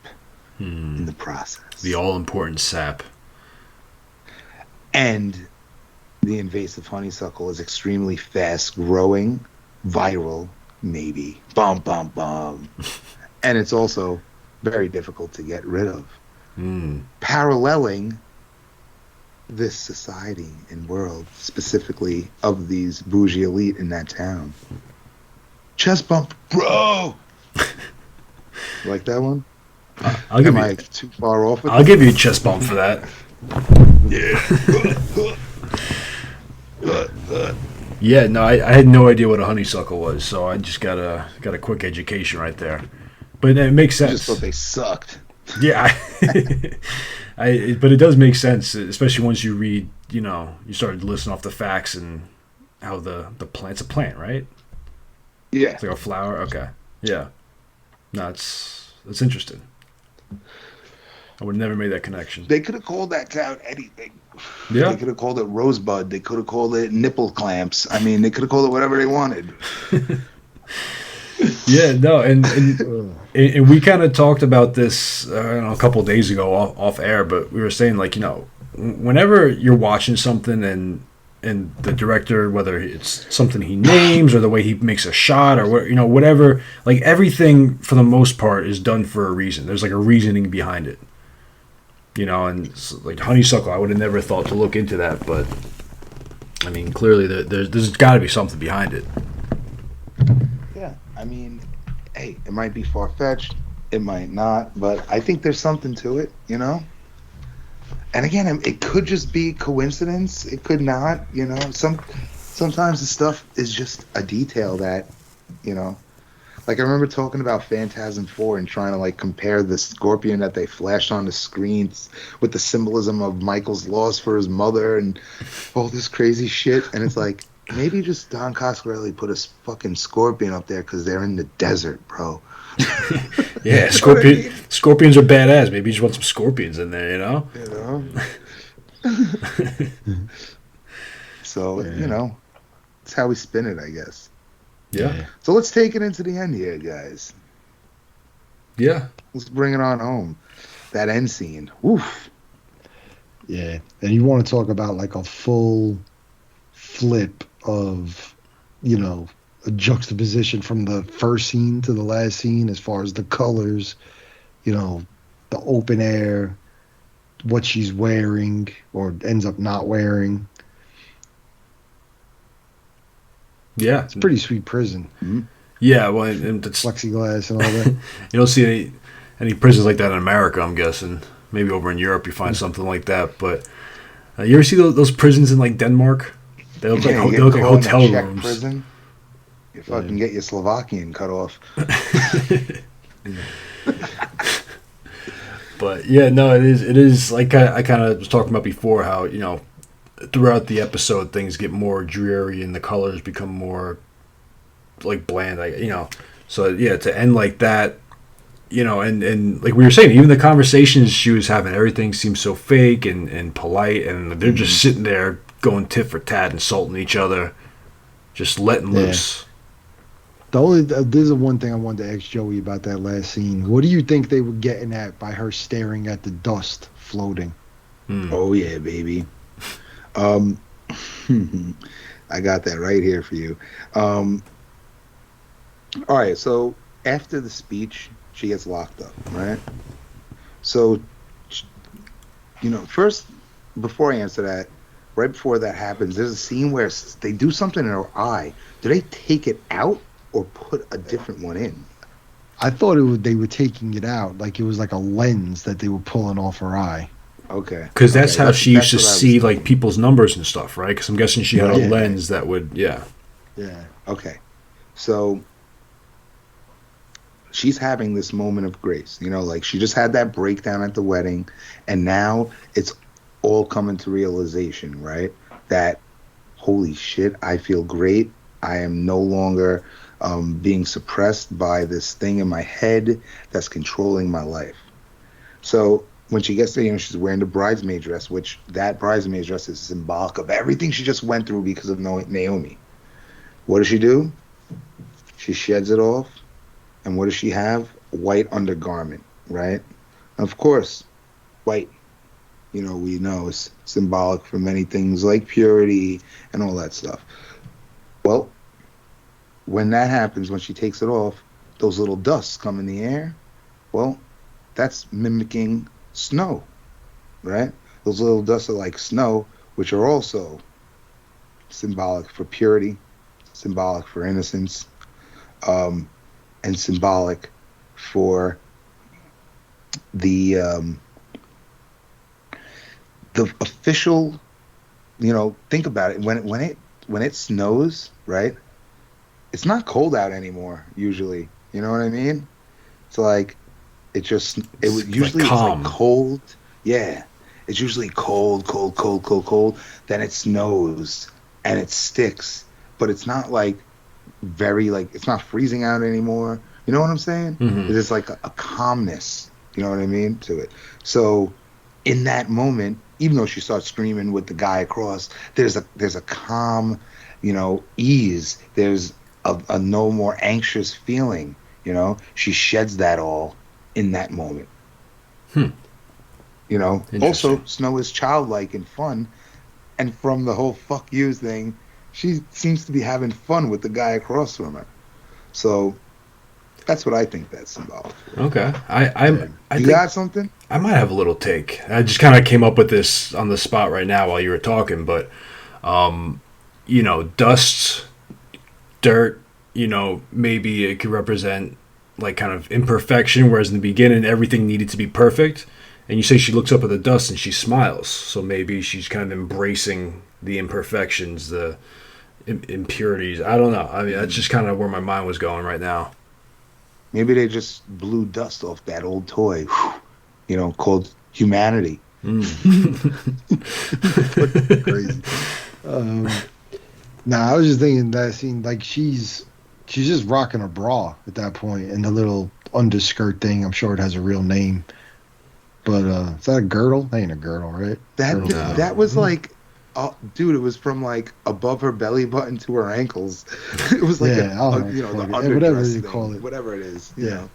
in the process. The all-important sap. And the invasive honeysuckle is extremely fast-growing, viral, maybe. Bomb. And it's also very difficult to get rid of. Paralleling this society and world, specifically of these bougie elite in that town. Chest bump, bro! Like that one? Am I too far off with I'll give you a chest bump for that. Yeah, no, I had no idea what a honeysuckle was, so I just got a quick education right there. But it makes sense. I just thought they sucked. Yeah, but it does make sense, especially once you read, you start listing off the facts and how the plant's a plant, right? Yeah. It's like a flower. Okay. Yeah. No, that's interesting. I would have never made that connection. They could have called that town anything. Yeah. They could have called it Rosebud. They could have called it Nipple Clamps. I mean, they could have called it whatever they wanted. Yeah, no, and we kind of talked about this a couple of days ago off air, but we were saying, like, whenever you're watching something and the director, whether it's something he names or the way he makes a shot or whatever, like everything for the most part is done for a reason. There's like a reasoning behind it. And like honeysuckle, I would have never thought to look into that, but I mean, clearly there's got to be something behind it. Yeah, I mean, hey, it might be far-fetched, it might not, but I think there's something to it, And again, it could just be coincidence. It could not, Sometimes the stuff is just a detail that, Like I remember talking about Phantasm 4 and trying to like compare the scorpion that they flashed on the screens with the symbolism of Michael's loss for his mother and all this crazy shit. And it's like, maybe just Don Coscarelli put a fucking scorpion up there because they're in the desert, bro. Yeah, scorpions are badass. Maybe you just want some scorpions in there, you know? So, you know, it's how we spin it, I guess. Yeah. So let's take it into the end here, guys. Yeah. Let's bring it on home. That end scene. Oof. Yeah. And you want to talk about like a full flip of, you know, a juxtaposition from the first scene to the last scene as far as the colors, you know, the open air, what she's wearing or ends up not wearing. Yeah. It's a pretty sweet prison. Mm-hmm. Yeah, well, and it's plexiglass and all that. You don't see any prisons like that in America, I'm guessing. Maybe over in Europe you find something like that. But you ever see those prisons in like Denmark? They look like hotel rooms. Prison. You fucking get your Slovakian cut off. But yeah, no, it is like I kind of was talking about before how, you know, throughout the episode things get more dreary and the colors become more like bland, you know. So yeah, to end like that, you know, and like we were saying, even the conversations she was having, everything seems so fake and polite, and they're just sitting there going tit for tat, insulting each other, just letting loose. There's one thing I wanted to ask Joey about that last scene. What do you think they were getting at by her staring at the dust floating? Oh yeah, baby. I got that right here for you. All right, so after the speech, she gets locked up, right? So, you know, first, before I answer that, right before that happens, there's a scene where they do something in her eye. Do they take it out or put a different one in? I thought they were taking it out, like it was like a lens that they were pulling off her eye. Okay. Because that's how she used to see like people's numbers and stuff, right? Because I'm guessing she had a lens that would, Yeah. Okay. So she's having this moment of grace, you know, like she just had that breakdown at the wedding, and now it's all coming to realization, right? That, holy shit, I feel great. I am no longer being suppressed by this thing in my head that's controlling my life. So when she gets there, you know, she's wearing the bridesmaid dress, which that bridesmaid dress is symbolic of everything she just went through because of Naomi. What does she do? She sheds it off. And what does she have? A white undergarment, right? Of course, white, you know, we know is symbolic for many things like purity and all that stuff. Well, when that happens, when she takes it off, those little dusts come in the air. Well, that's mimicking snow, right? Those little dusts are like snow, which are also symbolic for purity, symbolic for innocence, and symbolic for the official, you know, think about it. When it snows, right? It's not cold out anymore usually. You know what I mean? It's like it's usually like cold. Yeah. It's usually cold. Then it snows and it sticks, but it's not like it's not freezing out anymore. You know what I'm saying? Mm-hmm. There's like a calmness, you know what I mean, to it. So in that moment, even though she starts screaming with the guy across, there's a calm, you know, ease. There's a no more anxious feeling, you know. She sheds that all in that moment. You know, also Snow is childlike and fun, and from the whole fuck you thing, she seems to be having fun with the guy across from her. So that's what I think that's symbolic for. Okay. I think got something? I might have a little take. I just kind of came up with this on the spot right now while you were talking, but you know, dust, dirt, you know, maybe it could represent like kind of imperfection, whereas in the beginning everything needed to be perfect. And you say she looks up at the dust and she smiles, so maybe she's kind of embracing the imperfections, the impurities. I don't know. I mean, that's just kind of where my mind was going right now. Maybe they just blew dust off that old toy, called humanity. Crazy. I was just thinking that scene, like she's just rocking a bra at that point, and the little underskirt thing. I'm sure it has a real name, but is that a girdle? That ain't a girdle, right? That was like, dude, it was from like above her belly button to her ankles. It was like the underdress whatever you thing, call it, whatever it is. Yeah. You know?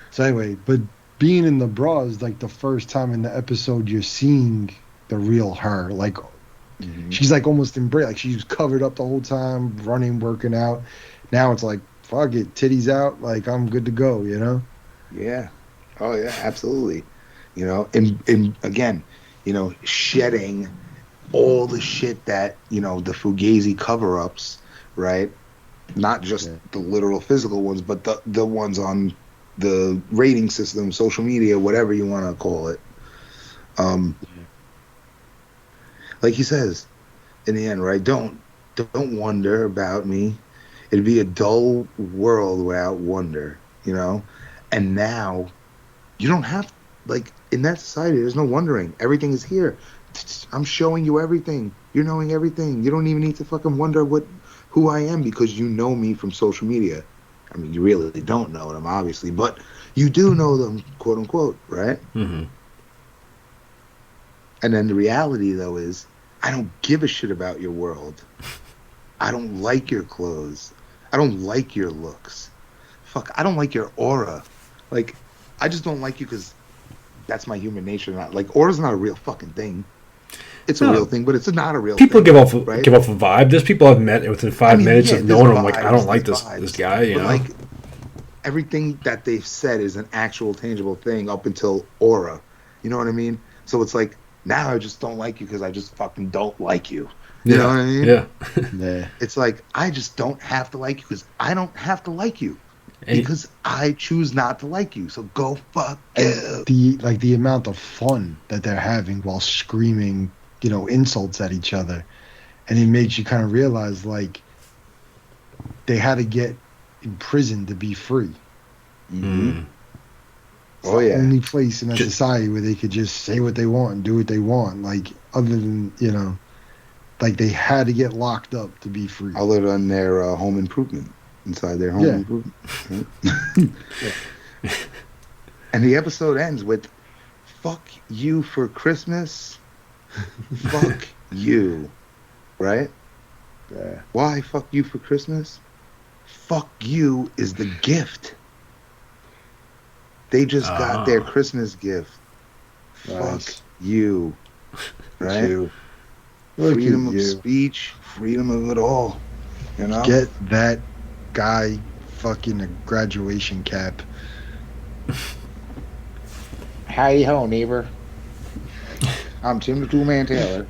So anyway, but being in the bra is like the first time in the episode you're seeing the real her. Like she's like almost embraced, like she's covered up the whole time, running, working out. Now it's like, fuck it, titties out, like I'm good to go, you know? Yeah. Oh yeah, absolutely. You know, and again, shedding all the shit that, the Fugazi cover-ups, right? Not just the literal physical ones, but the ones on the rating system, social media, whatever you want to call it. Like he says in the end, right? Don't wonder about me. It'd be a dull world without wonder, And now you don't have, like, in that society, there's no wondering. Everything is here. I'm showing you everything. You're knowing everything. You don't even need to fucking wonder who I am because you know me from social media. I mean, you really don't know them, obviously, but you do know them, quote unquote, right? Mm-hmm. And then the reality, though, is I don't give a shit about your world. I don't like your clothes. I don't like your looks. Fuck, I don't like your aura. Like, I just don't like you because that's my human nature. Like, aura's not a real fucking thing. It's a real thing, but it's not a real thing. People give off a vibe. There's people I've met within 5 minutes of knowing them. Like, I don't like this guy, you know? Like, everything that they've said is an actual tangible thing up until aura. You know what I mean? So it's like, now I just don't like you because I just fucking don't like you. You know what I mean? Yeah. It's like, I just don't have to like you because I don't have to like you. Because I choose not to like you. So go fuck you. The amount of fun that they're having while screaming, insults at each other. And it makes you kind of realize, like, they had to get in prison to be free. Mm-hmm. It's the only place in a society where they could just say what they want and do what they want. Like, other than, like they had to get locked up to be free. Other than their home improvement. Inside their home improvement. And the episode ends with, fuck you for Christmas. Fuck you. Right? Yeah. Why fuck you for Christmas? Fuck you is the gift. They just got their Christmas gift. Fuck you. Right? Freedom of speech, freedom of it all. Get that guy fucking a graduation cap. Howdy ho, neighbor. I'm Tim the Two-Man Taylor.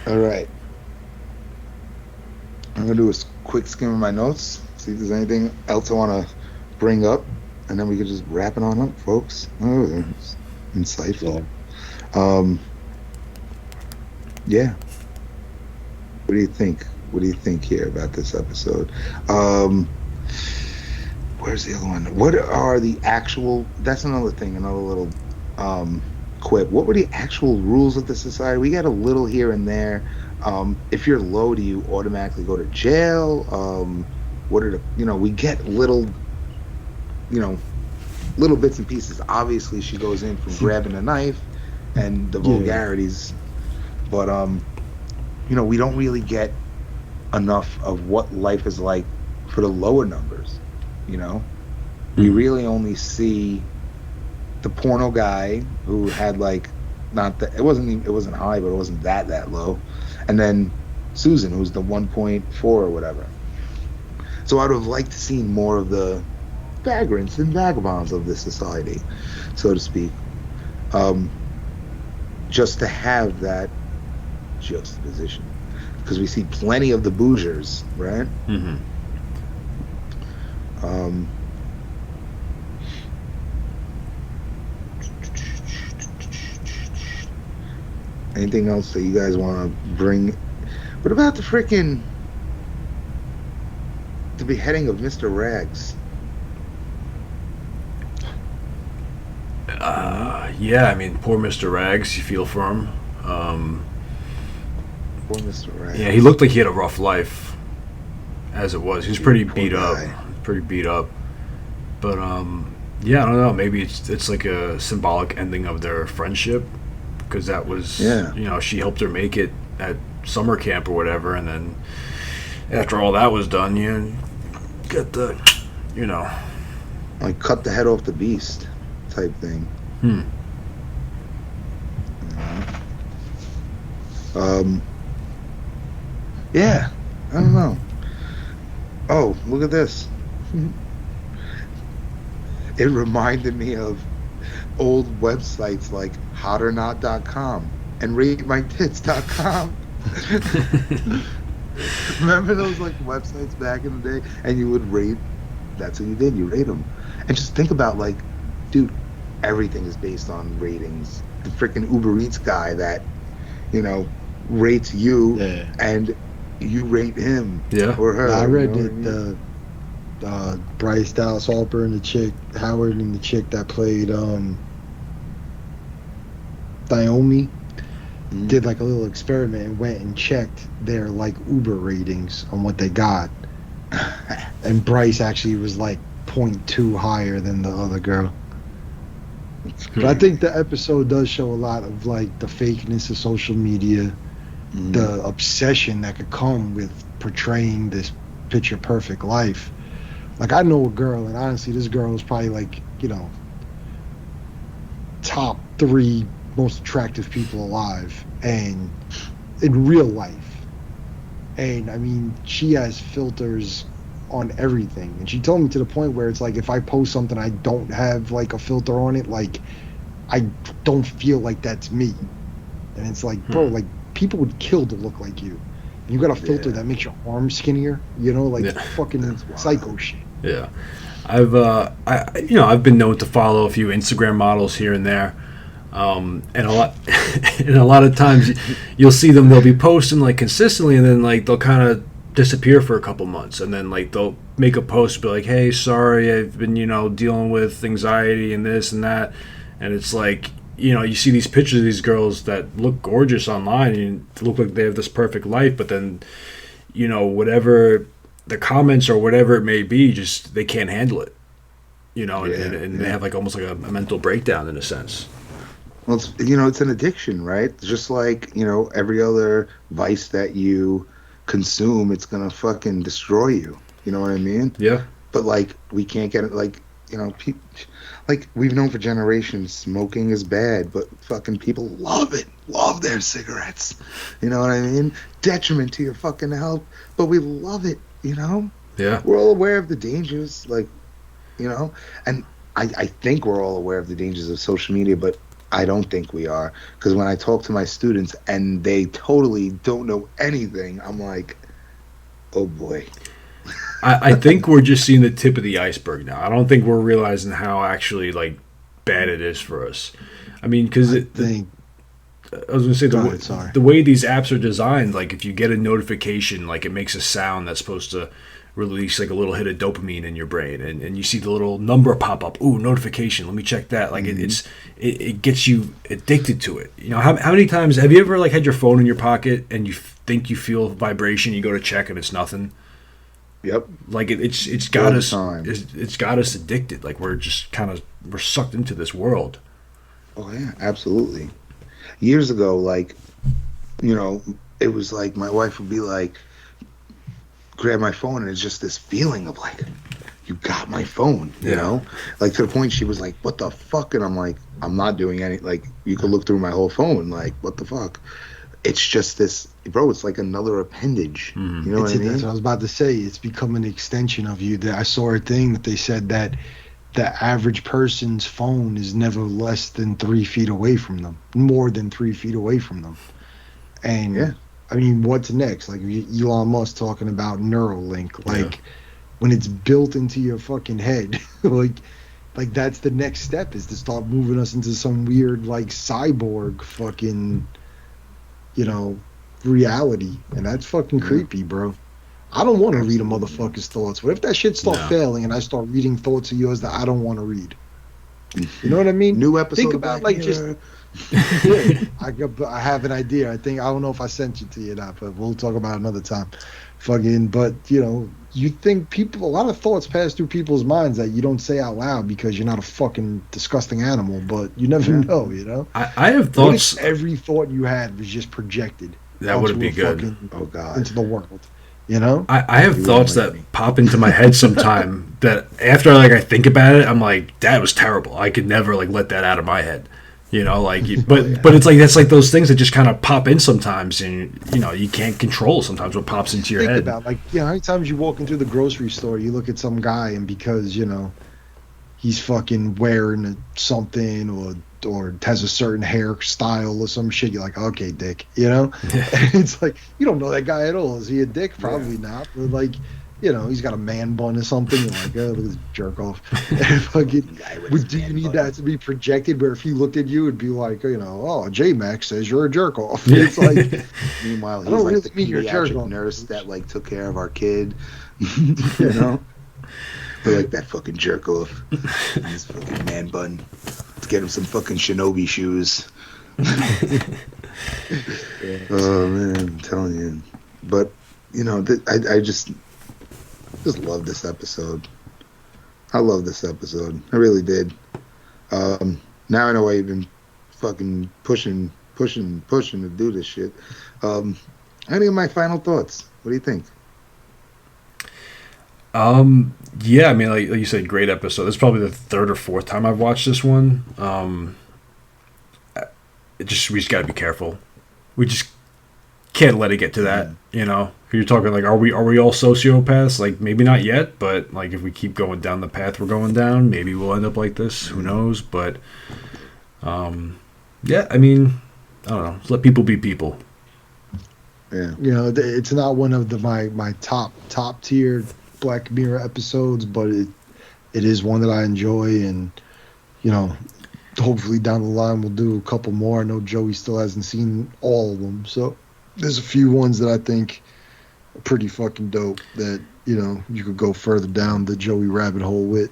Alright. I'm going to do a quick skim of my notes, see if there's anything else I want to bring up, and then we can just wrap it on up, folks. Oh, that's insightful. Yeah. What do you think? What do you think here about this episode? Where's the other one? What are the actual... That's another thing, another little quip. What were the actual rules of the society? We got a little here and there. If you're low, do you automatically go to jail? What are the... we get little... little bits and pieces. Obviously, she goes in from grabbing a knife and the vulgarities. But, we don't really get enough of what life is like for the lower numbers, We really only see the porno guy who had like it wasn't high, but it wasn't that low, and then Susan, who's the 1.4 or whatever. So I would have liked to see more of the vagrants and vagabonds of this society, so to speak, just to have that juxtaposition. Because we see plenty of the bougers, right? Mm-hmm. Anything else that you guys want to bring? What about the freaking the beheading of Mr. Rags. Yeah, I mean, poor Mr. Rags. You feel for him. Poor Mr. Rags. Yeah, he looked like he had a rough life. As it was, he was pretty Poor beat guy. up. Pretty beat up. But yeah, I don't know. Maybe it's like a symbolic ending of their friendship, because that was, you know, she helped her make it at summer camp or whatever, and then after all that was done, you get the, you know, like cut the head off the beast type thing. Yeah, I don't know. Oh, look at this. It reminded me of old websites like hotornot.com and ratemytits.com. Remember those like websites back in the day? And you would rate, that's what you did, you rate them. And just think about, like, dude, everything is based on ratings. The freaking Uber Eats guy that, you know, rates you and you rate him or her. I read you it. know Bryce Dallas Harper and the chick Howard and the chick that played Naomi did like a little experiment and went and checked their like Uber ratings on what they got, and Bryce actually was like 0.2 higher than the other girl. But I think the episode does show a lot of like the fakeness of social media, the obsession that could come with portraying this picture perfect life. Like, I know a girl, and honestly, this girl is probably like, you know, top 3 most attractive people alive, and in real life. And I mean, she has filters on everything, and she told me to the point where it's like, if I post something I don't have like a filter on it, like, I don't feel like that's me. And it's like, bro, like, people would kill to look like you. And you got a filter that makes your arms skinnier, you know, like fucking psycho shit. Yeah, I've been known to follow a few Instagram models here and there, and a lot of times you'll see them. They'll be posting like consistently, and then like they'll kind of disappear for a couple months, and then like they'll make a post, be like, "Hey, sorry, I've been dealing with anxiety and this and that," and it's like, you see these pictures of these girls that look gorgeous online and look like they have this perfect life, but then whatever the comments or whatever it may be, just they can't handle it, and they have like almost like a mental breakdown in a sense. Well, it's an addiction, right? Just like, every other vice that you consume, it's gonna fucking destroy you. You know what I mean? Yeah. But like, we can't get it. Like, people, like we've known for generations, smoking is bad, but fucking people love it, love their cigarettes. You know what I mean? Detriment to your fucking health, but we love it. Yeah. We're all aware of the dangers, and I think we're all aware of the dangers of social media, but I don't think we are, because when I talk to my students and they totally don't know anything, I'm like, oh boy. I think we're just seeing the tip of the iceberg now. I don't think we're realizing how actually like bad it is for us. I mean, because I was going to say the way these apps are designed, like if you get a notification, like it makes a sound that's supposed to release like a little hit of dopamine in your brain, and you see the little number pop up. Ooh, notification. Let me check that. Like it gets you addicted to it. How many times have you ever like had your phone in your pocket and you think you feel vibration, you go to check and it's nothing? Yep. Like it's got us. It's got us addicted. Like we're just we're sucked into this world. Oh yeah, absolutely. Years ago, like, it was like my wife would be like, grab my phone, and it's just this feeling of like, you got my phone, you know? Like, to the point she was like, what the fuck? And I'm like, I'm not doing any, like, you could look through my whole phone, like, what the fuck? It's just this, bro, it's like another appendage. You know what I mean? That's what I was about to say. It's become an extension of you. I saw a thing that they said that the average person's phone is never less than 3 feet away from them, more than 3 feet away from them. And I mean, what's next? Like Elon Musk talking about Neuralink, like when it's built into your fucking head, like that's the next step, is to start moving us into some weird like cyborg fucking, reality, and that's fucking creepy, bro. I don't want to read a motherfucker's thoughts. What if that shit start No. failing and I start reading thoughts of yours that I don't want to read? You know what I mean? New episode. Think of about Black like just. Mirror. Yeah, I have an idea. I don't know if I sent it to you or not, but we'll talk about it another time. But you think a lot of thoughts pass through people's minds that you don't say out loud because you're not a fucking disgusting animal, but you never know, I have What thoughts. if every thought you had was just projected? That wouldn't onto be a good. fucking- Oh God. Into the world, I have You thoughts wouldn't that like me. pop into my head sometime that after I think about it, I'm like, that was terrible. I could never let that out of my head. But it's that's like those things that just kind of pop in sometimes, and you can't control sometimes what pops into your Think head. about how many times you walk into the grocery store, you look at some guy, and because he's fucking wearing something or has a certain hairstyle or some shit, you're like, okay, dick, It's like you don't know that guy at all. Is he a dick? Probably not. But he's got a man bun or something. You're like, oh, look at this jerk off. Do you need that to be projected? Where if he looked at you, it'd be like, oh, JMac says you're a jerk off. It's like, Meanwhile, he's I don't like really the mean you're a jerk pediatric off. nurse that took care of our kid. They're like that fucking jerk off. This fucking man bun. Let's get him some fucking shinobi shoes. Oh man, I'm telling you. But I just love this episode. I love this episode. I really did. Now I know why you've been fucking pushing to do this shit. Any of my final thoughts? What do you think? Yeah, I mean, like you said, great episode. This is probably the third or fourth time I've watched this one. We just got to be careful. We just can't let it get to that. You're talking are we all sociopaths? Maybe not yet, but if we keep going down the path we're going down, maybe we'll end up like this. Who knows? But yeah, I mean, I don't know. Just let people be people. Yeah. It's not one of my top tier Black Mirror episodes, but it is one that I enjoy, and hopefully down the line we'll do a couple more. I know Joey still hasn't seen all of them, so there's a few ones that I think are pretty fucking dope that you could go further down the Joey rabbit hole with.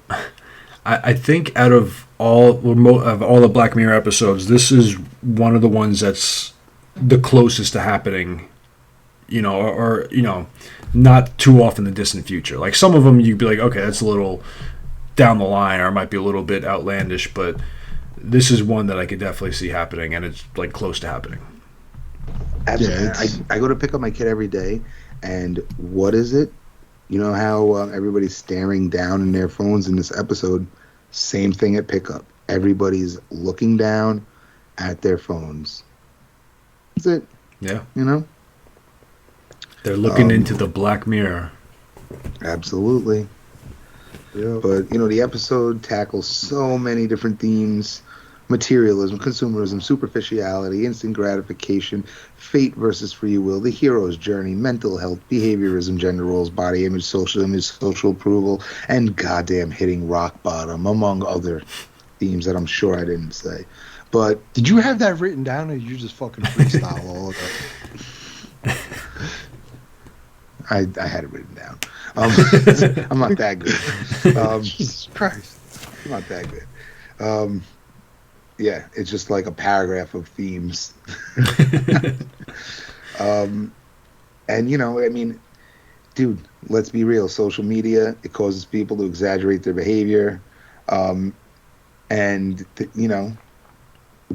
I think out of all the Black Mirror episodes, this is one of the ones that's the closest to happening, or not too off in the distant future. Like some of them you'd be like, okay, that's a little down the line, or it might be a little bit outlandish, but this is one that I could definitely see happening, and it's close to happening. Absolutely. Yeah, I go to pick up my kid every day, and what is it? You know how everybody's staring down in their phones in this episode? Same thing at pickup. Everybody's looking down at their phones. That's it. Yeah. They're looking into the Black Mirror. Absolutely. Yeah. But, the episode tackles so many different themes. Materialism, consumerism, superficiality, instant gratification, fate versus free will, the hero's journey, mental health, behaviorism, gender roles, body image, social approval, and goddamn hitting rock bottom, among other themes that I'm sure I didn't say. But did you have that written down, or did you just fucking freestyle all of that? I had it written down. I'm not that good. Jesus Christ. I'm not that good. Yeah, it's just like a paragraph of themes. And, I mean, dude, let's be real. Social media, it causes people to exaggerate their behavior.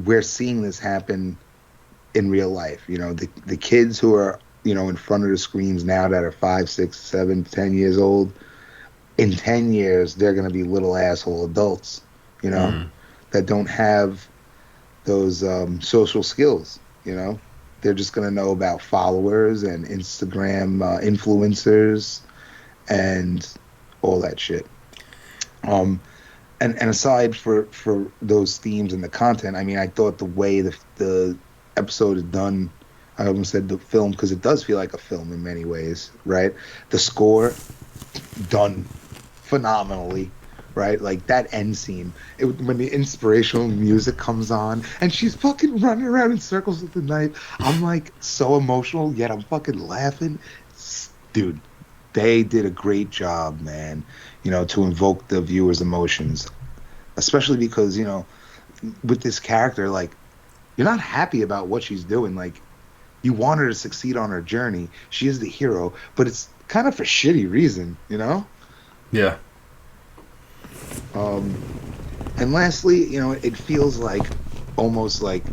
We're seeing this happen in real life. The kids who are, in front of the screens now that are 5, 6, 7, 10 years old, in 10 years, they're going to be little asshole adults, that don't have those social skills, They're just going to know about followers and Instagram influencers and all that shit. And aside for those themes and the content, I mean, I thought the way the episode is done, I almost said the film, because it does feel like a film in many ways, right? The score, done phenomenally, right? Like that end scene, when the inspirational music comes on and she's fucking running around in circles with the knife, I'm like so emotional, yet I'm fucking laughing. Dude, they did a great job, man, to invoke the viewer's emotions, especially because, with this character, like, you're not happy about what she's doing. Like, you want her to succeed on her journey. She is the hero, but it's kind of for shitty reason, Yeah. And lastly, it feels like almost like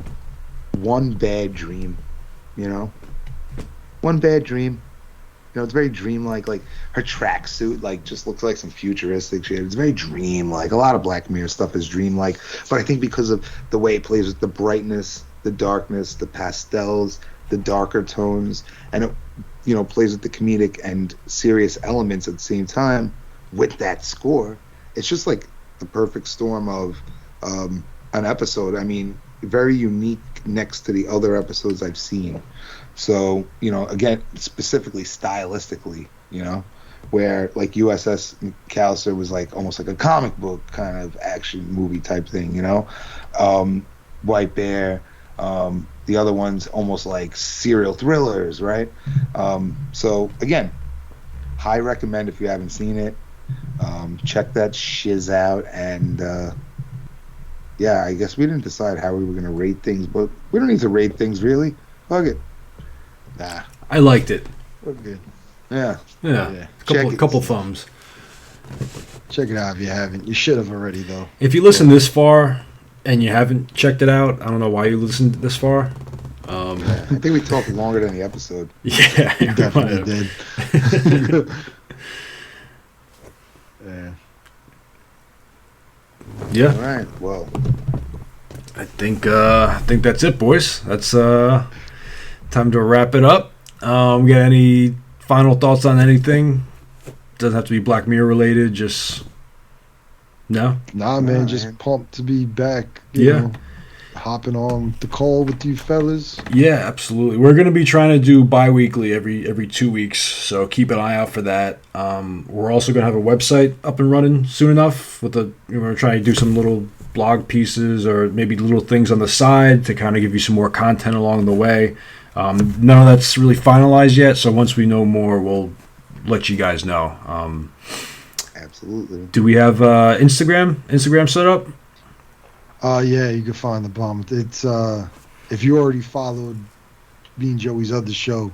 one bad dream, one bad dream. It's very dreamlike. Like, her tracksuit, like, just looks like some futuristic shit. It's very dreamlike. A lot of Black Mirror stuff is dreamlike, but I think because of the way it plays with the brightness, the darkness, the pastels, the darker tones, and it, plays with the comedic and serious elements at the same time with that score, it's just like the perfect storm of an episode. I mean, very unique next to the other episodes I've seen. So, again, specifically stylistically, where like USS McAllister was like almost like a comic book kind of action movie type thing, White Bear, the other one's almost like serial thrillers, right? So again, high recommend if you haven't seen it. Check that shiz out. And yeah, I guess we didn't decide how we were going to rate things, but we don't need to rate things really. Fuck it. Nah. I liked it. We're good. Yeah. Yeah. Couple thumbs. Check it out if you haven't. You should have already, though. If you listen this far and you haven't checked it out, I don't know why you listened this far. I think we talked longer than the episode. Yeah, you definitely did. Yeah. All right. Well, I think that's it, boys. That's time to wrap it up. We got any final thoughts on anything? Doesn't have to be Black Mirror related. Just no. Nah, man. Just pumped to be back. You know, hopping on the call with you fellas. Yeah, absolutely. We're gonna be trying to do bi-weekly every 2 weeks, so keep an eye out for that. We're also gonna have a website up and running soon enough. We're trying to do some little blog pieces or maybe little things on the side to kind of give you some more content along the way. None of that's really finalized yet, so once we know more, we'll let you guys know. Absolutely. Do we have Instagram set up? Yeah, you can find the bomb. It's if you already followed me and Joey's other show,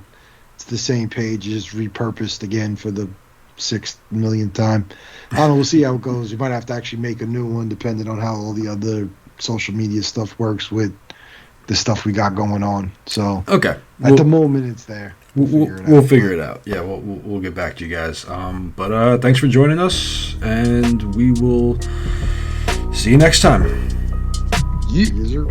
it's the same page, just repurposed again for the 6 millionth time. I don't know, we'll see how it goes. You might have to actually make a new one depending on how all the other social media stuff works with the stuff we got going on. So okay, at the moment it's there. We'll figure it out. Yeah, we'll get back to you guys. But thanks for joining us, and we will see you next time. Yes, sir.